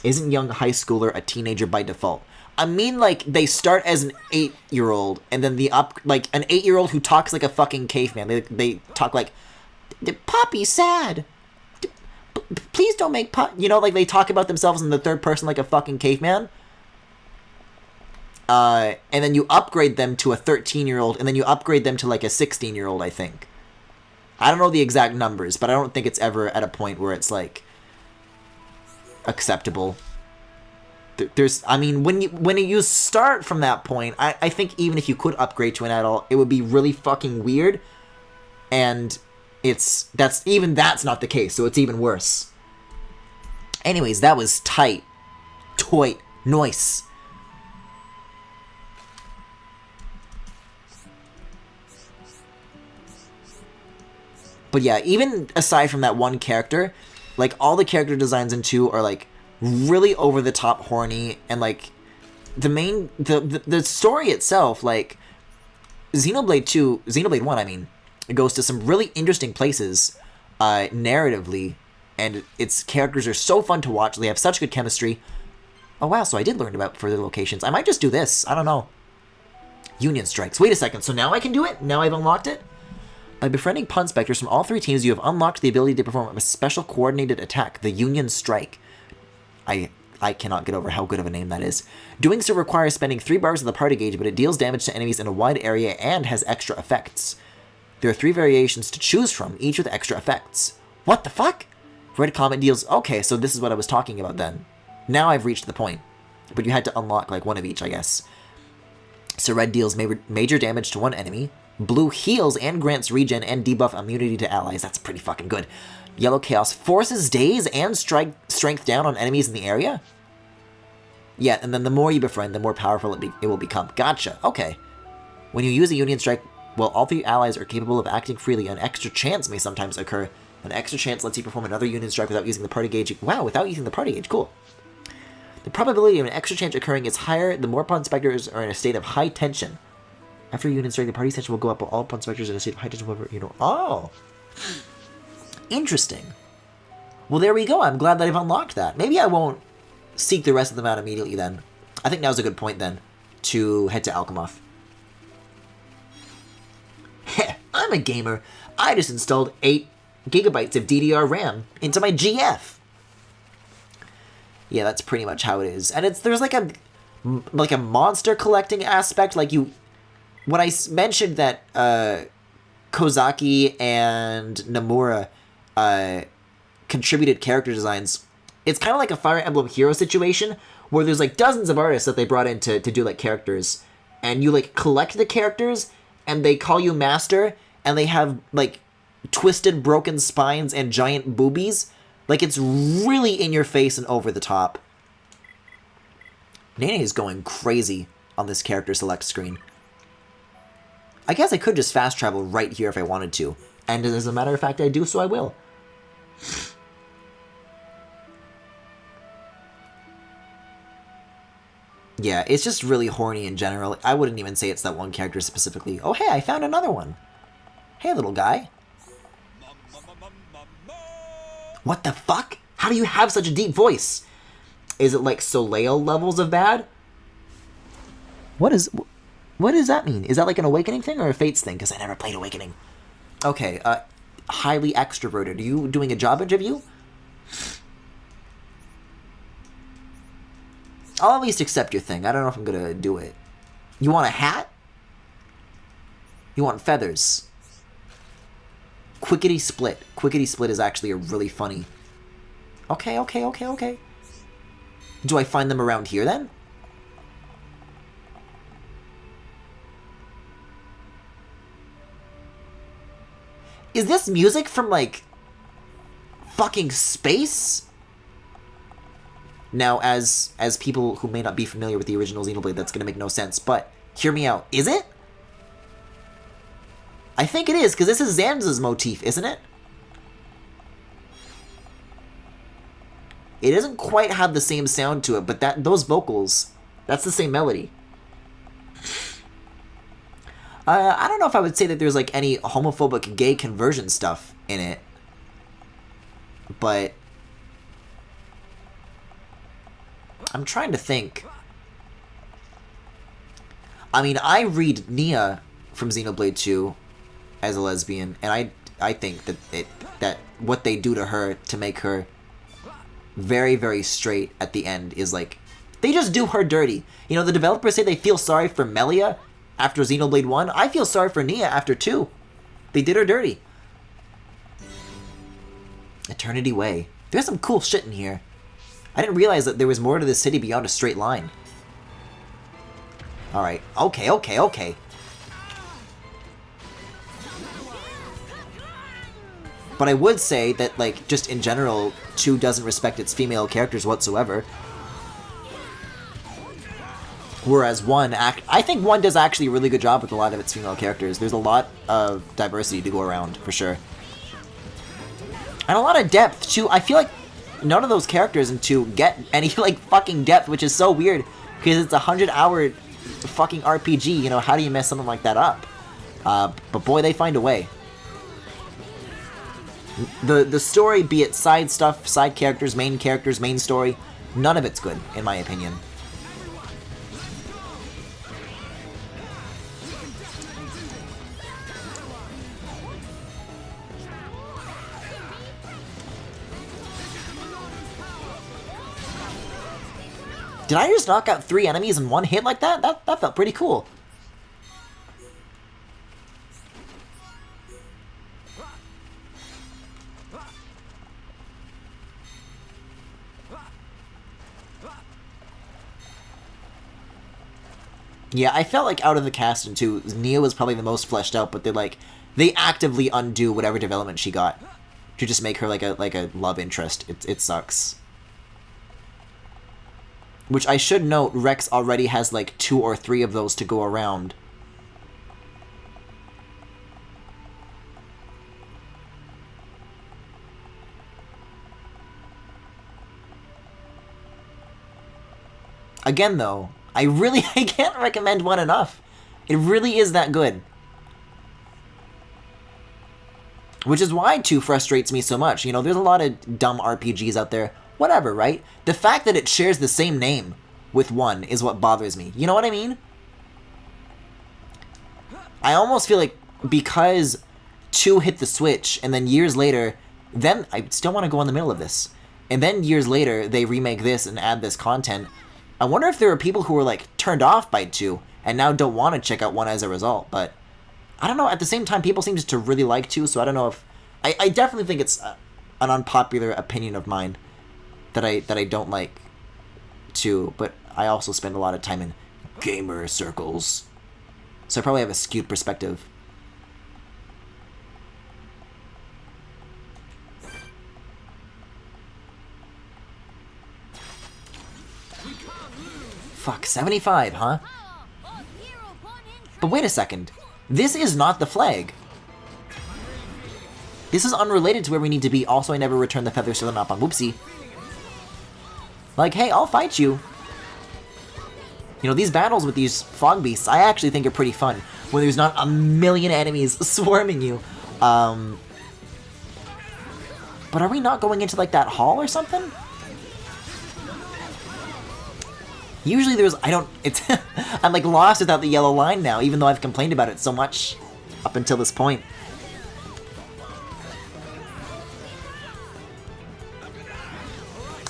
Isn't young high schooler a teenager by default? I mean, like, they start as an 8-year-old, and then like, an 8-year-old who talks like a fucking caveman. They talk like, Poppy's sad. Please don't make you know, like, they talk about themselves in the third person like a fucking caveman. And then you upgrade them to a 13-year-old, and then you upgrade them to, like, a 16-year-old, I think. I don't know the exact numbers, but I don't think it's ever at a point where it's, like, acceptable. There's, I mean, when you start from that point, I think even if you could upgrade to an adult, it would be really fucking weird, and that's not the case, so it's even worse. Anyways, that was tight. Toit. Nice. But yeah, even aside from that one character, like, all the character designs in 2 are, like, really over-the-top horny, and, like, the story itself, like, Xenoblade 1, I mean, it goes to some really interesting places, narratively, and its characters are so fun to watch, they have such good chemistry. Oh wow, so I did learn about further locations. I might just do this, I don't know. Union Strikes. Wait a second, so now I can do it? Now I've unlocked it? By befriending Pun Specters from all 3 teams, you have unlocked the ability to perform a special coordinated attack, the Union Strike. I cannot get over how good of a name that is. Doing so requires spending 3 bars of the party gauge, but it deals damage to enemies in a wide area and has extra effects. There are 3 variations to choose from, each with extra effects. What the fuck? Red Comet deals... Okay, so this is what I was talking about then. Now I've reached the point. But you had to unlock, like, one of each, I guess. So red deals major damage to one enemy. Blue heals and grants regen and debuff immunity to allies. That's pretty fucking good. Yellow Chaos forces daze and strength down on enemies in the area? Yeah, and then the more you befriend, the more powerful it will become. Gotcha, okay. When you use a Union Strike, while all 3 allies are capable of acting freely, an extra chance may sometimes occur. An extra chance lets you perform another Union Strike without using the party gauge. Wow, without using the party gauge, cool. The probability of an extra chance occurring is higher the more Pawn Specters are in a state of high tension. After Union Strike, the party's tension will go up, while all Pawn Specters are in a state of high tension, whatever, you know. Oh! Interesting. Well, there we go. I'm glad that I've unlocked that. Maybe I won't seek the rest of them out immediately then. I think now's a good point then to head to Alchemoth. Heh, I'm a gamer. I just installed 8 gigabytes of DDR RAM into my GF. Yeah, that's pretty much how it is. And there's like a monster collecting aspect. Like, when I mentioned that Kozaki and Nomura contributed character designs, it's kind of like a Fire Emblem Hero situation where there's like dozens of artists that they brought in to do like characters, and you like collect the characters and they call you master, and they have like twisted broken spines and giant boobies. Like, it's really in your face and over the top. Nene is going crazy on this character select screen. I guess I could just fast travel right here if I wanted to, and as a matter of fact I do, so I will. Yeah, it's just really horny in general. I wouldn't even say it's that one character specifically. Oh hey, I found another one. Hey little guy. What the fuck? How do you have such a deep voice? Is it like Soleil levels of bad? What does that mean? Is that like an Awakening thing or a Fates thing? Because I never played Awakening. Okay, highly extroverted. Are you doing a job interview? I'll at least accept your thing. I don't know if I'm gonna do it. You want a hat? You want feathers? Quickety Split. Quickety Split is actually a really funny... Okay. Do I find them around here then? Is this music from, like, fucking space? Now, as people who may not be familiar with the original Xenoblade, that's gonna make no sense, but hear me out. Is it? I think it is, because this is Zanza's motif, isn't it? It doesn't quite have the same sound to it, but those vocals, that's the same melody. I don't know if I would say that there's like any homophobic gay conversion stuff in it, but I'm trying to think. I mean, I read Nia from Xenoblade 2 as a lesbian, and I think that what they do to her to make her very, very straight at the end is like, they just do her dirty. You know, the developers say they feel sorry for Melia after Xenoblade 1. I feel sorry for Nia after 2. They did her dirty. Eternity Way. There's some cool shit in here. I didn't realize that there was more to this city beyond a straight line. Alright. Okay. But I would say that, like, just in general, 2 doesn't respect its female characters whatsoever. Whereas 1, I think 1 does actually a really good job with a lot of its female characters. There's a lot of diversity to go around, for sure. And a lot of depth, too. I feel like none of those characters in 2 get any, like, fucking depth, which is so weird. Because it's a 100-hour fucking RPG, you know, how do you mess something like that up? But boy, they find a way. The story, be it side stuff, side characters, main story, none of it's good, in my opinion. Did I just knock out 3 enemies in one hit like that? That felt pretty cool. Yeah, I felt like out of the cast in 2, Nia was probably the most fleshed out, but they actively undo whatever development she got to just make her like a love interest. It sucks. Which I should note, Rex already has like 2 or 3 of those to go around. Again, though, I can't recommend 1 enough. It really is that good. Which is why 2 frustrates me so much. You know, there's a lot of dumb RPGs out there. Whatever, right? The fact that it shares the same name with 1 is what bothers me. You know what I mean? I almost feel like because 2 hit the Switch, and then years later, then I still want to go in the middle of this. And then years later, they remake this and add this content. I wonder if there are people who were, like, turned off by 2 and now don't want to check out 1 as a result. But I don't know. At the same time, people seem just to really like 2, so I don't know if... I definitely think it's an unpopular opinion of mine that I don't like 2, but I also spend a lot of time in gamer circles. So I probably have a skewed perspective. Fuck, 75, huh? But wait a second. This is not the flag. This is unrelated to where we need to be. Also, I never returned the feathers to the Nappan. Whoopsie. Like, hey, I'll fight you. You know, these battles with these fog beasts, I actually think are pretty fun. When there's not a million enemies swarming you. But are we not going into, like, that hall or something? Usually there's, I'm like lost without the yellow line now, even though I've complained about it so much up until this point.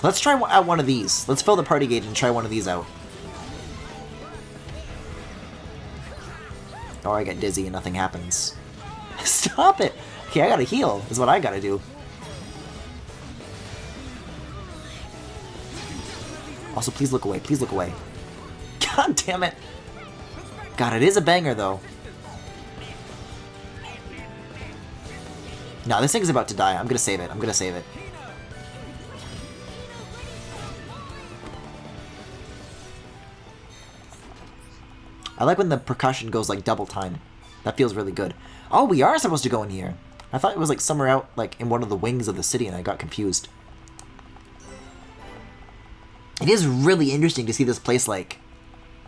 Let's try out one of these. Let's fill the party gauge and try one of these out. Or I get dizzy and nothing happens. Stop it! Okay, I gotta heal, is what I gotta do. Also, please look away. Please look away. God damn it. God, it is a banger, though. No, this thing's about to die. I'm gonna save it. I'm gonna save it. I like when the percussion goes like double time. That feels really good. Oh, we are supposed to go in here. I thought it was like somewhere out like in one of the wings of the city and I got confused. It is really interesting to see this place like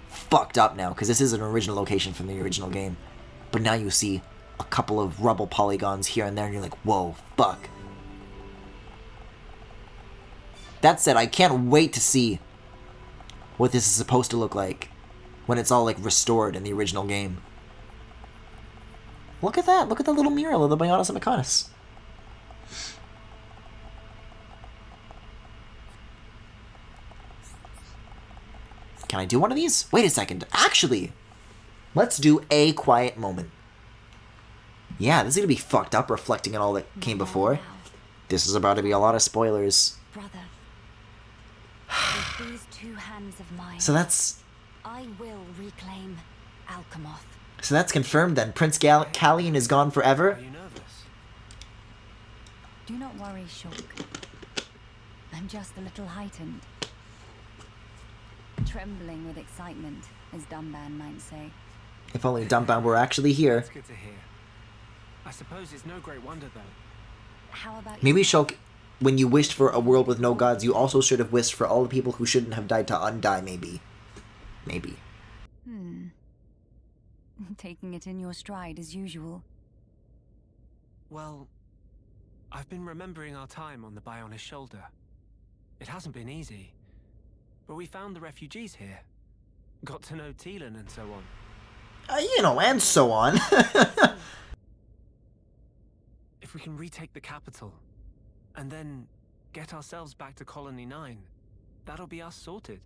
fucked up now because this is an original location from the original game. But now you see a couple of rubble polygons here and there and you're like, whoa, fuck. That said, I can't wait to see what this is supposed to look like when it's all like restored in the original game. Look at that. Look at the little mural of the Bionis and Mechonis. Can I do one of these? Wait a second. Actually, let's do a quiet moment. Yeah, this is going to be fucked up reflecting on all that came before. This is about to be a lot of spoilers. Brother, with these two hands of mine, So that's I will reclaim Alchemoth. So that's confirmed then. Prince Callian is gone forever? Are you nervous? Do not worry, Shulk. I'm just a little heightened. Trembling with excitement, as Dumban might say. If only Dumbound were actually here. That's good to hear. I suppose it's no great wonder, though. How about Maybe, Shulk, when you wished for a world with no gods, you also should have wished for all the people who shouldn't have died to undie, maybe. Maybe. Taking it in your stride as usual. Well, I've been remembering our time on the Bionis shoulder. It hasn't been easy. But we found the refugees here. Got to know Teelan and so on. You know, and so on. If we can retake the capital, and then get ourselves back to Colony 9, that'll be us sorted.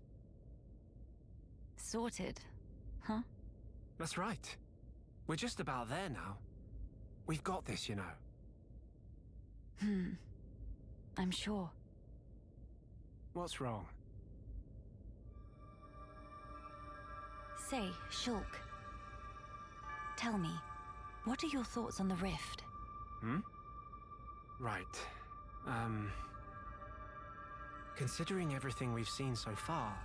Sorted, huh? That's right. We're just about there now. We've got this, you know. I'm sure. What's wrong? Say, Shulk. Tell me, what are your thoughts on the rift? Right. Considering everything we've seen so far,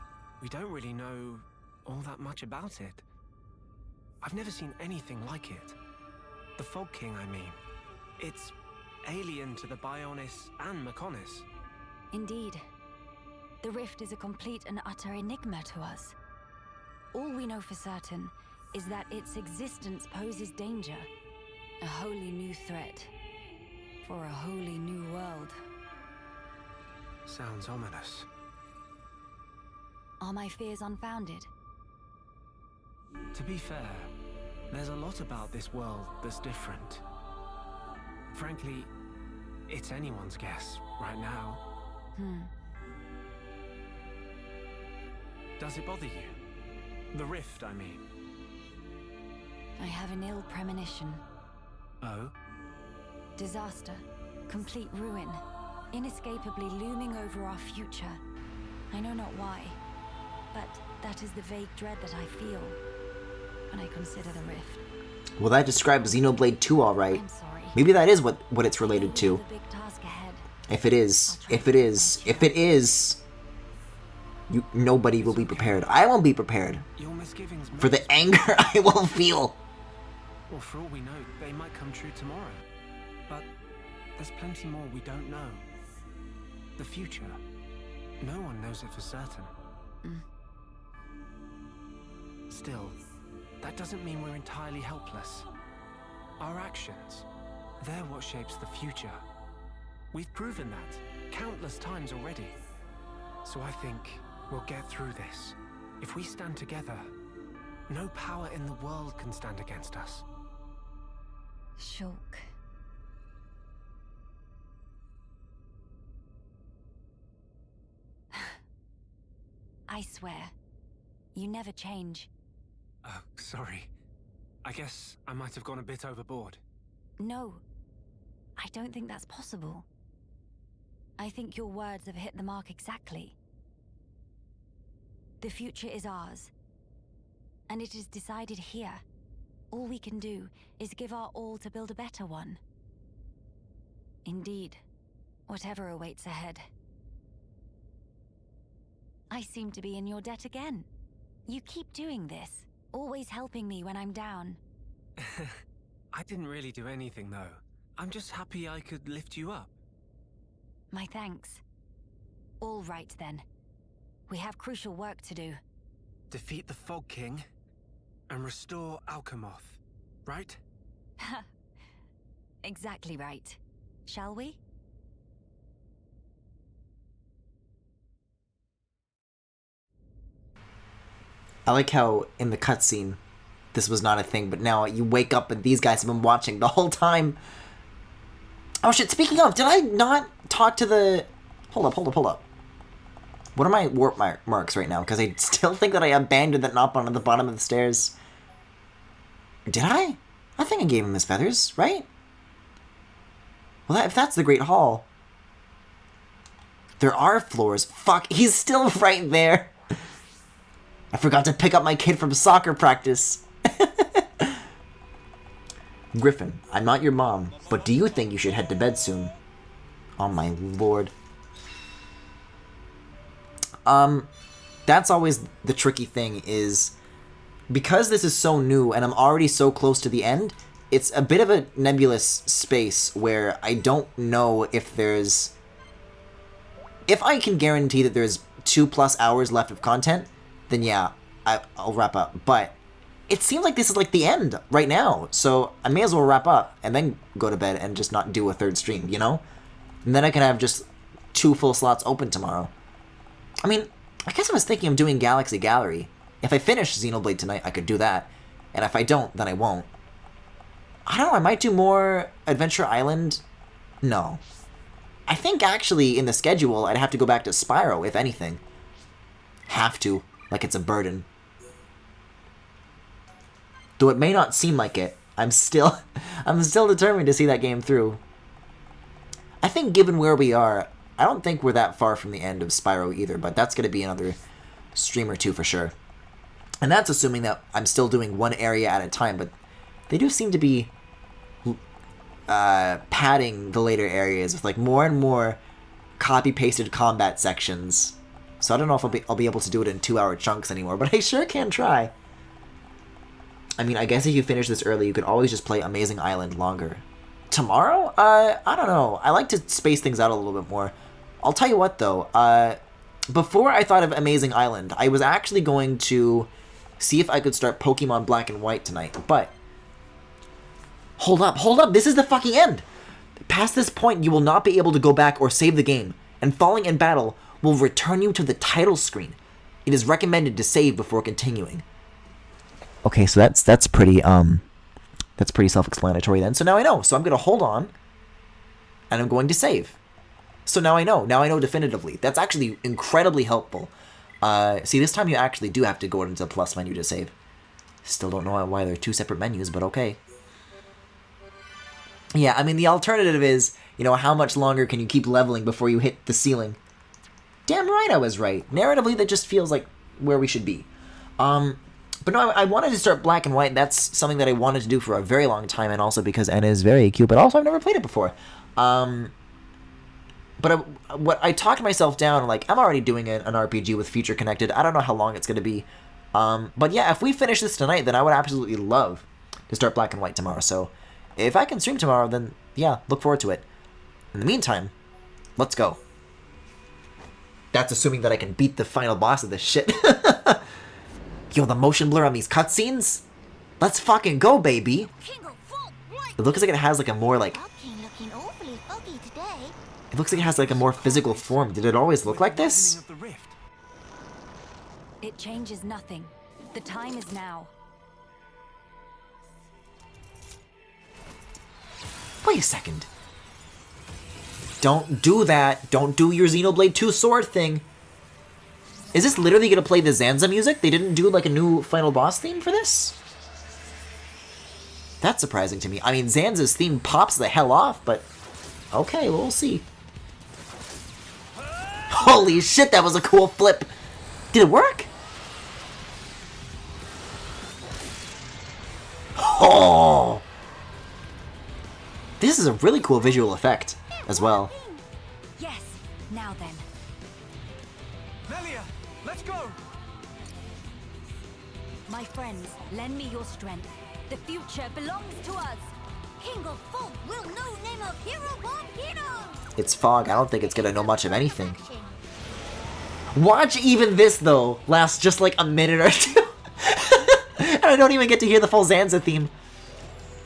we don't really know all that much about it. I've never seen anything like it. The Fog King, I mean. It's alien to the Bionis and Mechonis. Indeed. The rift is a complete and utter enigma to us. All we know for certain is that its existence poses danger. A wholly new threat. For a wholly new world. Sounds ominous. Are my fears unfounded? To be fair, there's a lot about this world that's different. Frankly, it's anyone's guess right now. Does it bother you? The rift, I mean. I have an ill premonition. Oh? Disaster. Complete ruin. Inescapably looming over our future. I know not why, but that is the vague dread that I feel when I consider the rift. Well, that describes Xenoblade 2 alright. I'm sorry. Maybe that is what it's related to. The big task ahead. If it is, nobody will be prepared. I won't be prepared. Your misgivings For the anger I will feel. Well, for all we know, they might come true tomorrow. But there's plenty more we don't know. The future. No one knows it for certain. Still, that doesn't mean we're entirely helpless. Our actions, they're what shapes the future. We've proven that countless times already. So I think we'll get through this. If we stand together, no power in the world can stand against us. Shulk. I swear, you never change. Oh, sorry. I guess I might have gone a bit overboard. No, I don't think that's possible. I think your words have hit the mark exactly. The future is ours, and it is decided here. All we can do is give our all to build a better one. Indeed. Whatever awaits ahead. I seem to be in your debt again. You keep doing this, always helping me when I'm down. I didn't really do anything, though. I'm just happy I could lift you up. My thanks. All right, then. We have crucial work to do. Defeat the Fog King and restore Alchemoth, right? Exactly right. Shall we? I like how in the cutscene this was not a thing, but now you wake up and these guys have been watching the whole time. Oh shit, speaking of, did I not talk to the... Hold up. What are my warp marks right now? Because I still think that I abandoned that Nopon at the bottom of the stairs. Did I? I think I gave him his feathers, right? Well, if that's the Great Hall... There are floors. Fuck, he's still right there. I forgot to pick up my kid from soccer practice. Griffin, I'm not your mom, but do you think you should head to bed soon? Oh my lord. That's always the tricky thing is, because this is so new and I'm already so close to the end, it's a bit of a nebulous space where I don't know if there's... If I can guarantee that there's 2+ hours left of content, then yeah, I'll wrap up. But it seems like this is like the end right now, so I may as well wrap up and then go to bed and just not do a third stream, you know? And then I can have just 2 full slots open tomorrow. I mean, I guess I was thinking of doing Galaxy Gallery. If I finish Xenoblade tonight, I could do that. And if I don't, then I won't. I don't know, I might do more Adventure Island. No. I think actually in the schedule, I'd have to go back to Spyro, if anything. Have to. Like it's a burden. Though it may not seem like it, I'm still determined to see that game through. I think given where we are, I don't think we're that far from the end of Spyro either, but that's going to be another stream or two for sure. And that's assuming that I'm still doing one area at a time, but they do seem to be padding the later areas with like more and more copy-pasted combat sections. So I don't know if I'll be able to do it in 2-hour chunks anymore, but I sure can try. I mean, I guess if you finish this early, you could always just play Amazing Island longer. Tomorrow? I don't know. I like to space things out a little bit more. I'll tell you what, though. Before I thought of Amazing Island, I was actually going to see if I could start Pokemon Black and White tonight, but... Hold up, this is the fucking end! Past this point, you will not be able to go back or save the game, and falling in battle will return you to the title screen. It is recommended to save before continuing. Okay, so that's pretty self-explanatory then. So now I know. So I'm going to hold on, and I'm going to save. So now I know. Now I know definitively. That's actually incredibly helpful. See, this time you actually do have to go into the plus menu to save. Still don't know why they're 2 separate menus, but okay. Yeah, I mean, the alternative is, you know, how much longer can you keep leveling before you hit the ceiling? Damn right I was right. Narratively, that just feels like where we should be. But no, I wanted to start Black and White. That's something that I wanted to do for a very long time, and also because Anna is very cute, but also I've never played it before. But what I talked myself down, like, I'm already doing an RPG with Future Connected. I don't know how long it's going to be. But yeah, if we finish this tonight, then I would absolutely love to start Black and White tomorrow. So if I can stream tomorrow, then yeah, look forward to it. In the meantime, let's go. That's assuming that I can beat the final boss of this shit. Yo, the motion blur on these cutscenes? Let's fucking go, baby! It looks like it has like a more like... It looks like it has like a more physical form. Did it always look like this? It changes nothing. The time is now. Wait a second. Don't do that. Don't do your Xenoblade 2 sword thing. Is this literally going to play the Zanza music? They didn't do like a new final boss theme for this? That's surprising to me. I mean, Zanza's theme pops the hell off, but... Okay, we'll see. Holy shit, that was a cool flip! Did it work? Oh! This is a really cool visual effect. as well. Yes, now then. Melia, let's go! My friends, lend me your strength. The future belongs to us. King of Fog will know name of hero born hero. It's fog. I don't think it's gonna know much of anything. Watch even this, though, last just like a minute or two. And I don't even get to hear the full Zanza theme.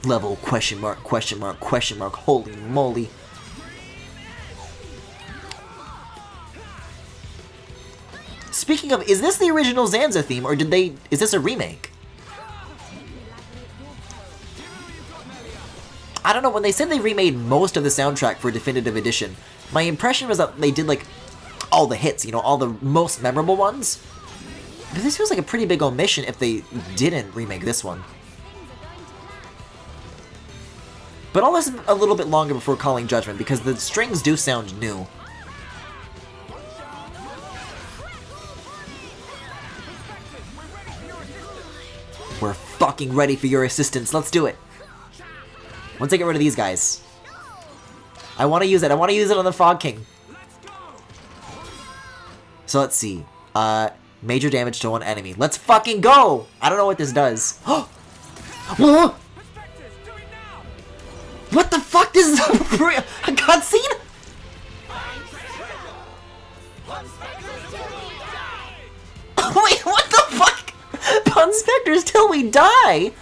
Level, question mark, question mark, question mark. Holy moly. Speaking of, is this the original Zanza theme, or is this a remake? I don't know, when they said they remade most of the soundtrack for Definitive Edition, my impression was that they did, like, all the hits, you know, all the most memorable ones. But this feels like a pretty big omission if they didn't remake this one. But I'll listen a little bit longer before calling judgment, because the strings do sound new. We're fucking ready for your assistance, let's do it! Once I get rid of these guys. I want to use it. I want to use it on the Fog King. So let's see. Major damage to one enemy. Let's fucking go! I don't know what this does. Whoa! What the fuck? This is a cutscene? Wait, what the fuck? Pun Specters till we die?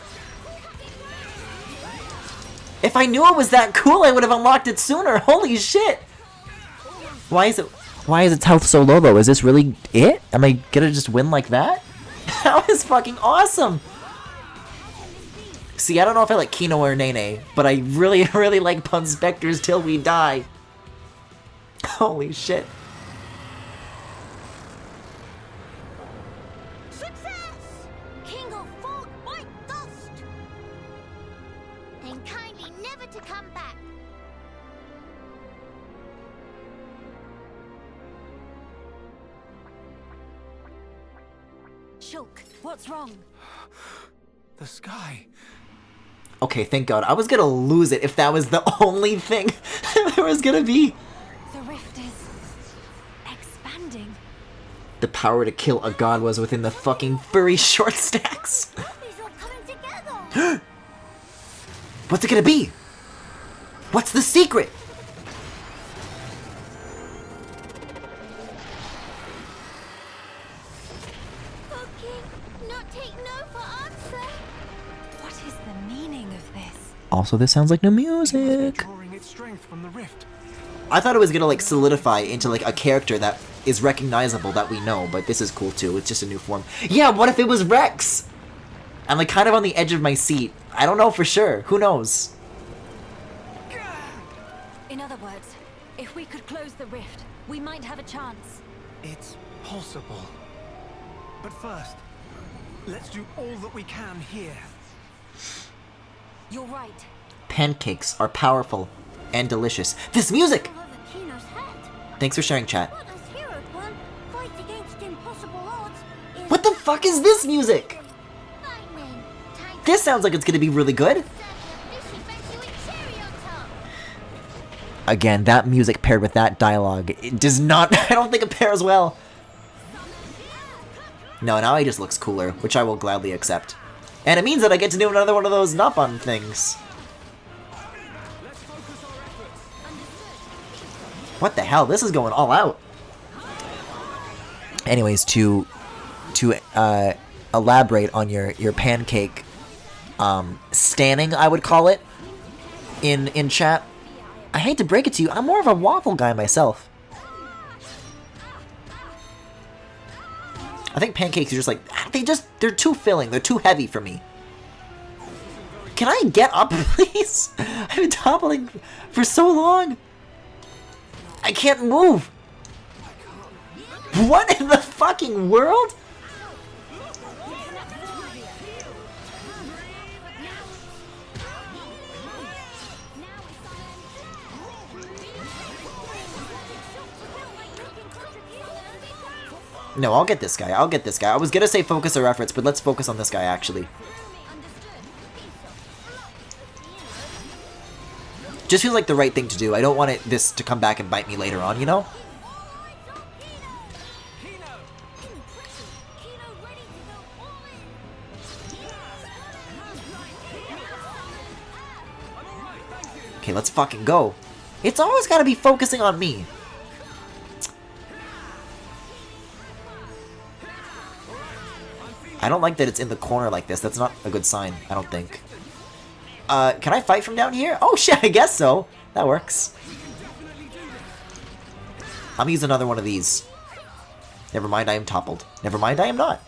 If I knew it was that cool, I would have unlocked it sooner. Holy shit! Why is its health so low though? Is this really it? Am I gonna just win like that? That was fucking awesome! See, I don't know if I like Kino or Nene, but I really, really like Pun Specters till we die. Holy shit. Success! King of Fog, white dust! And kindly never to come back. Shulk, what's wrong? The sky. Okay, thank God. I was gonna lose it if that was the only thing there was gonna be. The rift is expanding. The power to kill a god was within the fucking furry short stacks. These are coming together. What's it gonna be? What's the secret? Okay, not take no for answer. What is the meaning of this? Also, this sounds like new music. Drawing its strength from the rift. I thought it was gonna like solidify into like a character that is recognizable that we know, but this is cool too. It's just a new form. Yeah, what if it was Rex? I'm like kind of on the edge of my seat. I don't know for sure. Who knows? In other words, if we could close the rift, we might have a chance. It's possible. But first, let's do all that we can here. You're right. Pancakes are powerful and delicious. This music! Kino's hat. Thanks for sharing, chat. What has Hero One fight against impossible odds is What the fuck is this music? lightning. Time This sounds like it's gonna be really good. to cherry on top. Again, that music paired with that dialogue, it does not, I don't think it pairs well. No, now he just looks cooler, which I will gladly accept. And it means that I get to do another one of those Napon things. What the hell? This is going all out. Anyways, to elaborate on your pancake standing, I would call it, in chat. I hate to break it to you, I'm more of a waffle guy myself. I think pancakes are just like, they're too filling, they're too heavy for me. Can I get up, please? I've been toppling for so long. I can't move. What in the fucking world? No, I'll get this guy. I'll get this guy. I was gonna say focus our efforts, but let's focus on this guy, actually. Just feels like the right thing to do. I don't want this to come back and bite me later on, you know? Okay, let's fucking go. It's always gotta be focusing on me. I don't like that it's in the corner like this. That's not a good sign, I don't think. Can I fight from down here? Oh shit, I guess so. That works. I'm gonna use another one of these. Never mind, I am toppled. Never mind, I am not.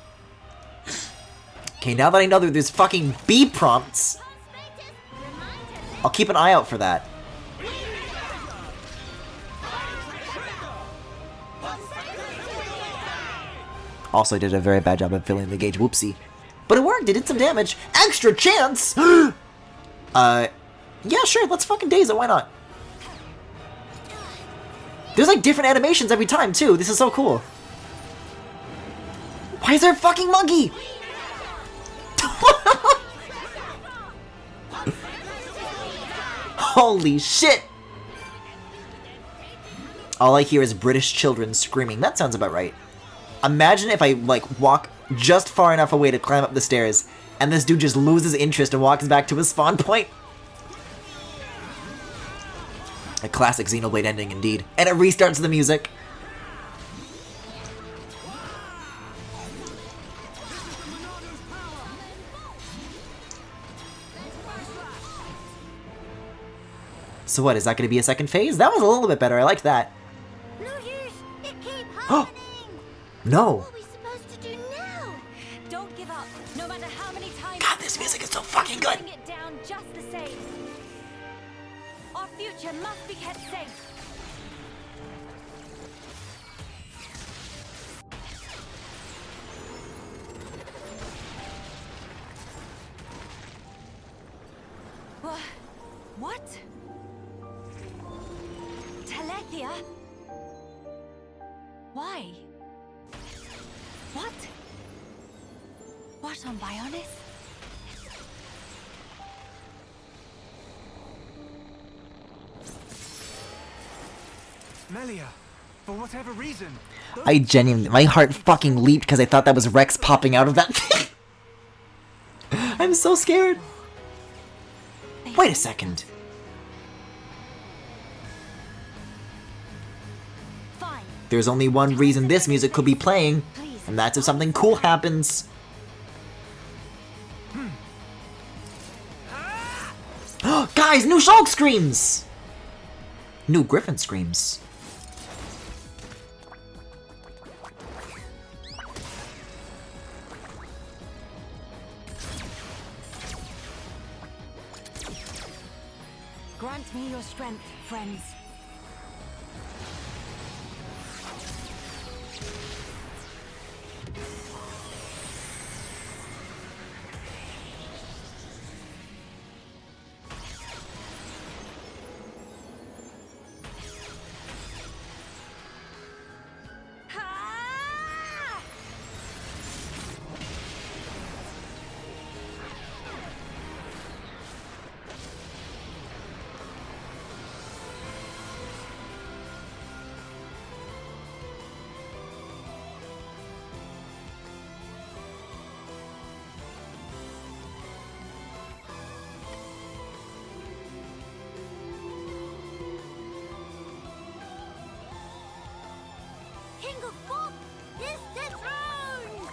Okay, now that I know that there's fucking B prompts, I'll keep an eye out for that. Also, I did a very bad job of filling the gauge. Whoopsie. But it worked. It did some damage. Extra chance! Yeah, sure. Let's fucking daze it. Why not? There's like different animations every time, too. This is so cool. Why is there a fucking monkey? Holy shit! All I hear is British children screaming. That sounds about right. Imagine if I, like, walk just far enough away to climb up the stairs, and this dude just loses interest and walks back to his spawn point. A classic Xenoblade ending, indeed. And it restarts the music. So what, is that going to be a second phase? That was a little bit better, I liked that. No use! It keep happening! No! What are we supposed to do now? Don't give up, no matter how many times. God, this music is so fucking good! Bring it down just the same. Our future must be kept safe. What? Telethia? Why? What? What on Bionis? Melia, for whatever reason. I genuinely, my heart fucking leaped because I thought that was Rex popping out of that thing. I'm so scared. Wait a second. Fine. There's only one reason this music could be playing, and that's if something cool happens. Guys, new Shulk screams! New Griffin screams. Grant me your strength, friends. King of Pop is dethroned!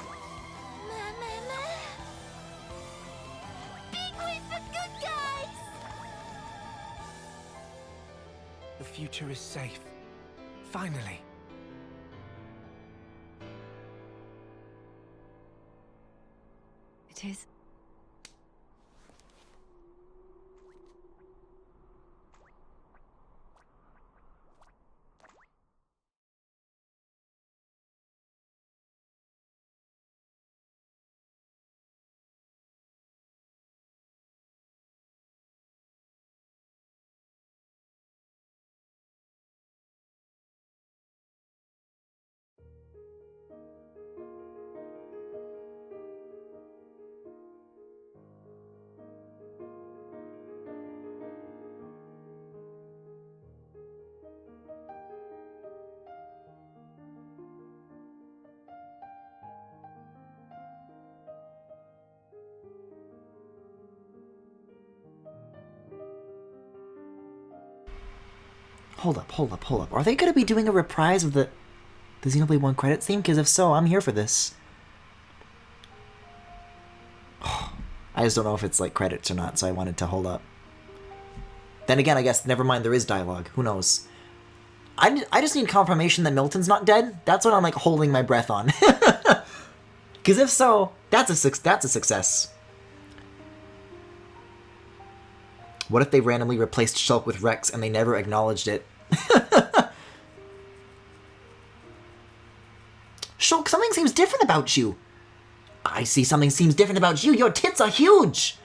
Big win for good guys! The future is safe. Finally. It is. Hold up, hold up, hold up. Are they going to be doing a reprise of the Xenoblade 1 credits theme? Because if so, I'm here for this. I just don't know if it's like credits or not, so I wanted to hold up. Then again, I guess, never mind, there is dialogue. Who knows? I just need confirmation that Milton's not dead. That's what I'm like holding my breath on. Because if so, that's a success. What if they randomly replaced Shulk with Rex and they never acknowledged it? Shulk, something seems different about you. I see something seems different about you. Your tits are huge.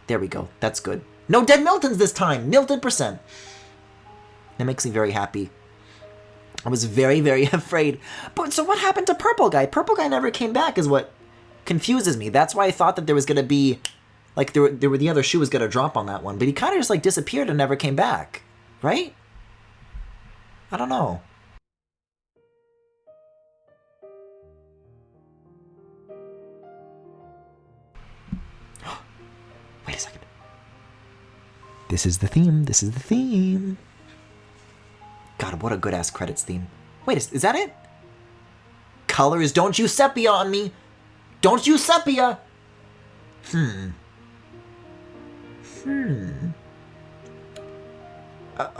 There we go. That's good. No dead Miltons this time. Milton %. That makes me very happy. I was very, very afraid. But so what happened to Purple Guy? Purple Guy never came back is what confuses me. That's why I thought that there was going to be, like, the other shoe was going to drop on that one. But he kind of just, like, disappeared and never came back. Right? I don't know. Wait a second. This is the theme. This is the theme. God, what a good-ass credits theme. Wait, is that it? Colors, don't use sepia on me. Don't use sepia.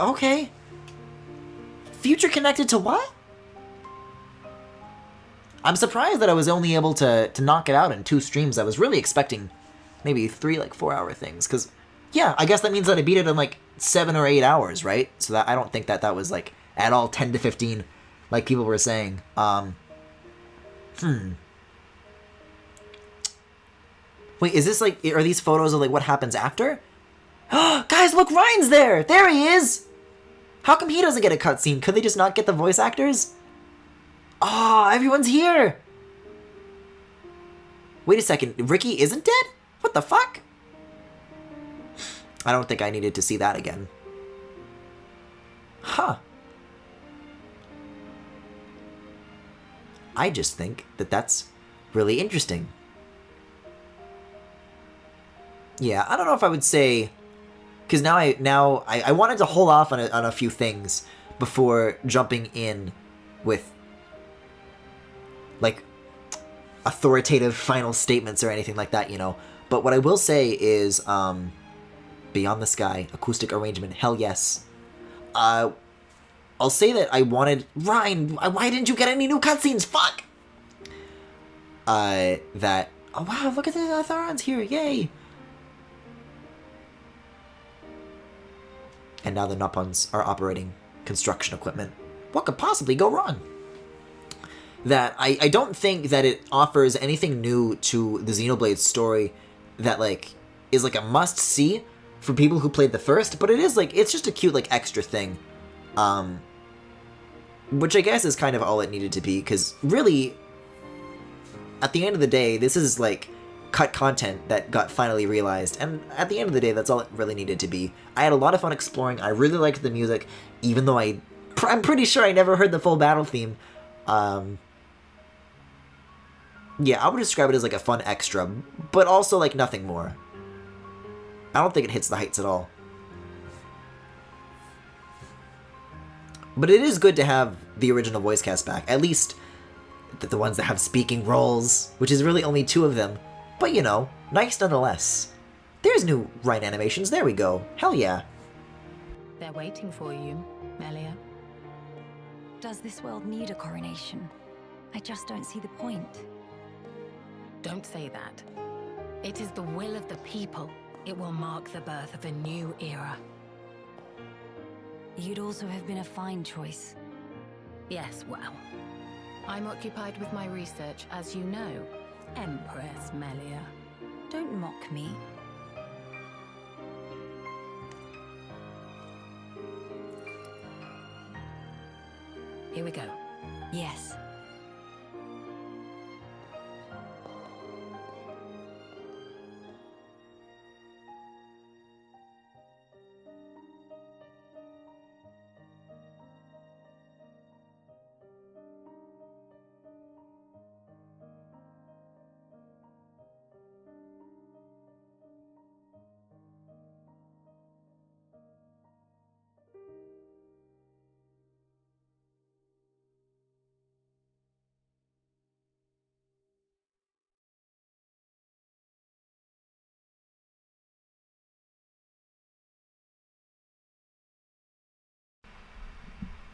Okay. Future connected to what? I'm surprised that I was only able to knock it out in 2 streams. I was really expecting maybe 3, like, 4-hour things. Because, yeah, I guess that means that I beat it in, like, 7 or 8 hours, right? So that I don't think that was, like, at all 10 to 15, like people were saying. Wait, is this, like, are these photos of, like, what happens after? Guys, look, Ryan's there! There he is! How come he doesn't get a cutscene? Could they just not get the voice actors? Oh, everyone's here! Wait a second, Ricky isn't dead? What the fuck? I don't think I needed to see that again. Huh. I just think that that's really interesting. Yeah, I don't know if I would say... Because now I wanted to hold off on a few things before jumping in with, like, authoritative final statements or anything like that, you know. But what I will say is, Beyond the Sky, acoustic arrangement, hell yes. I'll say that I wanted... Ryan, why didn't you get any new cutscenes? Fuck! That... Oh wow, look at the Tharons here, yay! And now the Noppons are operating construction equipment. What could possibly go wrong? That I don't think that it offers anything new to the Xenoblade story that, like, is, like, a must-see for people who played the first, but it is, like, it's just a cute, like, extra thing. Which I guess is kind of all it needed to be, because really, at the end of the day, this is, like, cut content that got finally realized, and at the end of the day, that's all it really needed to be. I had a lot of fun exploring, I really liked the music, even though I'm pretty sure I never heard the full battle theme. Yeah, I would describe it as, like, a fun extra, but also, like, nothing more. I don't think it hits the heights at all. But it is good to have the original voice cast back, at least the ones that have speaking roles, which is really only 2 of them. But, you know, nice nonetheless. There's new Rhine animations, there we go. Hell yeah. They're waiting for you, Melia. Does this world need a coronation? I just don't see the point. Don't say that. It is the will of the people. It will mark the birth of a new era. You'd also have been a fine choice. Yes, well. I'm occupied with my research, as you know, Empress Melia. Don't mock me. Here we go. Yes.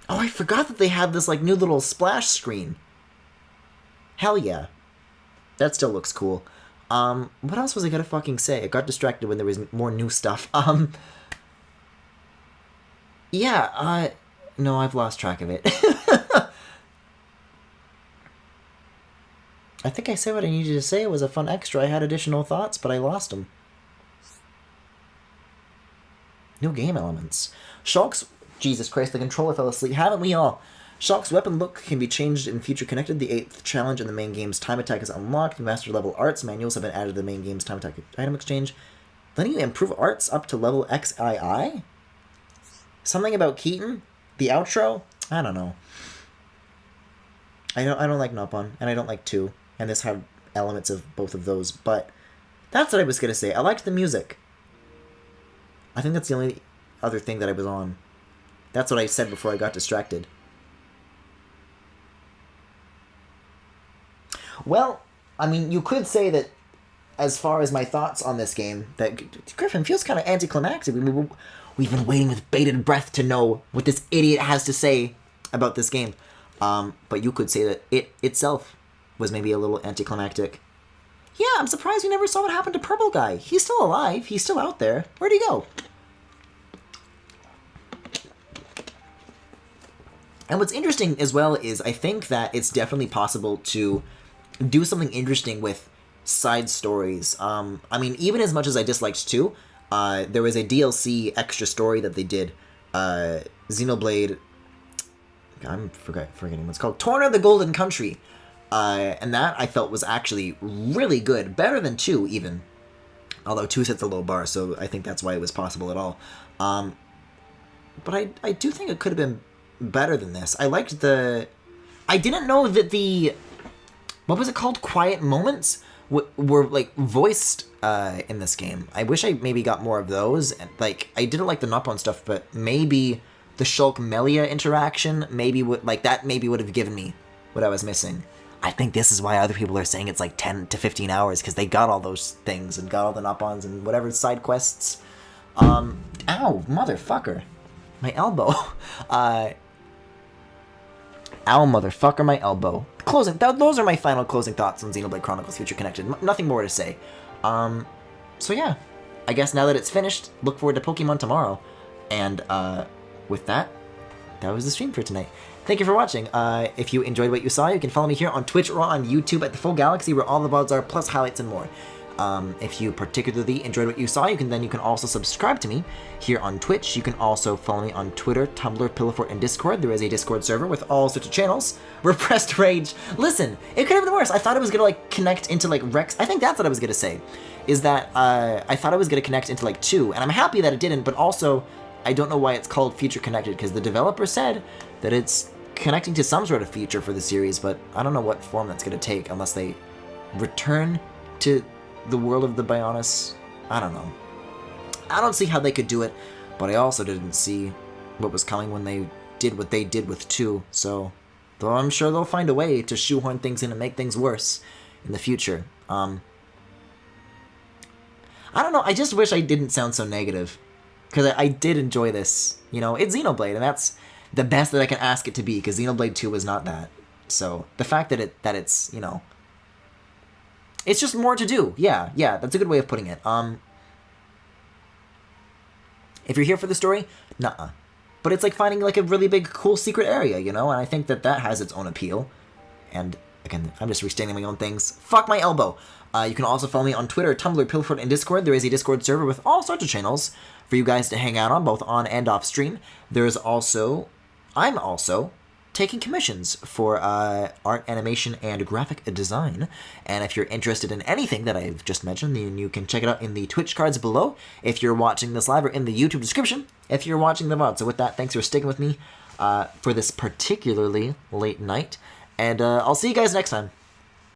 Oh, I forgot that they had this, like, new little splash screen. Hell yeah. That still looks cool. What else was I gonna fucking say? I got distracted when there was more new stuff. Yeah, no, I've lost track of it. I think I said what I needed to say. It was a fun extra. I had additional thoughts, but I lost them. New game elements. Shulk's... Jesus Christ, the controller fell asleep. Haven't we all? Shulk's weapon look can be changed in Future Connected. The 8th challenge in the main game's time attack is unlocked. The master level arts manuals have been added to the main game's time attack item exchange. Letting you improve arts up to level XII? Something about Keaton? The outro? I don't know. I don't like Nopon, and I don't like 2. And this had elements of both of those, but that's what I was gonna say. I liked the music. I think that's the only other thing that I was on. That's what I said before I got distracted. Well, I mean, you could say that as far as my thoughts on this game, that Griffin feels kind of anticlimactic. We've been waiting with bated breath to know what this idiot has to say about this game. But you could say that it itself was maybe a little anticlimactic. Yeah, I'm surprised we never saw what happened to Purple Guy. He's still alive. He's still out there. Where'd he go? And what's interesting as well is I think that it's definitely possible to do something interesting with side stories. I mean, even as much as I disliked 2, there was a DLC extra story that they did. Xenoblade... I'm forgetting what it's called. Torn of the Golden Country. And that I felt was actually really good. Better than 2, even. Although 2 sets a low bar, so I think that's why it was possible at all. But I do think it could have been better than this. I liked the... I didn't know that the... What was it called? Quiet moments were, like, voiced in this game. I wish I maybe got more of those. And, like, I didn't like the Nopon stuff, but maybe the Shulk-Melia interaction maybe would... Like, that maybe would have given me what I was missing. I think this is why other people are saying it's like 10 to 15 hours, because they got all those things and got all the Nopons and whatever side quests. Ow, motherfucker. My elbow. Ow, motherfucker, my elbow. Those are my final closing thoughts on Xenoblade Chronicles Future Connected. Nothing more to say. So yeah. I guess now that it's finished, look forward to Pokemon tomorrow. And with that, that was the stream for tonight. Thank you for watching. If you enjoyed what you saw, you can follow me here on Twitch or on YouTube at The Full Galaxy, where all the VODs are, plus highlights and more. If you particularly enjoyed what you saw, you can also subscribe to me here on Twitch. You can also follow me on Twitter, Tumblr, Pillowfort, and Discord. There is a Discord server with all sorts of channels. Repressed Rage. Listen, it could have been worse. I thought it was gonna like connect into like Rex. I think that's what I was gonna say. Is that I thought it was gonna connect into like 2, and I'm happy that it didn't. But also, I don't know why it's called Future Connected, because the developer said that it's connecting to some sort of feature for the series, but I don't know what form that's going to take unless they return to the world of the Bionis. I don't know. I don't see how they could do it, but I also didn't see what was coming when they did what they did with 2, so though I'm sure they'll find a way to shoehorn things in and make things worse in the future. I don't know, I just wish I didn't sound so negative, because I did enjoy this. You know, it's Xenoblade, and that's the best that I can ask it to be, because Xenoblade 2 was not that. So, the fact that it's, you know, it's just more to do. Yeah, that's a good way of putting it. If you're here for the story, nuh-uh. But it's like finding like a really big, cool secret area, you know? And I think that has its own appeal. And, again, I'm just restating my own things. Fuck my elbow! You can also follow me on Twitter, Tumblr, Pillowfort, and Discord. There is a Discord server with all sorts of channels for you guys to hang out on, both on and off stream. I'm also taking commissions for art, animation, and graphic design. And if you're interested in anything that I've just mentioned, then you can check it out in the Twitch cards below if you're watching this live, or in the YouTube description if you're watching the VOD. So with that, thanks for sticking with me for this particularly late night. And I'll see you guys next time.